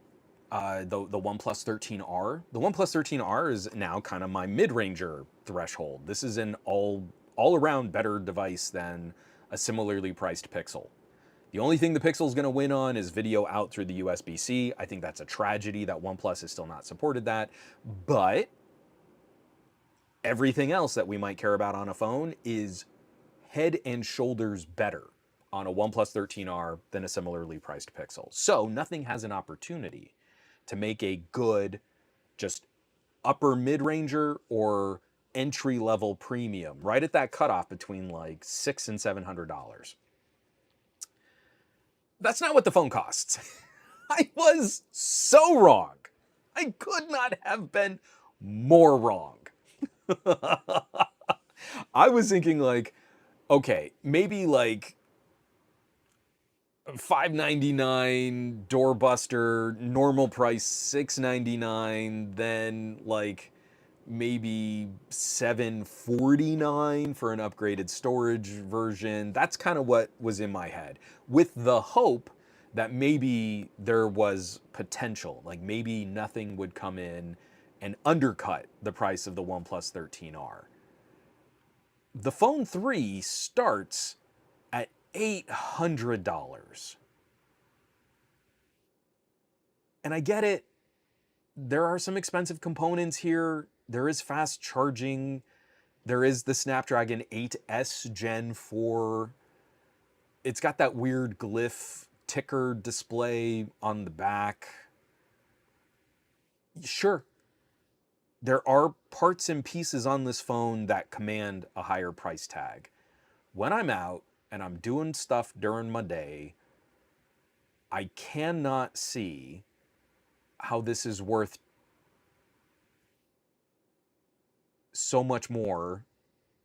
the OnePlus 13R. The OnePlus 13R is now kind of my mid-ranger threshold. This is an all-around better device than a similarly priced Pixel. The only thing the Pixel is going to win on is video out through the USB-C. I think that's a tragedy that OnePlus has still not supported that. But everything else that we might care about on a phone is head and shoulders better on a OnePlus 13R than a similarly priced Pixel. So nothing has an opportunity to make a good, just upper mid-ranger or entry-level premium, right at that cutoff between like $600 and $700. That's not what the phone costs. I was so wrong. I could not have been more wrong. I was thinking like, okay, maybe like $599 doorbuster, normal price $699, then like maybe $749 for an upgraded storage version. That's kind of what was in my head, with the hope that maybe there was potential, like maybe nothing would come in and undercut the price of the OnePlus 13R. The Phone 3 starts at $800. And I get it. There are some expensive components here. There is fast charging. There is the Snapdragon 8S Gen 4. It's got that weird glyph ticker display on the back. Sure, there are parts and pieces on this phone that command a higher price tag. When I'm out and I'm doing stuff during my day, I cannot see how this is worth so much more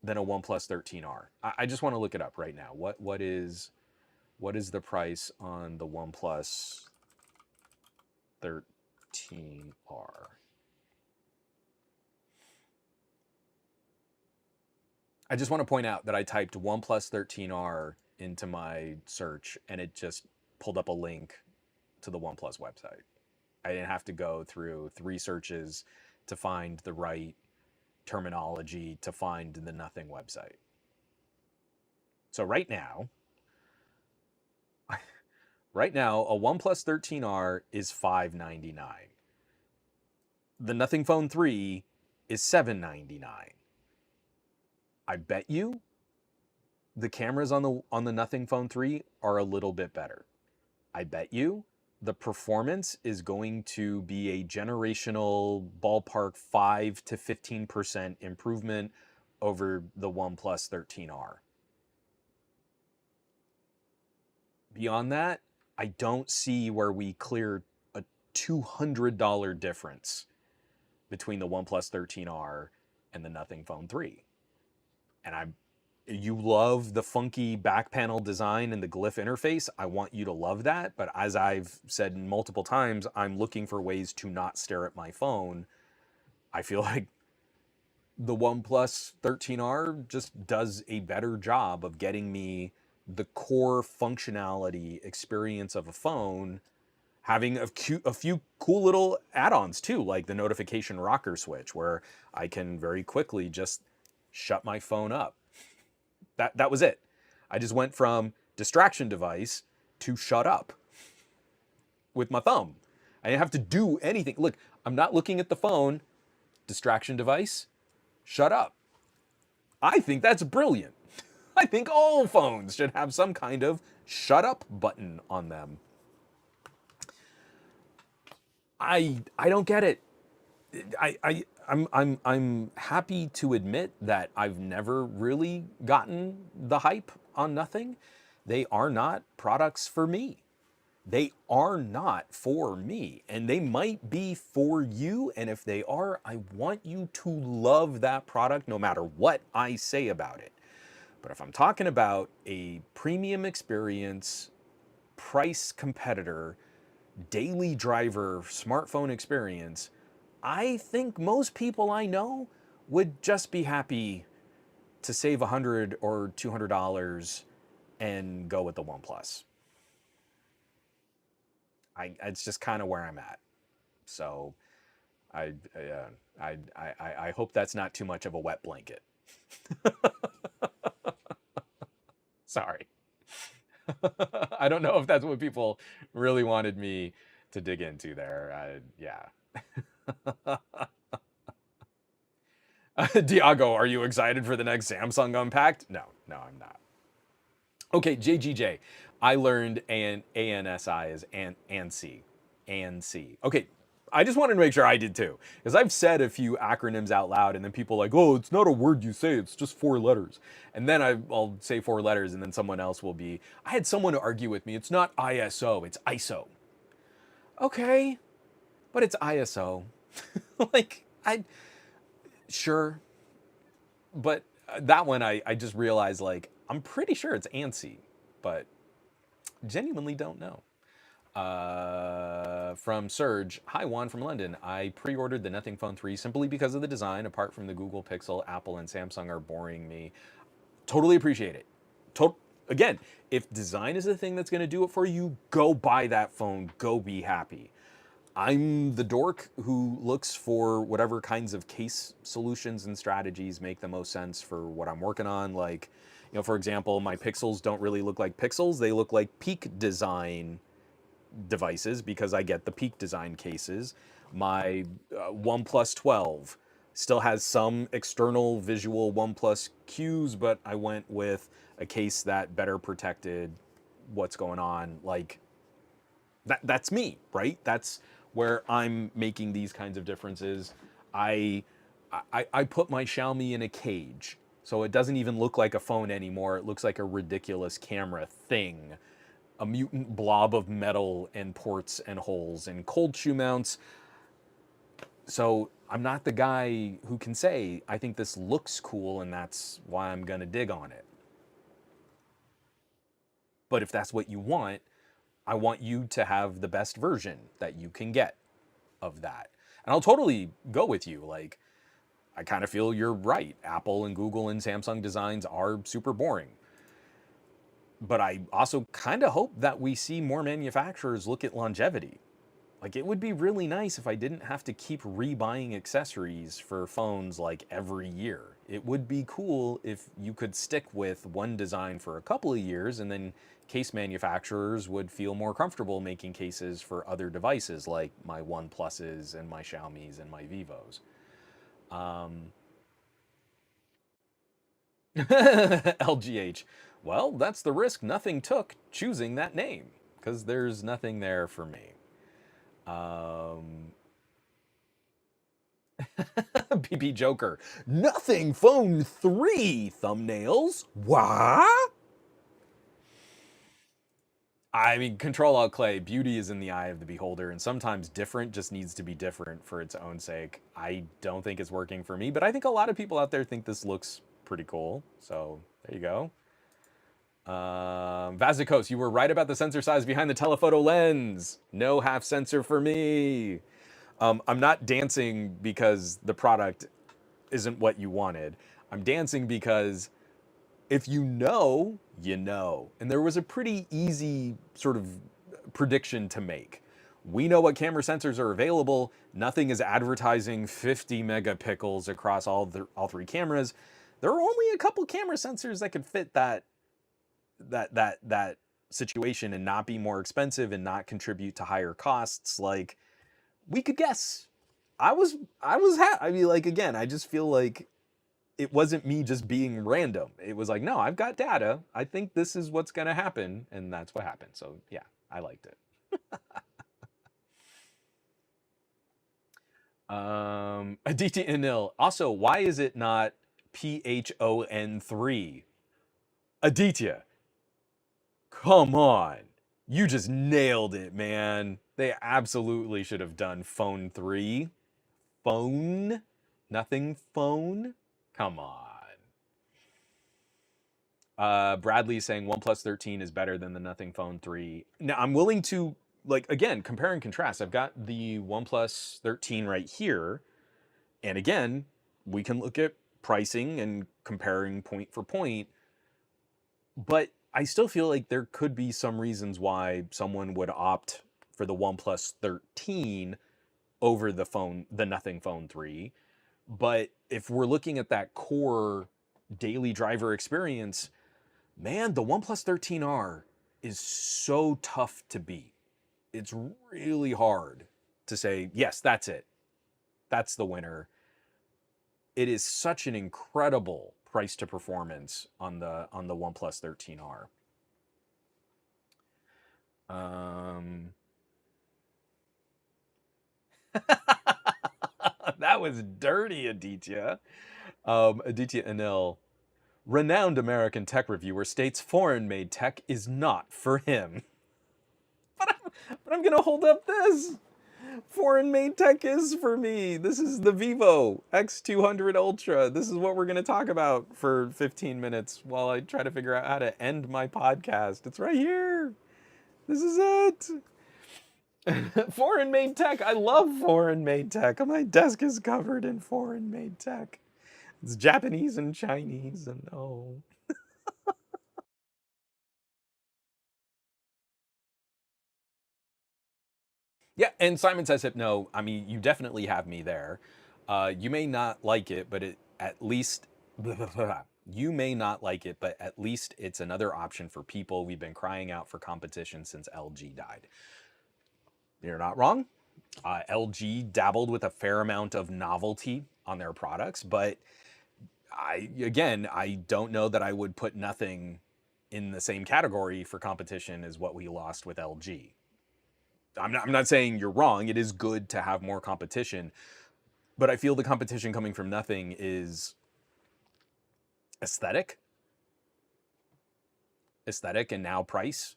than a OnePlus 13R. I just want to look it up right now. What is the price on the OnePlus 13R? I just want to point out that I typed OnePlus 13R into my search and it just pulled up a link to the OnePlus website. I didn't have to go through 3 searches to find the right terminology to find the nothing website. So right now, a OnePlus 13R is $599. The Nothing Phone 3 is $799. I bet you the cameras on the Nothing Phone 3 are a little bit better. I bet you the performance is going to be a generational ballpark 5 to 15% improvement over the OnePlus 13R. Beyond that, I don't see where we clear a $200 difference between the OnePlus 13R and the Nothing Phone 3. And you love the funky back panel design and the glyph interface. I want you to love that. But as I've said multiple times, I'm looking for ways to not stare at my phone. I feel like the OnePlus 13R just does a better job of getting me the core functionality experience of a phone, having a few cool little add-ons too, like the notification rocker switch, where I can very quickly just shut my phone up. That was it. I just went from distraction device to shut up with my thumb. I didn't have to do anything. Look, I'm not looking at the phone. Distraction device, shut up. I think that's brilliant. I think all phones should have some kind of shut up button on them. I don't get it. I'm happy to admit that I've never really gotten the hype on nothing. They are not products for me. They are not for me, and they might be for you. And if they are, I want you to love that product no matter what I say about it. But if I'm talking about a premium experience, price competitor, daily driver, smartphone experience, I think most people I know would just be happy to save $100 or $200 and go with the OnePlus. It's just kind of where I'm at. So I hope that's not too much of a wet blanket. Sorry. I don't know if that's what people really wanted me to dig into there. Yeah. Diago, are you excited for the next Samsung Unpacked? No, I'm not. Okay, JGJ. I learned ANSI is ANSI. ANSI. Okay, I just wanted to make sure I did too. Because I've said a few acronyms out loud and then people are like, oh, it's not a word you say, it's just 4 letters. And then I'll say 4 letters and then someone else will be, I had someone argue with me, it's not ISO, it's ISO. Okay, but it's ISO. Like, sure. But that one, I just realized, like, I'm pretty sure it's ANSI, but genuinely don't know. From Serge, hi Juan from London. I pre-ordered the Nothing Phone 3 simply because of the design. Apart from the Google Pixel, Apple and Samsung are boring me. Totally appreciate it. Again, if design is the thing that's going to do it for you, go buy that phone. Go be happy. I'm the dork who looks for whatever kinds of case solutions and strategies make the most sense for what I'm working on. Like, for example, my Pixels don't really look like Pixels. They look like Peak Design devices because I get the Peak Design cases. My OnePlus 12 still has some external visual OnePlus cues, but I went with a case that better protected what's going on. Like, that's me, right? That's where I'm making these kinds of differences. I put my Xiaomi in a cage, so it doesn't even look like a phone anymore. It looks like a ridiculous camera thing, a mutant blob of metal and ports and holes and cold shoe mounts. So I'm not the guy who can say, I think this looks cool and that's why I'm gonna dig on it. But if that's what you want, I want you to have the best version that you can get of that. And I'll totally go with you. Like, I kind of feel you're right. Apple and Google and Samsung designs are super boring. But I also kind of hope that we see more manufacturers look at longevity. Like, it would be really nice if I didn't have to keep rebuying accessories for phones like every year. It would be cool if you could stick with one design for a couple of years and then case manufacturers would feel more comfortable making cases for other devices like my OnePluses and my Xiaomis and my Vivos. LGH. Well, that's the risk nothing took choosing that name because there's nothing there for me. PP Joker. Nothing Phone 3 thumbnails. What? I mean, Control Alt Clay, beauty is in the eye of the beholder, and sometimes different just needs to be different for its own sake. I don't think it's working for me, but I think a lot of people out there think this looks pretty cool. So there you go. Vazikos, you were right about the sensor size behind the telephoto lens. No half sensor for me. I'm not dancing because the product isn't what you wanted. I'm dancing because if you know, you know. And there was a pretty easy sort of prediction to make. We know what camera sensors are available. Nothing is advertising 50 megapixels across all 3 cameras. There are only a couple camera sensors that could fit that situation and not be more expensive and not contribute to higher costs. Like, we could guess. I mean, like, again, I just feel like it wasn't me just being random. It was like, no, I've got data. I think this is what's going to happen. And that's what happened. So yeah, I liked it. Aditya Anil. Also, why is it not PHON3? Aditya, come on. You just nailed it, man. They absolutely should have done phone 3. Phone? Nothing phone? Come on. Bradley saying OnePlus 13 is better than the Nothing Phone 3. Now, I'm willing to, like, again, compare and contrast. I've got the OnePlus 13 right here. And again, we can look at pricing and comparing point for point. But I still feel like there could be some reasons why someone would opt for the OnePlus 13 over the Nothing Phone 3. But if we're looking at that core daily driver experience, man, the OnePlus 13R is so tough to beat. It's really hard to say, yes, that's it. That's the winner. It is such an incredible price to performance on the OnePlus 13R. That was dirty, Aditya. Aditya Anil, renowned American tech reviewer, states foreign-made tech is not for him. But I'm gonna hold up this. Foreign-made tech is for me. This is the Vivo X200 Ultra. This is what we're gonna talk about for 15 minutes while I try to figure out how to end my podcast. It's right here. This is it. Foreign-made tech. I love foreign-made tech. My desk is covered in foreign-made tech. It's Japanese and Chinese and oh. Yeah, and Simon says hypno. I mean, you definitely have me there. You may not like it, but at least you may not like it, but at least it's another option for people. We've been crying out for competition since LG died. You're not wrong. LG dabbled with a fair amount of novelty on their products, but I don't know that I would put Nothing in the same category for competition as what we lost with LG. I'm not saying you're wrong. It is good to have more competition, but I feel the competition coming from Nothing is aesthetic, and now price.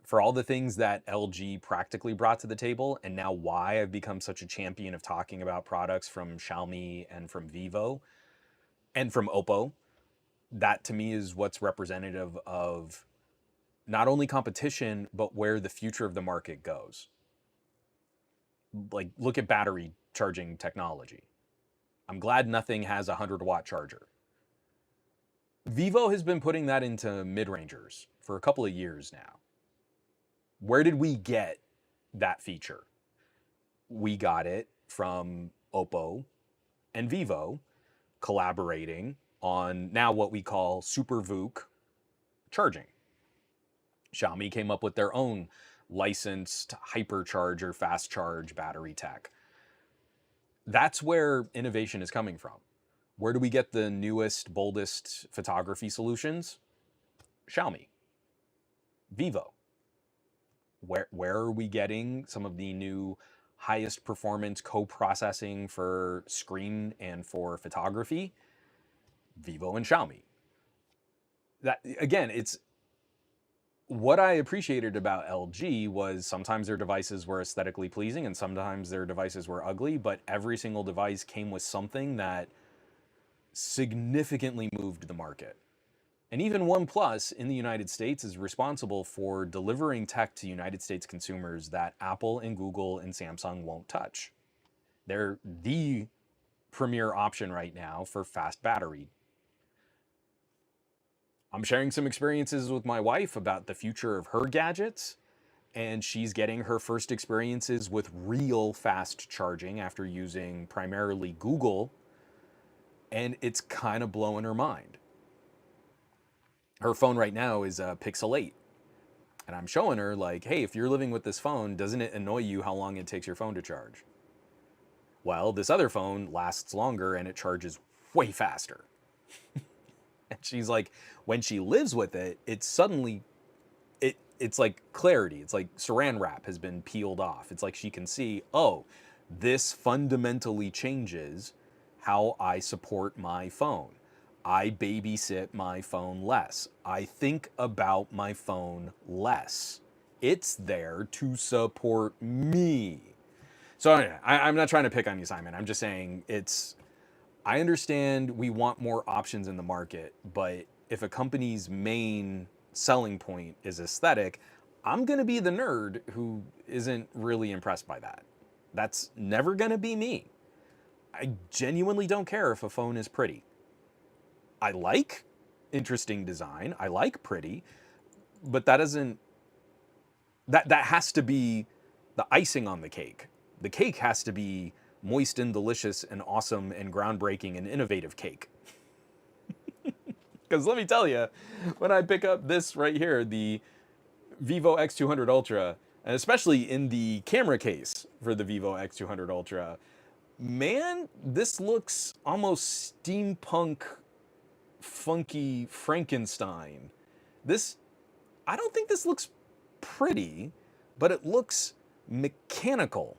For all the things that LG practically brought to the table, and now why I've become such a champion of talking about products from Xiaomi and from Vivo and from Oppo, that to me is what's representative of not only competition, but where the future of the market goes. Like, look at battery charging technology. I'm glad Nothing has a 100-watt charger. Vivo has been putting that into mid-rangers for a couple of years now. Where did we get that feature? We got it from Oppo and Vivo collaborating on now what we call Super VOOC charging. Xiaomi came up with their own licensed hypercharger, fast charge battery tech. That's where innovation is coming from. Where do we get the newest, boldest photography solutions? Xiaomi, Vivo. Where are we getting some of the new highest performance co-processing for screen and for photography? Vivo and Xiaomi. That again, it's what I appreciated about LG was sometimes their devices were aesthetically pleasing and sometimes their devices were ugly, but every single device came with something that significantly moved the market. And even OnePlus in the United States is responsible for delivering tech to United States consumers that Apple and Google and Samsung won't touch. They're the premier option right now for fast battery. I'm sharing some experiences with my wife about the future of her gadgets, and she's getting her first experiences with real fast charging after using primarily Google, and it's kind of blowing her mind. Her phone right now is a Pixel 8. And I'm showing her, like, hey, if you're living with this phone, doesn't it annoy you how long it takes your phone to charge? Well, this other phone lasts longer and it charges way faster. And she's like, when she lives with it, it's suddenly, it's like clarity. It's like saran wrap has been peeled off. It's like she can see, oh, This fundamentally changes how I support my phone. I babysit my phone less. I think about my phone less. It's there to support me. So anyway, I'm not trying to pick on you, Simon. I'm just saying I understand we want more options in the market, but if a company's main selling point is aesthetic, I'm going to be the nerd who isn't really impressed by that. That's never going to be me. I genuinely don't care if a phone is pretty. I like interesting design, I like pretty, but that doesn't that has to be the icing on the cake. The cake has to be moist and delicious and awesome and groundbreaking and innovative cake. Because let me tell you, when I pick up this right here, the Vivo X200 Ultra, and especially in the camera case for the Vivo X200 Ultra, man, this looks almost steampunk, funky Frankenstein. This, I don't think this looks pretty, but it looks mechanical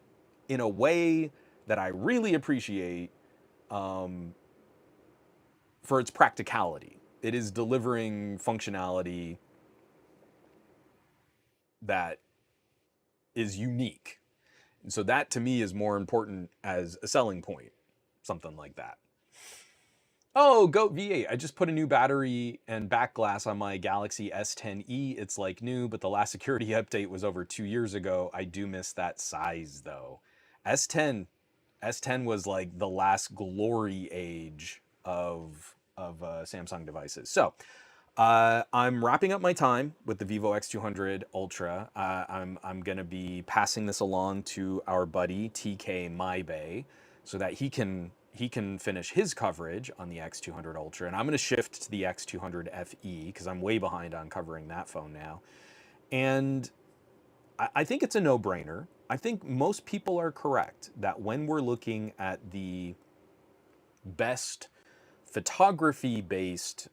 in a way that I really appreciate for its practicality. It is delivering functionality that is unique. And so that to me is more important as a selling point, something like that. Oh, Goat V8. I just put a new battery and back glass on my Galaxy S10e. It's like new, but the last security update was over 2 years ago. I do miss that size though. S10, S10 was like the last glory age of Samsung devices. So I'm wrapping up my time with the Vivo X200 Ultra. I'm going to be passing this along to our buddy TK MyBay so that he can finish his coverage on the X200 Ultra, and I'm going to shift to the X200 FE because I'm way behind on covering that phone now. And I think it's a no-brainer. I think most people are correct that when we're looking at the best photography-focused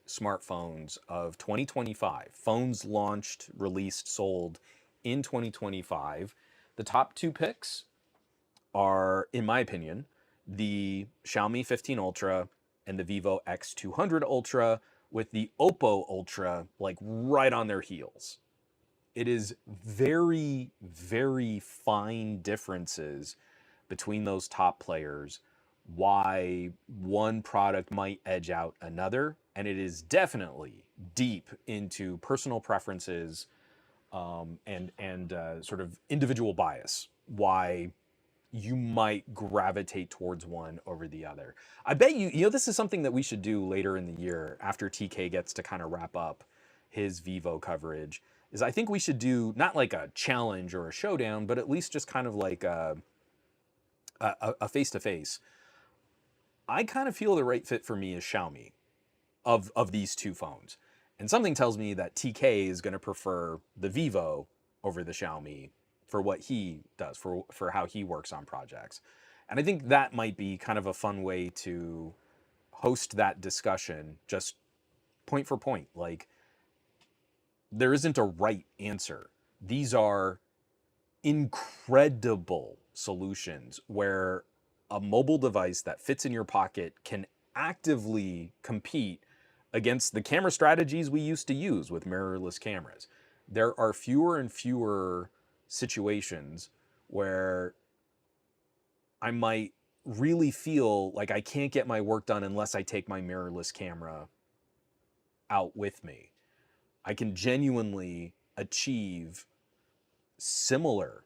smartphones of 2025, phones launched, released, sold in 2025, the top two picks are, in my opinion, the Xiaomi 15 Ultra and the Vivo X200 Ultra, with the Oppo Ultra like right on their heels. It is very, very fine differences between those top players, why one product might edge out another, and it is definitely deep into personal preferences and sort of individual bias, why you might gravitate towards one over the other. I bet you know, this is something that we should do later in the year after TK gets to kind of wrap up his Vivo coverage, is I think we should do not like a challenge or a showdown, but at least just kind of like a face-to-face. I kind of feel the right fit for me is Xiaomi of these two phones. And something tells me that TK is going to prefer the Vivo over the Xiaomi for what he does, for how he works on projects. And I think that might be kind of a fun way to host that discussion, just point for point. Like, there isn't a right answer. These are incredible solutions where a mobile device that fits in your pocket can actively compete against the camera strategies we used to use with mirrorless cameras. There are fewer and fewer situations where I might really feel like I can't get my work done unless I take my mirrorless camera out with me. I can genuinely achieve similar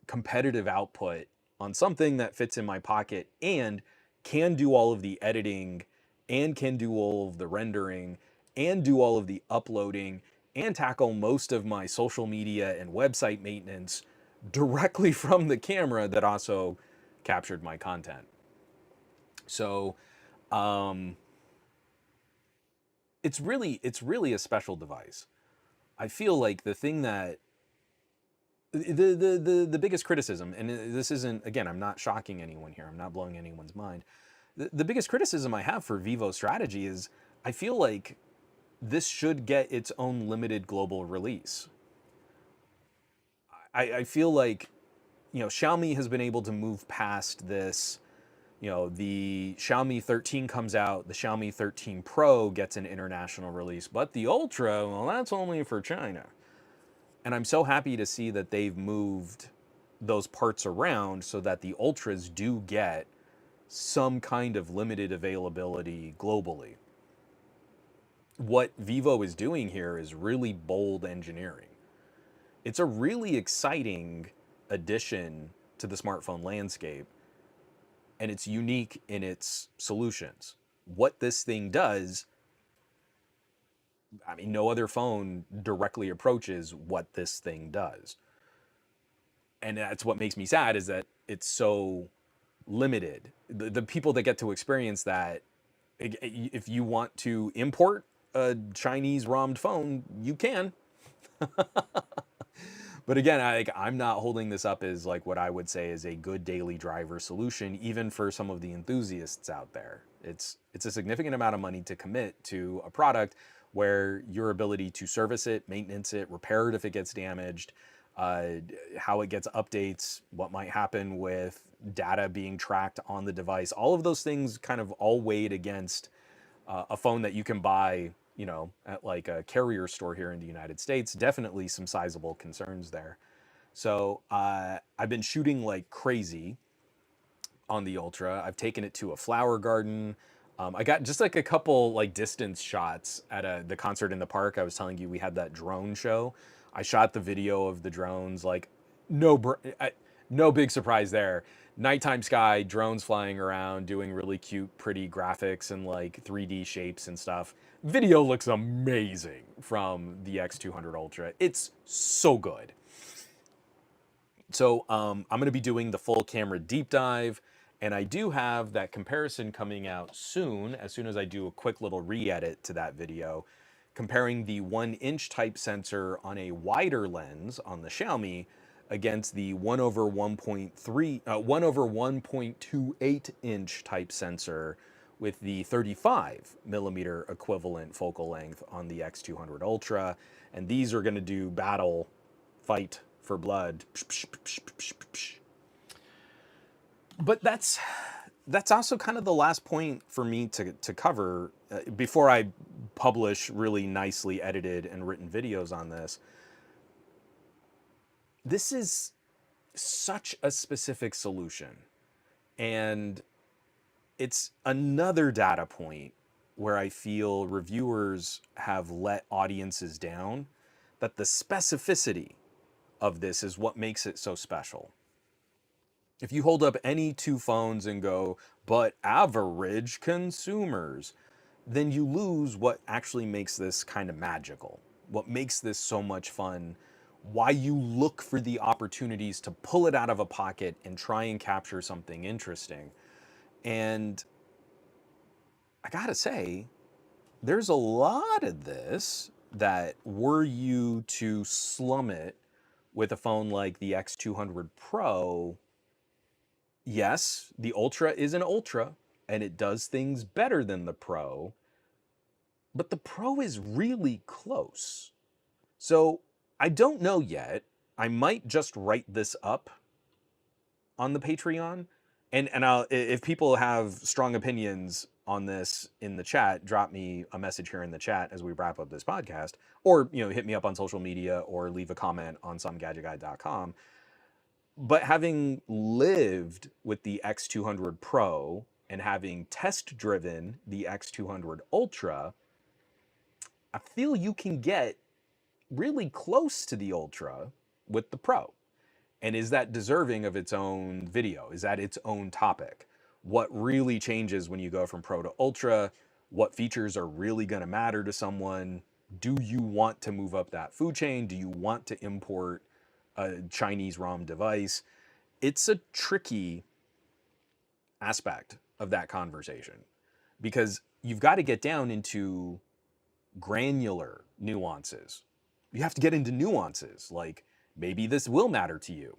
competitive output on something that fits in my pocket and can do all of the editing and can do all of the rendering and do all of the uploading and tackle most of my social media and website maintenance directly from the camera that also captured my content. So it's really a special device. I feel like the thing that the biggest criticism, and this isn't, again, I'm not shocking anyone here, I'm not blowing anyone's mind. The biggest criticism I have for Vivo's strategy is I feel like this should get its own limited global release. I feel like Xiaomi has been able to move past this. The Xiaomi 13 comes out, the Xiaomi 13 Pro gets an international release, but the Ultra, well, that's only for China. And I'm so happy to see that they've moved those parts around so that the Ultras do get some kind of limited availability globally. What Vivo is doing here is really bold engineering. It's a really exciting addition to the smartphone landscape, and it's unique in its solutions. What this thing does, I mean, no other phone directly approaches what this thing does. And that's what makes me sad, is that it's so limited. The people that get to experience that, if you want to import a Chinese ROMmed phone, you can. But again, I'm not holding this up as like what I would say is a good daily driver solution, even for some of the enthusiasts out there. It's a significant amount of money to commit to a product where your ability to service it, maintenance it, repair it if it gets damaged, how it gets updates, what might happen with data being tracked on the device, all of those things kind of all weighed against a phone that you can buy, at like a carrier store here in the United States. Definitely some sizable concerns there. So I've been shooting like crazy on the Ultra. I've taken it to a flower garden. I got just like a couple like distance shots at the concert in the park. I was telling you we had that drone show. I shot the video of the drones. Like no big surprise there. Nighttime sky, drones flying around, doing really cute, pretty graphics and like 3D shapes and stuff. Video looks amazing from the X200 Ultra. It's so good. So I'm going to be doing the full camera deep dive, and I do have that comparison coming out soon, as soon as I do a quick little re-edit to that video, comparing the 1-inch type sensor on a wider lens on the Xiaomi against the 1/1.28 inch type sensor with the 35 millimeter equivalent focal length on the X200 Ultra. And these are going to do battle, fight for blood. But that's also kind of the last point for me to cover before I publish really nicely edited and written videos on this. This is such a specific solution, and it's another data point where I feel reviewers have let audiences down, that the specificity of this is what makes it so special. If you hold up any two phones and go, but average consumers, then you lose what actually makes this kind of magical, what makes this so much fun, why you look for the opportunities to pull it out of a pocket and try and capture something interesting. And I gotta say, there's a lot of this that, were you to slum it with a phone like the X200 Pro, yes, the Ultra is an Ultra, and it does things better than the Pro, but the Pro is really close. So I don't know yet. I might just write this up on the Patreon, and if people have strong opinions on this in the chat, drop me a message here in the chat as we wrap up this podcast, or hit me up on social media or leave a comment on somegadgetguy.com. But having lived with the X200 Pro and having test driven the X200 Ultra, I feel you can get really close to the Ultra with the Pro. And is that deserving of its own video? Is that its own topic? What really changes when you go from Pro to Ultra? What features are really going to matter to someone? Do you want to move up that food chain? Do you want to import a Chinese ROM device? It's a tricky aspect of that conversation, because you've got to get down into granular nuances. You have to get into nuances, like maybe this will matter to you,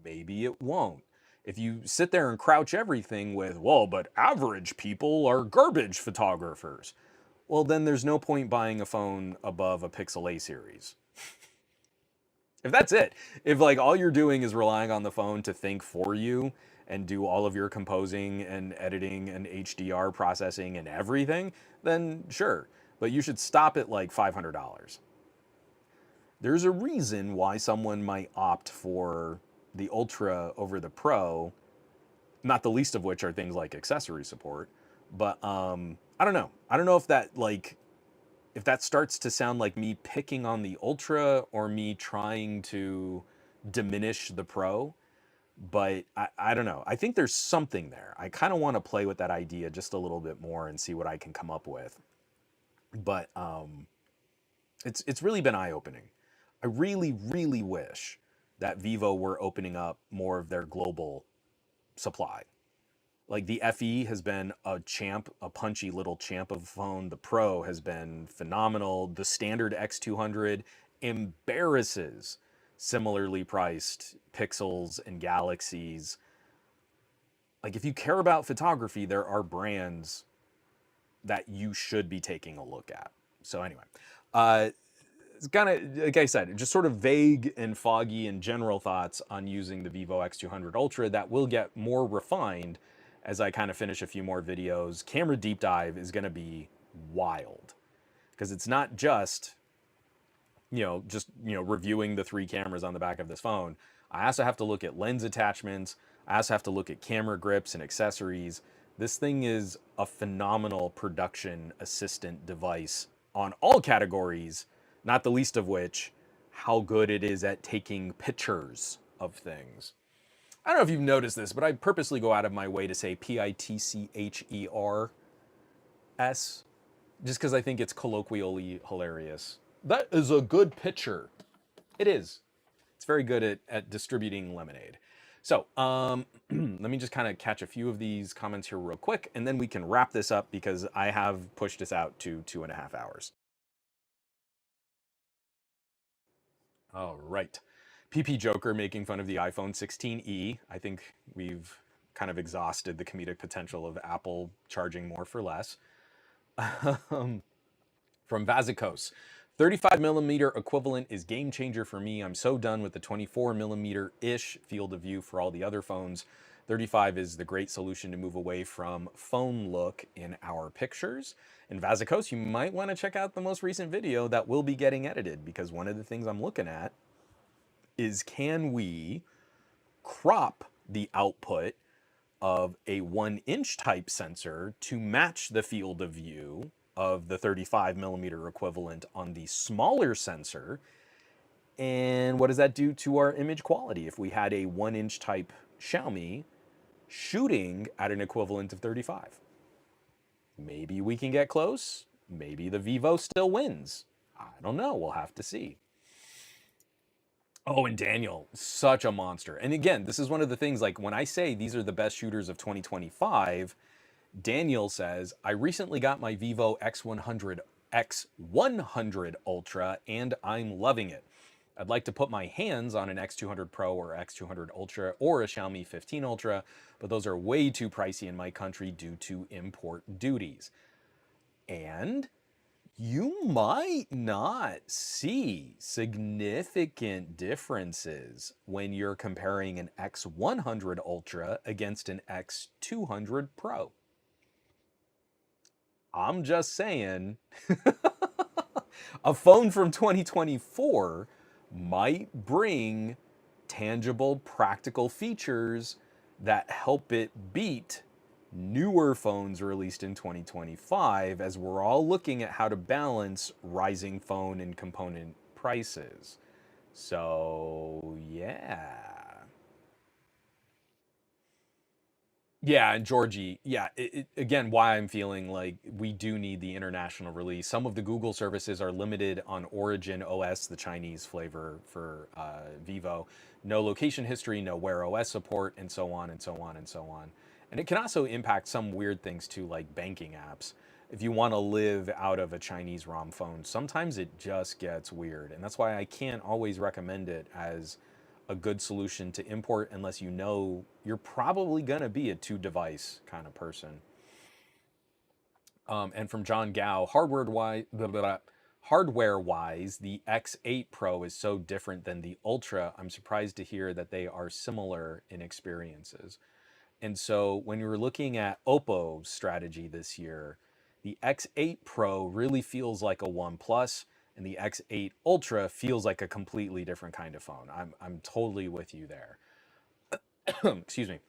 maybe it won't. If you sit there and crouch everything with, well, but average people are garbage photographers, well, then there's no point buying a phone above a Pixel A series. If that's it, if like all you're doing is relying on the phone to think for you and do all of your composing and editing and HDR processing and everything, then sure. But you should stop at like $500. There's a reason why someone might opt for the Ultra over the Pro, not the least of which are things like accessory support. But I don't know. I don't know if that like if that starts to sound like me picking on the Ultra or me trying to diminish the Pro, but I don't know. I think there's something there. I kind of want to play with that idea just a little bit more and see what I can come up with. But it's really been eye-opening. I really, really wish that Vivo were opening up more of their global supply. Like the FE has been a champ, a punchy little champ of a phone. The Pro has been phenomenal. The standard X200 embarrasses similarly priced Pixels and Galaxies. Like if you care about photography, there are brands that you should be taking a look at. So anyway, it's kind of, like I said, just sort of vague and foggy and general thoughts on using the Vivo X200 Ultra that will get more refined as I kind of finish a few more videos. Camera deep dive is going to be wild because it's not just, reviewing the 3 cameras on the back of this phone. I also have to look at lens attachments. I also have to look at camera grips and accessories. This thing is a phenomenal production assistant device on all categories, not the least of which, how good it is at taking pictures of things. I don't know if you've noticed this, but I purposely go out of my way to say Pitchers, just because I think it's colloquially hilarious. That is a good picture. It is. It's very good at distributing lemonade. So let me just kind of catch a few of these comments here real quick, and then we can wrap this up because I have pushed this out to 2.5 hours. All right. PP Joker making fun of the iPhone 16e. I think we've kind of exhausted the comedic potential of Apple charging more for less. From Vazikos, 35 millimeter equivalent is game changer for me. I'm so done with the 24 millimeter-ish field of view for all the other phones. 35 is the great solution to move away from phone look in our pictures. And Vazikos, you might want to check out the most recent video that will be getting edited, because one of the things I'm looking at is, can we crop the output of a 1-inch type sensor to match the field of view of the 35 millimeter equivalent on the smaller sensor? And what does that do to our image quality if we had a 1-inch type Xiaomi shooting at an equivalent of 35? Maybe we can get close. Maybe the Vivo still wins. I don't know. We'll have to see. Oh, and Daniel, such a monster. And again, this is one of the things, like when I say these are the best shooters of 2025, Daniel says, I recently got my Vivo X100 Ultra and I'm loving it. I'd like to put my hands on an X200 Pro or X200 Ultra or a Xiaomi 15 Ultra, but those are way too pricey in my country due to import duties. And you might not see significant differences when you're comparing an X100 Ultra against an X200 Pro. I'm just saying, a phone from 2024 might bring tangible, practical features that help it beat newer phones released in 2025, as we're all looking at how to balance rising phone and component prices. So, yeah. Yeah, and Georgie, yeah, again, why I'm feeling like we do need the international release. Some of the Google services are limited on Origin OS, the Chinese flavor for Vivo. No location history, no Wear OS support, and so on and so on and so on. And it can also impact some weird things too, like banking apps. If you want to live out of a Chinese ROM phone, sometimes it just gets weird. And that's why I can't always recommend it as a good solution to import unless you know you're probably going to be a 2-device kind of person. And from John Gao, Hardware-wise, the X8 Pro is so different than the Ultra. I'm surprised to hear that they are similar in experiences. And so when you're looking at Oppo's strategy this year, the X8 Pro really feels like a OnePlus, and the X8 Ultra feels like a completely different kind of phone. I'm totally with you there. Excuse me.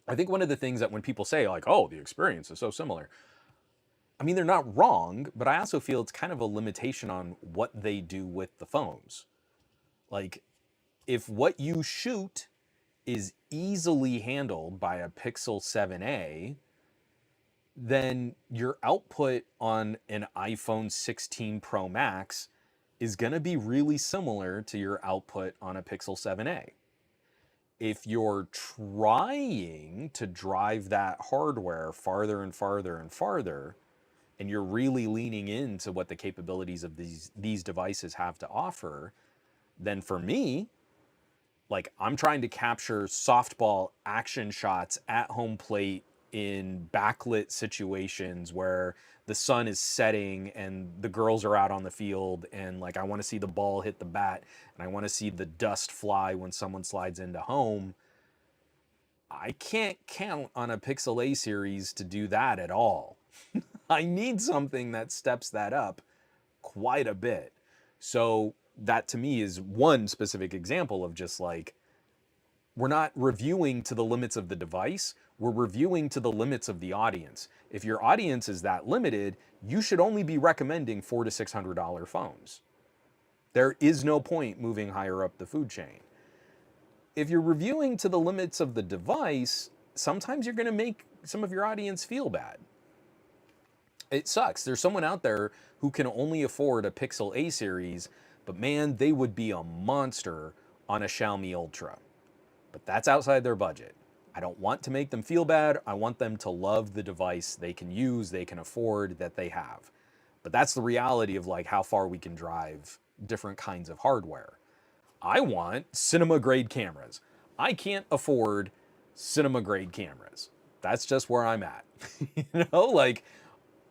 I think one of the things that when people say like, "Oh, the experience is so similar," I mean, they're not wrong, but I also feel it's kind of a limitation on what they do with the phones. Like, if what you shoot is easily handled by a Pixel 7a, then your output on an iPhone 16 Pro Max is going to be really similar to your output on a Pixel 7a. If you're trying to drive that hardware farther and farther and farther, and you're really leaning into what the capabilities of these devices have to offer, then for me, like, I'm trying to capture softball action shots at home plate in backlit situations where the sun is setting and the girls are out on the field, and like I want to see the ball hit the bat and I want to see the dust fly when someone slides into home. I can't count on a Pixel A series to do that at all. I need something that steps that up quite a bit. So that to me is one specific example of just like, we're not reviewing to the limits of the device, we're reviewing to the limits of the audience. If your audience is that limited, you should only be recommending $400 to $600 phones. There is no point moving higher up the food chain. If you're reviewing to the limits of the device, sometimes you're going to make some of your audience feel bad. It sucks. There's someone out there who can only afford a Pixel A series, but man, they would be a monster on a Xiaomi Ultra. But that's outside their budget. I don't want to make them feel bad. I want them to love the device they can use, they can afford, that they have. But that's the reality of like how far we can drive different kinds of hardware. I want cinema grade cameras. I can't afford cinema grade cameras. That's just where I'm at. You know, like,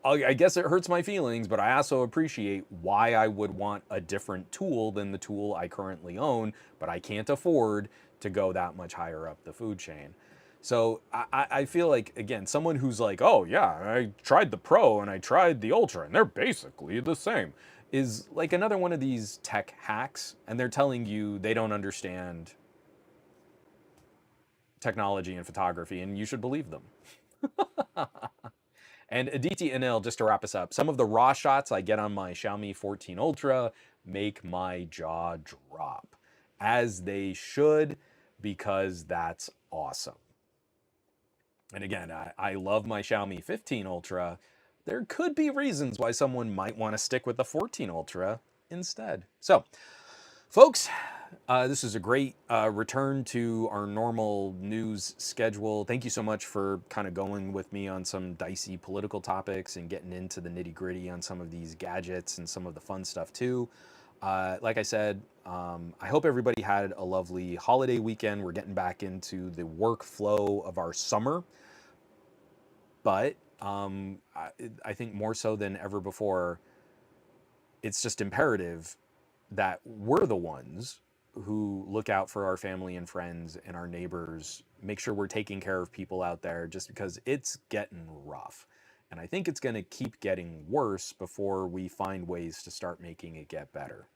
I guess it hurts my feelings, but I also appreciate why I would want a different tool than the tool I currently own, but I can't afford to go that much higher up the food chain. So I feel like, again, someone who's like, oh yeah, I tried the Pro and I tried the Ultra and they're basically the same, is like another one of these tech hacks, and they're telling you they don't understand technology and photography, and you should believe them. And Aditi Anil, just to wrap us up, some of the raw shots I get on my Xiaomi 14 Ultra make my jaw drop, as they should, because that's awesome. And again, I love my Xiaomi 15 Ultra. There could be reasons why someone might want to stick with the 14 Ultra instead. So, folks, this is a great return to our normal news schedule. Thank you so much for kind of going with me on some dicey political topics and getting into the nitty gritty on some of these gadgets and some of the fun stuff too. Like I said, I hope everybody had a lovely holiday weekend. We're getting back into the workflow of our summer. But I think more so than ever before, it's just imperative that we're the ones who look out for our family and friends and our neighbors, make sure we're taking care of people out there, just because it's getting rough. And I think it's going to keep getting worse before we find ways to start making it get better.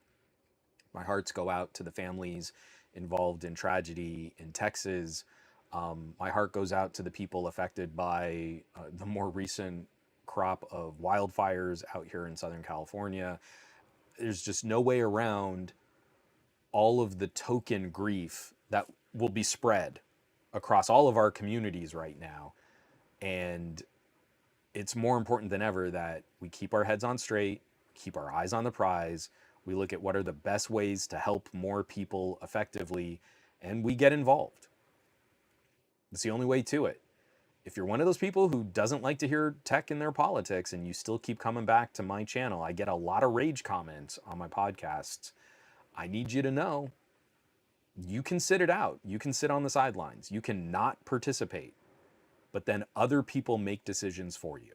My hearts go out to the families involved in tragedy in Texas. My heart goes out to the people affected by the more recent crop of wildfires out here in Southern California. There's just no way around all of the token grief that will be spread across all of our communities right now. And it's more important than ever that we keep our heads on straight, keep our eyes on the prize. We look at what are the best ways to help more people effectively, and we get involved. It's the only way to it. If you're one of those people who doesn't like to hear tech in their politics and you still keep coming back to my channel, I get a lot of rage comments on my podcasts. I need you to know, you can sit it out. You can sit on the sidelines. You can not participate. But then other people make decisions for you.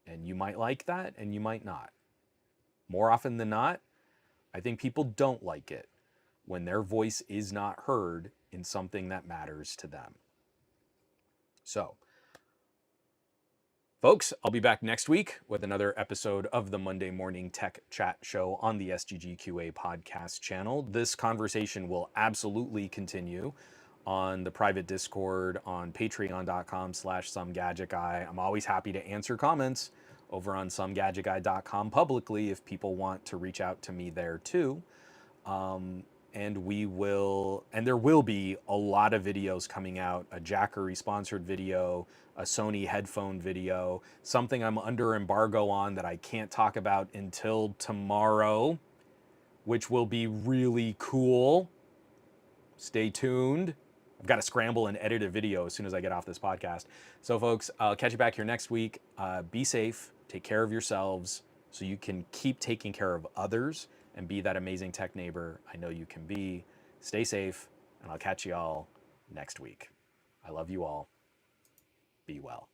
And you might like that and you might not. More often than not, I think people don't like it when their voice is not heard in something that matters to them. So, folks, I'll be back next week with another episode of the Monday Morning Tech Chat Show on the SGGQA podcast channel. This conversation will absolutely continue on the private Discord, on patreon.com/somegadgetguy. I'm always happy to answer comments over on somegadgetguy.com publicly if people want to reach out to me there too. And there will be a lot of videos coming out, a Jackery sponsored video, a Sony headphone video, something I'm under embargo on that I can't talk about until tomorrow, which will be really cool. Stay tuned. I've got to scramble and edit a video as soon as I get off this podcast. So folks, I'll catch you back here next week. Be safe, take care of yourselves so you can keep taking care of others and be that amazing tech neighbor I know you can be. Stay safe, and I'll catch you all next week. I love you all. Be well.